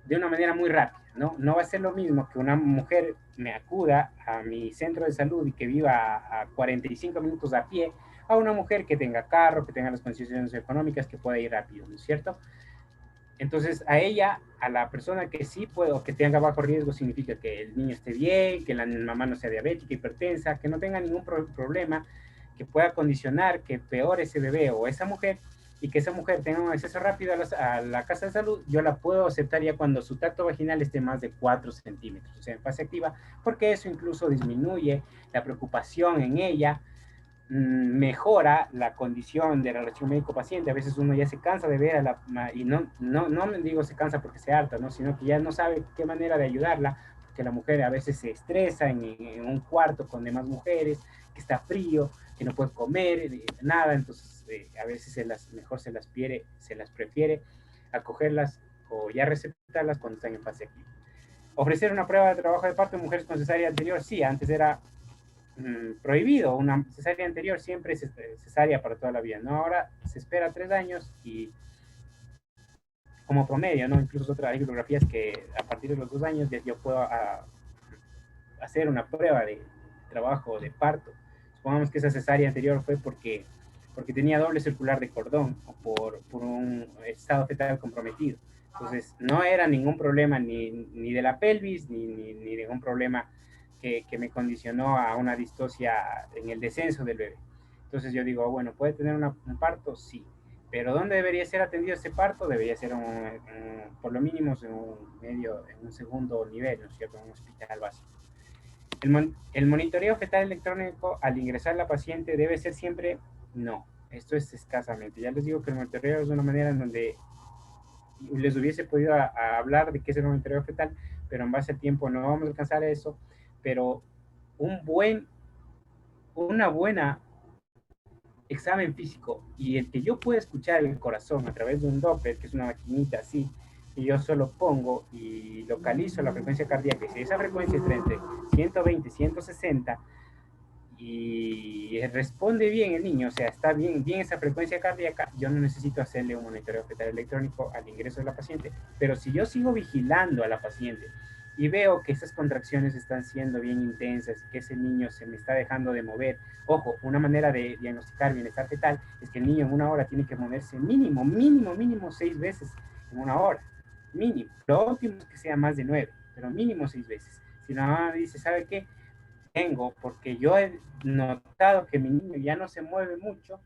de una manera muy rápida, ¿no? No va a ser lo mismo que una mujer me acuda a mi centro de salud y que viva a 45 minutos a pie, a una mujer que tenga carro, que tenga las condiciones económicas, que pueda ir rápido, ¿no es cierto? Entonces, a ella, a la persona que sí puede o que tenga bajo riesgo, significa que el niño esté bien, que la mamá no sea diabética, hipertensa, que no tenga ningún problema, que pueda condicionar que peor ese bebé o esa mujer y que esa mujer tenga un acceso rápido a la casa de salud, yo la puedo aceptar ya cuando su tacto vaginal esté más de 4 centímetros, o sea, en fase activa, porque eso incluso disminuye la preocupación en ella, mejora la condición de relación médico-paciente. A veces uno ya se cansa de ver a la, y no me digo se cansa porque se harta, ¿no? Sino que ya no sabe qué manera de ayudarla, porque la mujer a veces se estresa en un cuarto con demás mujeres, que está frío, que no puede comer, nada, entonces a veces mejor se las prefiere acogerlas o ya recetarlas cuando están en fase activa. Ofrecer una prueba de trabajo de parto en mujeres con cesárea anterior, sí, antes era prohibido. Una cesárea anterior siempre es cesárea para toda la vida, ¿no? Ahora se espera 3 años y como promedio, ¿no? Incluso otras bibliografías que a partir de los 2 años ya yo puedo hacer una prueba de trabajo de parto. Supongamos que esa cesárea anterior fue porque tenía doble circular de cordón o por un estado fetal comprometido. Entonces, no era ningún problema ni de la pelvis, ni ningún problema que me condicionó a una distocia en el descenso del bebé. Entonces yo digo, bueno, ¿puede tener un parto? Sí. Pero ¿dónde debería ser atendido ese parto? Debería ser por lo mínimo en un segundo nivel, ¿no es cierto? En un hospital básico. El monitoreo fetal electrónico al ingresar la paciente debe ser siempre no. Esto es escasamente. Ya les digo que el monitoreo es una manera en donde les hubiese podido hablar de qué es el monitoreo fetal, pero en base al tiempo no vamos a alcanzar eso. Pero un buen, una buena examen físico y el que yo pueda escuchar el corazón a través de un Doppler, que es una maquinita así, y yo solo pongo y localizo la frecuencia cardíaca, y si esa frecuencia está entre 120 y 160 y responde bien el niño, o sea, está bien esa frecuencia cardíaca, yo no necesito hacerle un monitoreo fetal electrónico al ingreso de la paciente. Pero si yo sigo vigilando a la paciente y veo que esas contracciones están siendo bien intensas, que ese niño se me está dejando de mover, ojo, una manera de diagnosticar bienestar fetal es que el niño en una hora tiene que moverse mínimo 6 veces en una hora, mínimo. Lo óptimo es que sea más de 9, pero mínimo 6 veces. Si la mamá dice, ¿sabe qué? Tengo, porque yo he notado que mi niño ya no se mueve mucho,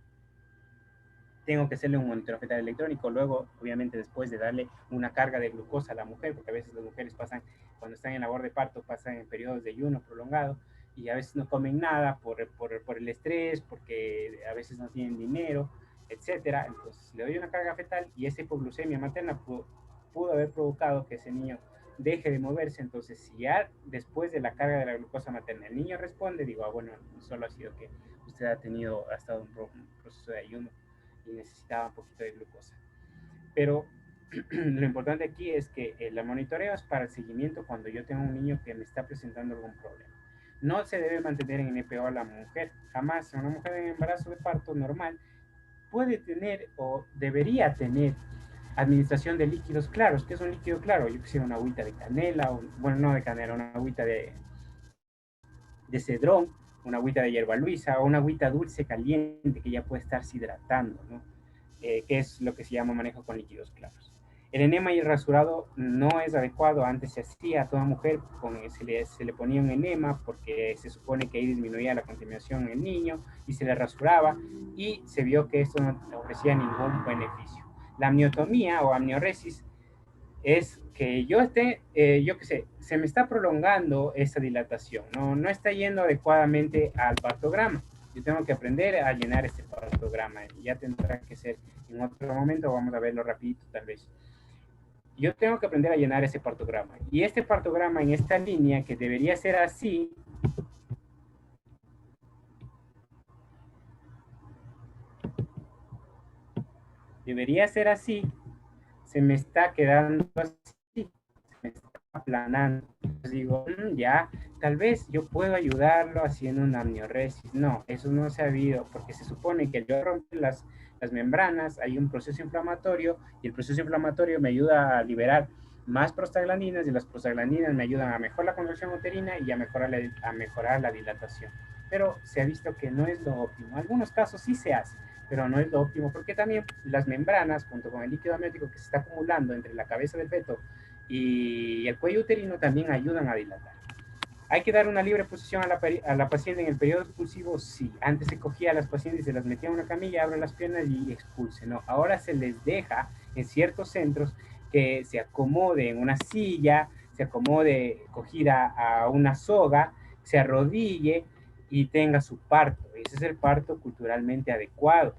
tengo que hacerle un monitoreo fetal electrónico. Luego, obviamente, después de darle una carga de glucosa a la mujer, porque a veces las mujeres pasan, cuando están en labor de parto, pasan en periodos de ayuno prolongado y a veces no comen nada por el estrés, porque a veces no tienen dinero, etcétera. Entonces, le doy una carga fetal y esa hipoglucemia materna pudo haber provocado que ese niño deje de moverse. Entonces, si ya después de la carga de la glucosa materna el niño responde, digo, bueno, solo ha sido que usted ha estado en un proceso de ayuno y necesitaba un poquito de glucosa. Pero lo importante aquí es que el monitoreo es para el seguimiento cuando yo tengo un niño que me está presentando algún problema. No se debe mantener en NPO a la mujer. Jamás una mujer en embarazo de parto normal puede tener o debería tener administración de líquidos claros. ¿Qué es un líquido claro? Yo quisiera una agüita de canela, bueno, no de canela, una agüita de cedrón, una agüita de hierba luisa o una agüita dulce caliente que ya puede estarse hidratando, ¿no? Que es lo que se llama manejo con líquidos claros. El enema y el rasurado no es adecuado. Antes se hacía a toda mujer, se le ponía un enema porque se supone que ahí disminuía la contaminación en el niño y se le rasuraba y se vio que esto no ofrecía ningún beneficio. La amniotomía o amnioresis es que yo qué sé, se me está prolongando esa dilatación, no está yendo adecuadamente al partograma. Yo tengo que aprender a llenar este partograma y ya tendrá que ser en otro momento, vamos a verlo rapidito tal vez. Yo tengo que aprender a llenar ese partograma. Y este partograma en esta línea, que debería ser así, se me está quedando así, se me está aplanando. Entonces digo, ya, tal vez yo puedo ayudarlo haciendo una amnioresis. No, eso no se ha habido, porque se supone que al yo romper las membranas hay un proceso inflamatorio, y el proceso inflamatorio me ayuda a liberar más prostaglandinas, y las prostaglandinas me ayudan a mejorar la contracción uterina y a mejorar la dilatación. Pero se ha visto que no es lo óptimo. En algunos casos sí se hace, pero no es lo óptimo, porque también las membranas, junto con el líquido amniótico que se está acumulando entre la cabeza del feto y el cuello uterino, también ayudan a dilatar. ¿Hay que dar una libre posición a la paciente en el periodo expulsivo? Sí. Antes se cogía a las pacientes y se las metía en una camilla, abre las piernas y expulse. No, ahora se les deja en ciertos centros que se acomode en una silla, se acomode cogida a una soga, se arrodille y tenga su parto. Ese es el parto culturalmente adecuado.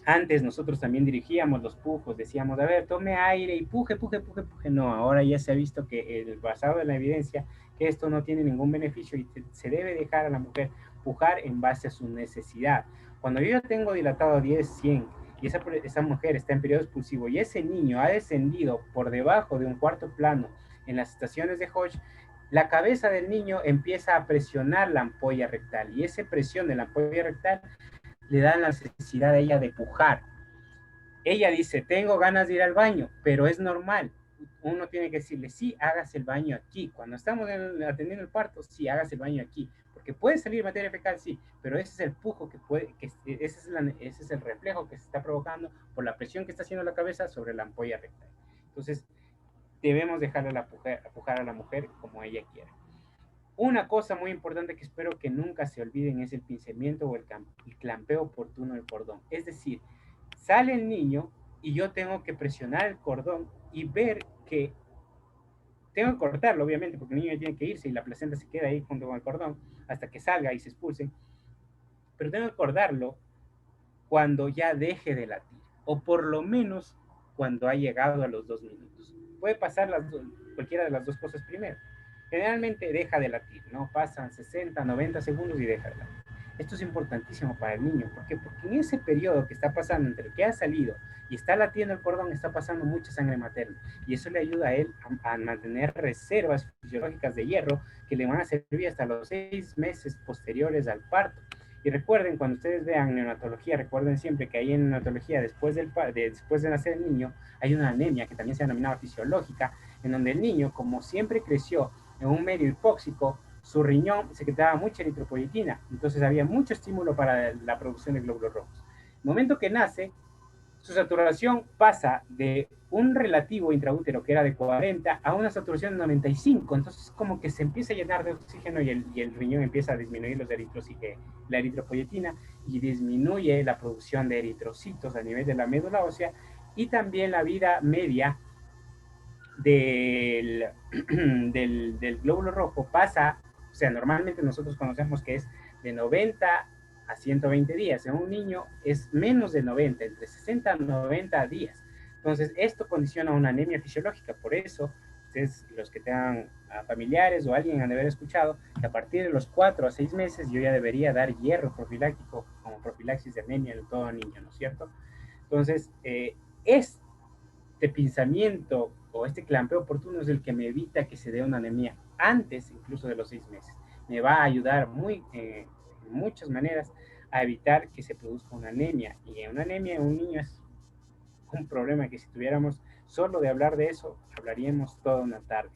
Antes nosotros también dirigíamos los pujos, decíamos, a ver, tome aire y puje, puje, puje, puje. No, ahora ya se ha visto que, basado en la evidencia, que esto no tiene ningún beneficio y se debe dejar a la mujer pujar en base a su necesidad. Cuando yo ya tengo dilatado 10, 100 y esa mujer está en periodo expulsivo y ese niño ha descendido por debajo de un cuarto plano en las estaciones de Hodge, la cabeza del niño empieza a presionar la ampolla rectal, y esa presión de la ampolla rectal le da la necesidad a ella de pujar. Ella dice, tengo ganas de ir al baño, pero es normal. Uno tiene que decirle, sí, hágase el baño aquí. Cuando estamos atendiendo el parto, sí, hágase el baño aquí. Porque puede salir materia fecal, sí, pero ese es el pujo ese es el reflejo que se está provocando por la presión que está haciendo la cabeza sobre la ampolla rectal. Entonces, debemos dejarle pujar a la mujer como ella quiera. Una cosa muy importante que espero que nunca se olviden es el pinzamiento o el clampeo oportuno del cordón. Es decir, sale el niño y yo tengo que presionar el cordón y ver que tengo que cortarlo, obviamente, porque el niño tiene que irse y la placenta se queda ahí junto con el cordón hasta que salga y se expulse. Pero tengo que cortarlo cuando ya deje de latir, o por lo menos cuando ha llegado a los 2 minutos. Puede pasar cualquiera de las dos cosas primero. Generalmente deja de latir, ¿no? Pasan 60, 90 segundos y deja de latir. Esto es importantísimo para el niño. ¿Por qué? Porque en ese periodo que está pasando entre que ha salido y está latiendo el cordón, está pasando mucha sangre materna. Y eso le ayuda a él a mantener reservas fisiológicas de hierro que le van a servir hasta los 6 meses posteriores al parto. Y recuerden, cuando ustedes vean neonatología, recuerden siempre que ahí en neonatología, después de nacer el niño, hay una anemia que también se denomina fisiológica, en donde el niño, como siempre creció en un medio hipóxico, su riñón secretaba mucha eritropoyetina, entonces había mucho estímulo para la producción de glóbulos rojos. El momento que nace, su saturación pasa de un relativo intraútero que era de 40 a una saturación de 95, entonces como que se empieza a llenar de oxígeno y el riñón empieza a disminuir la eritropoyetina, y disminuye la producción de eritrocitos a nivel de la médula ósea, y también la vida media del, del glóbulo rojo pasa, o sea, normalmente nosotros conocemos que es de 90 a 120 días. En un niño es menos de 90, entre 60 a 90 días. Entonces, esto condiciona una anemia fisiológica. Por eso, ustedes, los que tengan familiares o alguien han de haber escuchado, que a partir de los 4 a 6 meses yo ya debería dar hierro profiláctico como profilaxis de anemia en todo niño, ¿no es cierto? Entonces, este pinzamiento o este clampeo oportuno es el que me evita que se dé una anemia antes incluso de los 6 meses. Me va a ayudar en muchas maneras a evitar que se produzca una anemia. Y una anemia en un niño es un problema que si tuviéramos solo de hablar de eso, hablaríamos toda una tarde.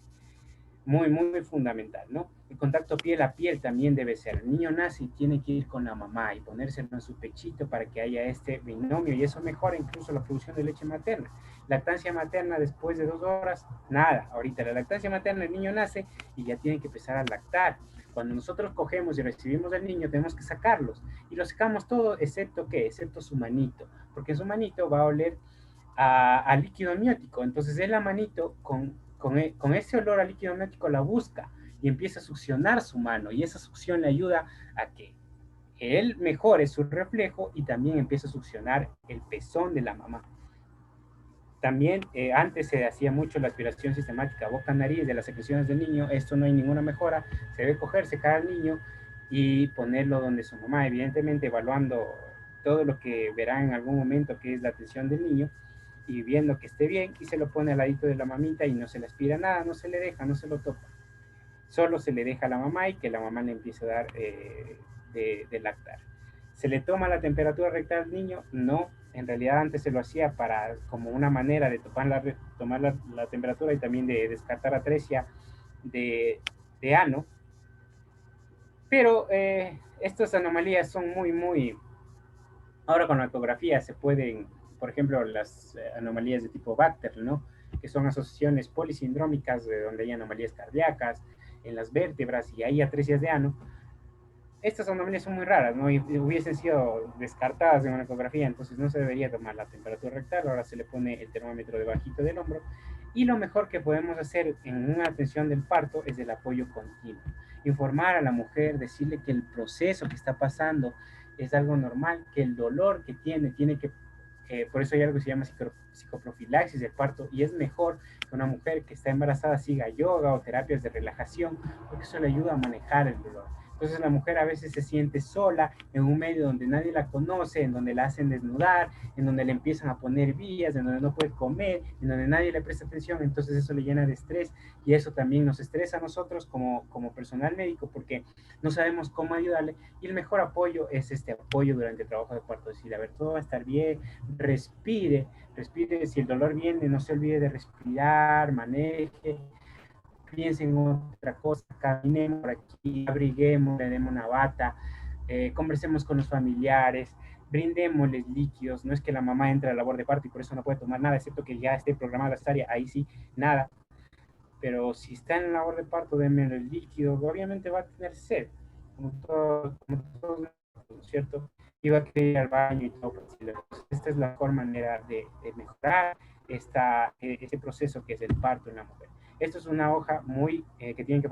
Muy, muy fundamental, ¿no? El contacto piel a piel también debe ser. El niño nace y tiene que ir con la mamá y ponérselo en su pechito para que haya este binomio, y eso mejora incluso la producción de leche materna. Lactancia materna después de 2 horas, nada. Ahorita la lactancia materna, el niño nace y ya tiene que empezar a lactar. Cuando nosotros cogemos y recibimos al niño, tenemos que sacarlos. Y lo sacamos todo, excepto ¿qué? Excepto su manito, porque su manito va a oler a líquido amniótico. Entonces él la manito con ese olor a líquido amniótico la busca y empieza a succionar su mano, y esa succión le ayuda a que él mejore su reflejo y también empieza a succionar el pezón de la mamá. También antes se hacía mucho la aspiración sistemática boca-nariz de las secreciones del niño. Esto no hay ninguna mejora. Se debe coger, secar al niño y ponerlo donde su mamá, evidentemente evaluando todo lo que verá en algún momento que es la atención del niño y viendo que esté bien, y se lo pone al ladito de la mamita y no se le aspira nada, no se le deja, no se lo toca. Solo se le deja a la mamá y que la mamá le empiece a dar de lactar. ¿Se le toma la temperatura rectal al niño? No, en realidad antes se lo hacía para como una manera de tomar la temperatura y también de descartar atresia de ano, pero estas anomalías son muy. Ahora con la ecografía se pueden, por ejemplo, las anomalías de tipo Bacter, ¿no? Que son asociaciones polisindrómicas de donde hay anomalías cardíacas en las vértebras y hay atresias de ano. Estas anomalías son muy raras, ¿no? Y hubiesen sido descartadas en una ecografía, entonces no se debería tomar la temperatura rectal, ahora se le pone el termómetro debajito del hombro. Y lo mejor que podemos hacer en una atención del parto es el apoyo continuo. Informar a la mujer, decirle que el proceso que está pasando es algo normal, que el dolor que tiene que por eso hay algo que se llama psicoprofilaxis del parto, y es mejor que una mujer que está embarazada siga yoga o terapias de relajación, porque eso le ayuda a manejar el dolor. Entonces la mujer a veces se siente sola en un medio donde nadie la conoce, en donde la hacen desnudar, en donde le empiezan a poner vías, en donde no puede comer, en donde nadie le presta atención, entonces eso le llena de estrés y eso también nos estresa a nosotros como personal médico porque no sabemos cómo ayudarle, y el mejor apoyo es este apoyo durante el trabajo de parto, decir, a ver, todo va a estar bien, respire, si el dolor viene, no se olvide de respirar, maneje, piensen en otra cosa, caminemos por aquí, abriguemos, le demos una bata, conversemos con los familiares, brindémosles líquidos. No es que la mamá entre a la labor de parto y por eso no puede tomar nada, excepto que ya esté programada la cesárea, ahí sí, nada. Pero si está en la labor de parto, denme el líquido, obviamente va a tener sed, como todos, ¿cierto? Y va a querer ir al baño y todo. Esta es la mejor manera de mejorar este proceso que es el parto en la mujer. Esto es una hoja muy que tienen que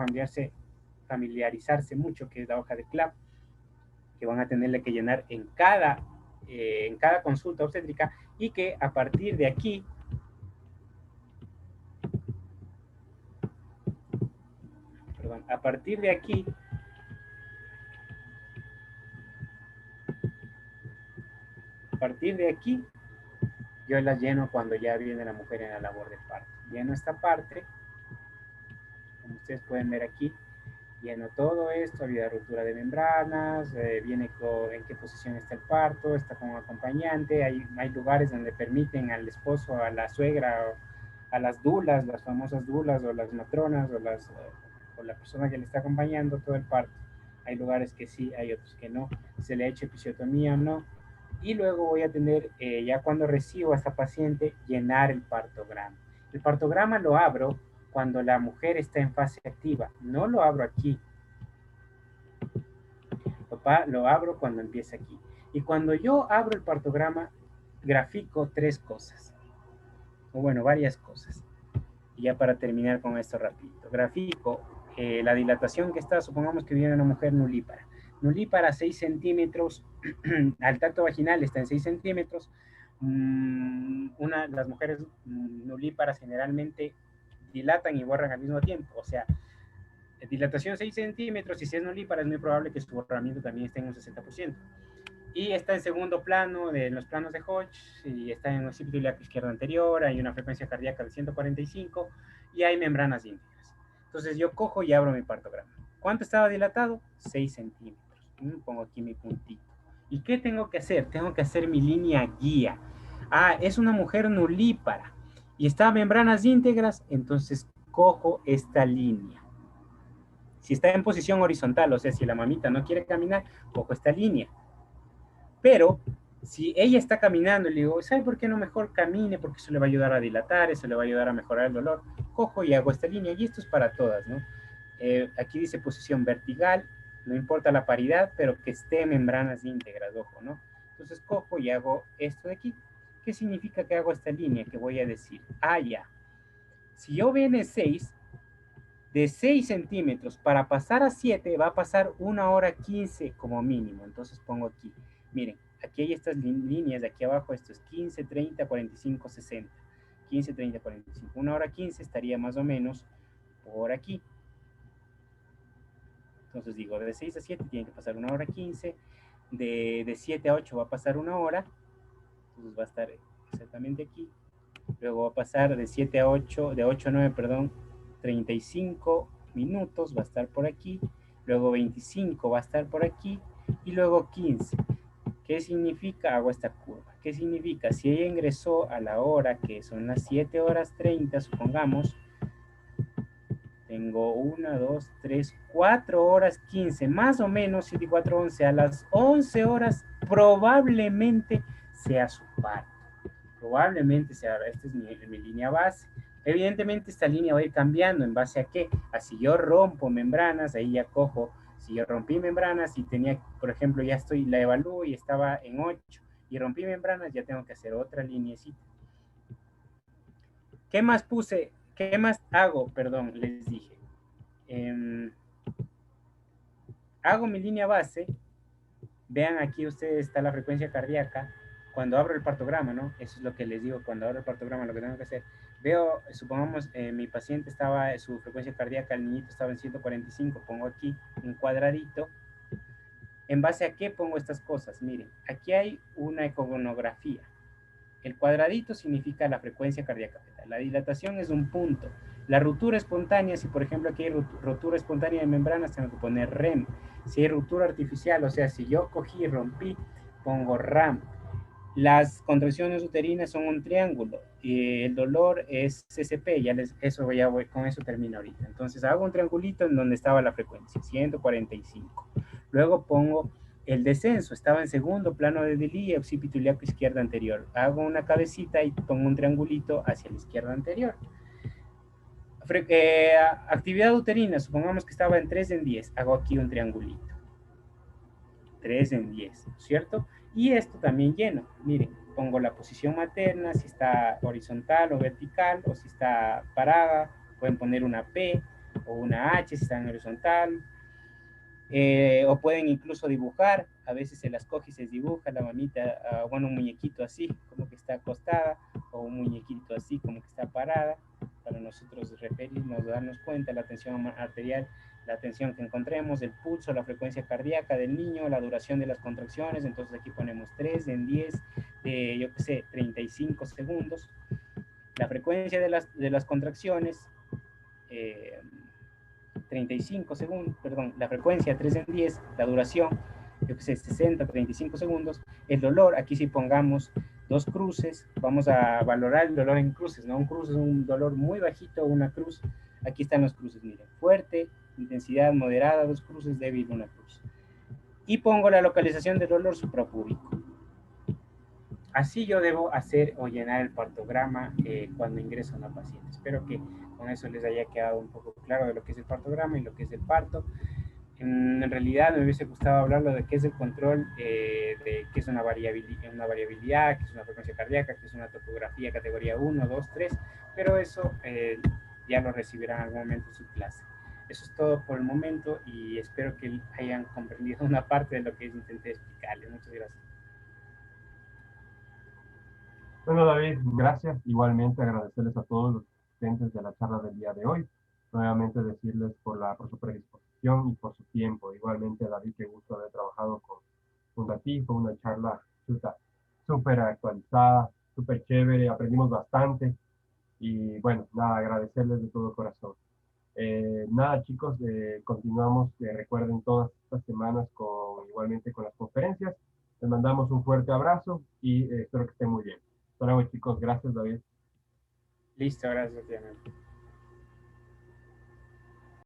familiarizarse mucho, que es la hoja de CLAP, que van a tenerle que llenar en cada consulta obstétrica, y que a partir de aquí, perdón, a partir de aquí, yo las lleno cuando ya viene la mujer en la labor de parto. Lleno esta parte, como ustedes pueden ver aquí, lleno todo esto, había ruptura de membranas, viene en qué posición está el parto, está con un acompañante, hay lugares donde permiten al esposo, a la suegra, a las dulas, las famosas dulas o las matronas o la persona que le está acompañando todo el parto. Hay lugares que sí, hay otros que no, se le ha hecho episiotomía o no. Y luego voy a tener, ya cuando recibo a esta paciente, llenar el partograma. El partograma lo abro cuando la mujer está en fase activa, no lo abro aquí, lo abro cuando empieza aquí. Y cuando yo abro el partograma, grafico tres cosas, o bueno, varias cosas. Y ya para terminar con esto rapidito, grafico la dilatación que está, supongamos que viene una mujer nulípara. Nulípara 6 centímetros, al tacto vaginal está en 6 centímetros. Las mujeres nulíparas generalmente dilatan y borran al mismo tiempo, o sea, dilatación 6 centímetros, y si es nulípara es muy probable que su borramiento también esté en un 60%. Y está en segundo plano, en los planos de Hodge, y está en el occipital ilíaco izquierdo anterior, hay una frecuencia cardíaca de 145 y hay membranas íntegras. Entonces yo cojo y abro mi partograma. ¿Cuánto estaba dilatado? 6 centímetros. Pongo aquí mi puntito. ¿Y qué tengo que hacer? Tengo que hacer mi línea guía. Ah, es una mujer nulípara y está membranas íntegras, entonces cojo esta línea. Si está en posición horizontal, o sea, si la mamita no quiere caminar, cojo esta línea. Pero si ella está caminando y le digo, ¿sabe por qué no mejor camine? Porque eso le va a ayudar a dilatar, eso le va a ayudar a mejorar el dolor. Cojo y hago esta línea, y esto es para todas, ¿no? Aquí dice posición vertical, no importa la paridad, pero que esté membranas íntegras, ojo, ¿no? Entonces cojo y hago esto de aquí. ¿Qué significa que hago esta línea? Que voy a decir, ya. Si yo viene 6, de 6 centímetros para pasar a 7 va a pasar 1 hora 15 como mínimo. Entonces pongo aquí, miren, aquí hay estas líneas de aquí abajo, esto es 15, 30, 45, 60. 15, 30, 45. 1 hora 15 estaría más o menos por aquí. Entonces digo, de 6 a 7 tiene que pasar 1 hora 15. De 7 a 8 va a pasar 1 hora. Entonces va a estar exactamente aquí. Luego va a pasar de 7 a 8, de 8 a 9, perdón, 35 minutos, va a estar por aquí. Luego 25 va a estar por aquí. Y luego 15. ¿Qué significa? Hago esta curva. ¿Qué significa? Si ella ingresó a la hora que son las 7 horas 30, supongamos, tengo 1, 2, 3, 4 horas 15, más o menos 7 y 4, 11. A las 11 horas probablemente sea su parto. Probablemente sea, esta es mi línea base. Evidentemente esta línea va a ir cambiando en base a qué. A si yo rompo membranas, ahí ya cojo. Si yo rompí membranas y tenía, por ejemplo, ya estoy, la evalúo y estaba en 8 y rompí membranas, ya tengo que hacer otra lineecita. ¿Qué más puse? ¿Qué más hago? Perdón, les dije. Hago mi línea base. Vean aquí ustedes está la frecuencia cardíaca. Cuando abro el partograma, ¿no? Eso es lo que les digo, cuando abro el partograma, lo que tengo que hacer. Veo, supongamos, mi paciente estaba, su frecuencia cardíaca, el niñito estaba en 145, pongo aquí un cuadradito. ¿En base a qué pongo estas cosas? Miren, aquí hay una ecogonografía. El cuadradito significa la frecuencia cardíaca fetal. La dilatación es un punto. La ruptura espontánea, si por ejemplo aquí hay ruptura espontánea de membranas, tengo que poner REM. Si hay ruptura artificial, o sea, si yo cogí y rompí, pongo RAM. Las contracciones uterinas son un triángulo y el dolor es CCP, con eso termino ahorita. Entonces hago un triangulito en donde estaba la frecuencia, 145. Luego pongo el descenso, estaba en segundo plano de Delia, occipito ilíaco izquierda anterior. Hago una cabecita y pongo un triangulito hacia la izquierda anterior. Actividad uterina, supongamos que estaba en 3 en 10, hago aquí un triangulito. 3 en 10, ¿cierto? Y esto también lleno. Miren, pongo la posición materna, si está horizontal o vertical, o si está parada, pueden poner una P o una H si está en horizontal, o pueden incluso dibujar, a veces se las coge y se dibuja la mamita, bueno, un muñequito así, como que está acostada, o un muñequito así, como que está parada, para nosotros referirnos, darnos cuenta la tensión arterial, la tensión que encontremos, el pulso, la frecuencia cardíaca del niño, la duración de las contracciones. Entonces aquí ponemos 3 en 10, yo qué sé, 35 segundos, la frecuencia de las contracciones, 35 segundos, perdón, la frecuencia 3 en 10, la duración, yo que sé, 60, 35 segundos, el dolor, aquí si pongamos 2 cruces, vamos a valorar el dolor en cruces, ¿no? Un cruce es un dolor muy bajito, una cruz, aquí están los cruces, miren, fuerte, intensidad moderada, 2 cruces, débil, una cruz. Y pongo la localización del dolor suprapúbico. Así yo debo hacer o llenar el partograma cuando ingreso a una paciente. Espero que con eso les haya quedado un poco claro de lo que es el partograma y lo que es el parto. En realidad me hubiese gustado hablarlo de qué es el control, de qué es una variabilidad, qué es una frecuencia cardíaca, qué es una topografía categoría 1, 2, 3, pero eso ya lo recibirán en algún momento en su clase. Eso es todo por el momento y espero que hayan comprendido una parte de lo que intenté explicarles. Muchas gracias. Bueno, David, gracias. Igualmente agradecerles a todos los asistentes de la charla del día de hoy. Nuevamente decirles por su predisposición y por su tiempo. Igualmente, David, qué gusto haber trabajado con ti. Fue una charla súper actualizada, súper chévere. Aprendimos bastante. Y bueno, nada, agradecerles de todo corazón. Nada, chicos, continuamos. Recuerden todas estas semanas igualmente con las conferencias. Les mandamos un fuerte abrazo y espero que estén muy bien. Hasta luego, chicos. Gracias, David. Listo, gracias, Diana.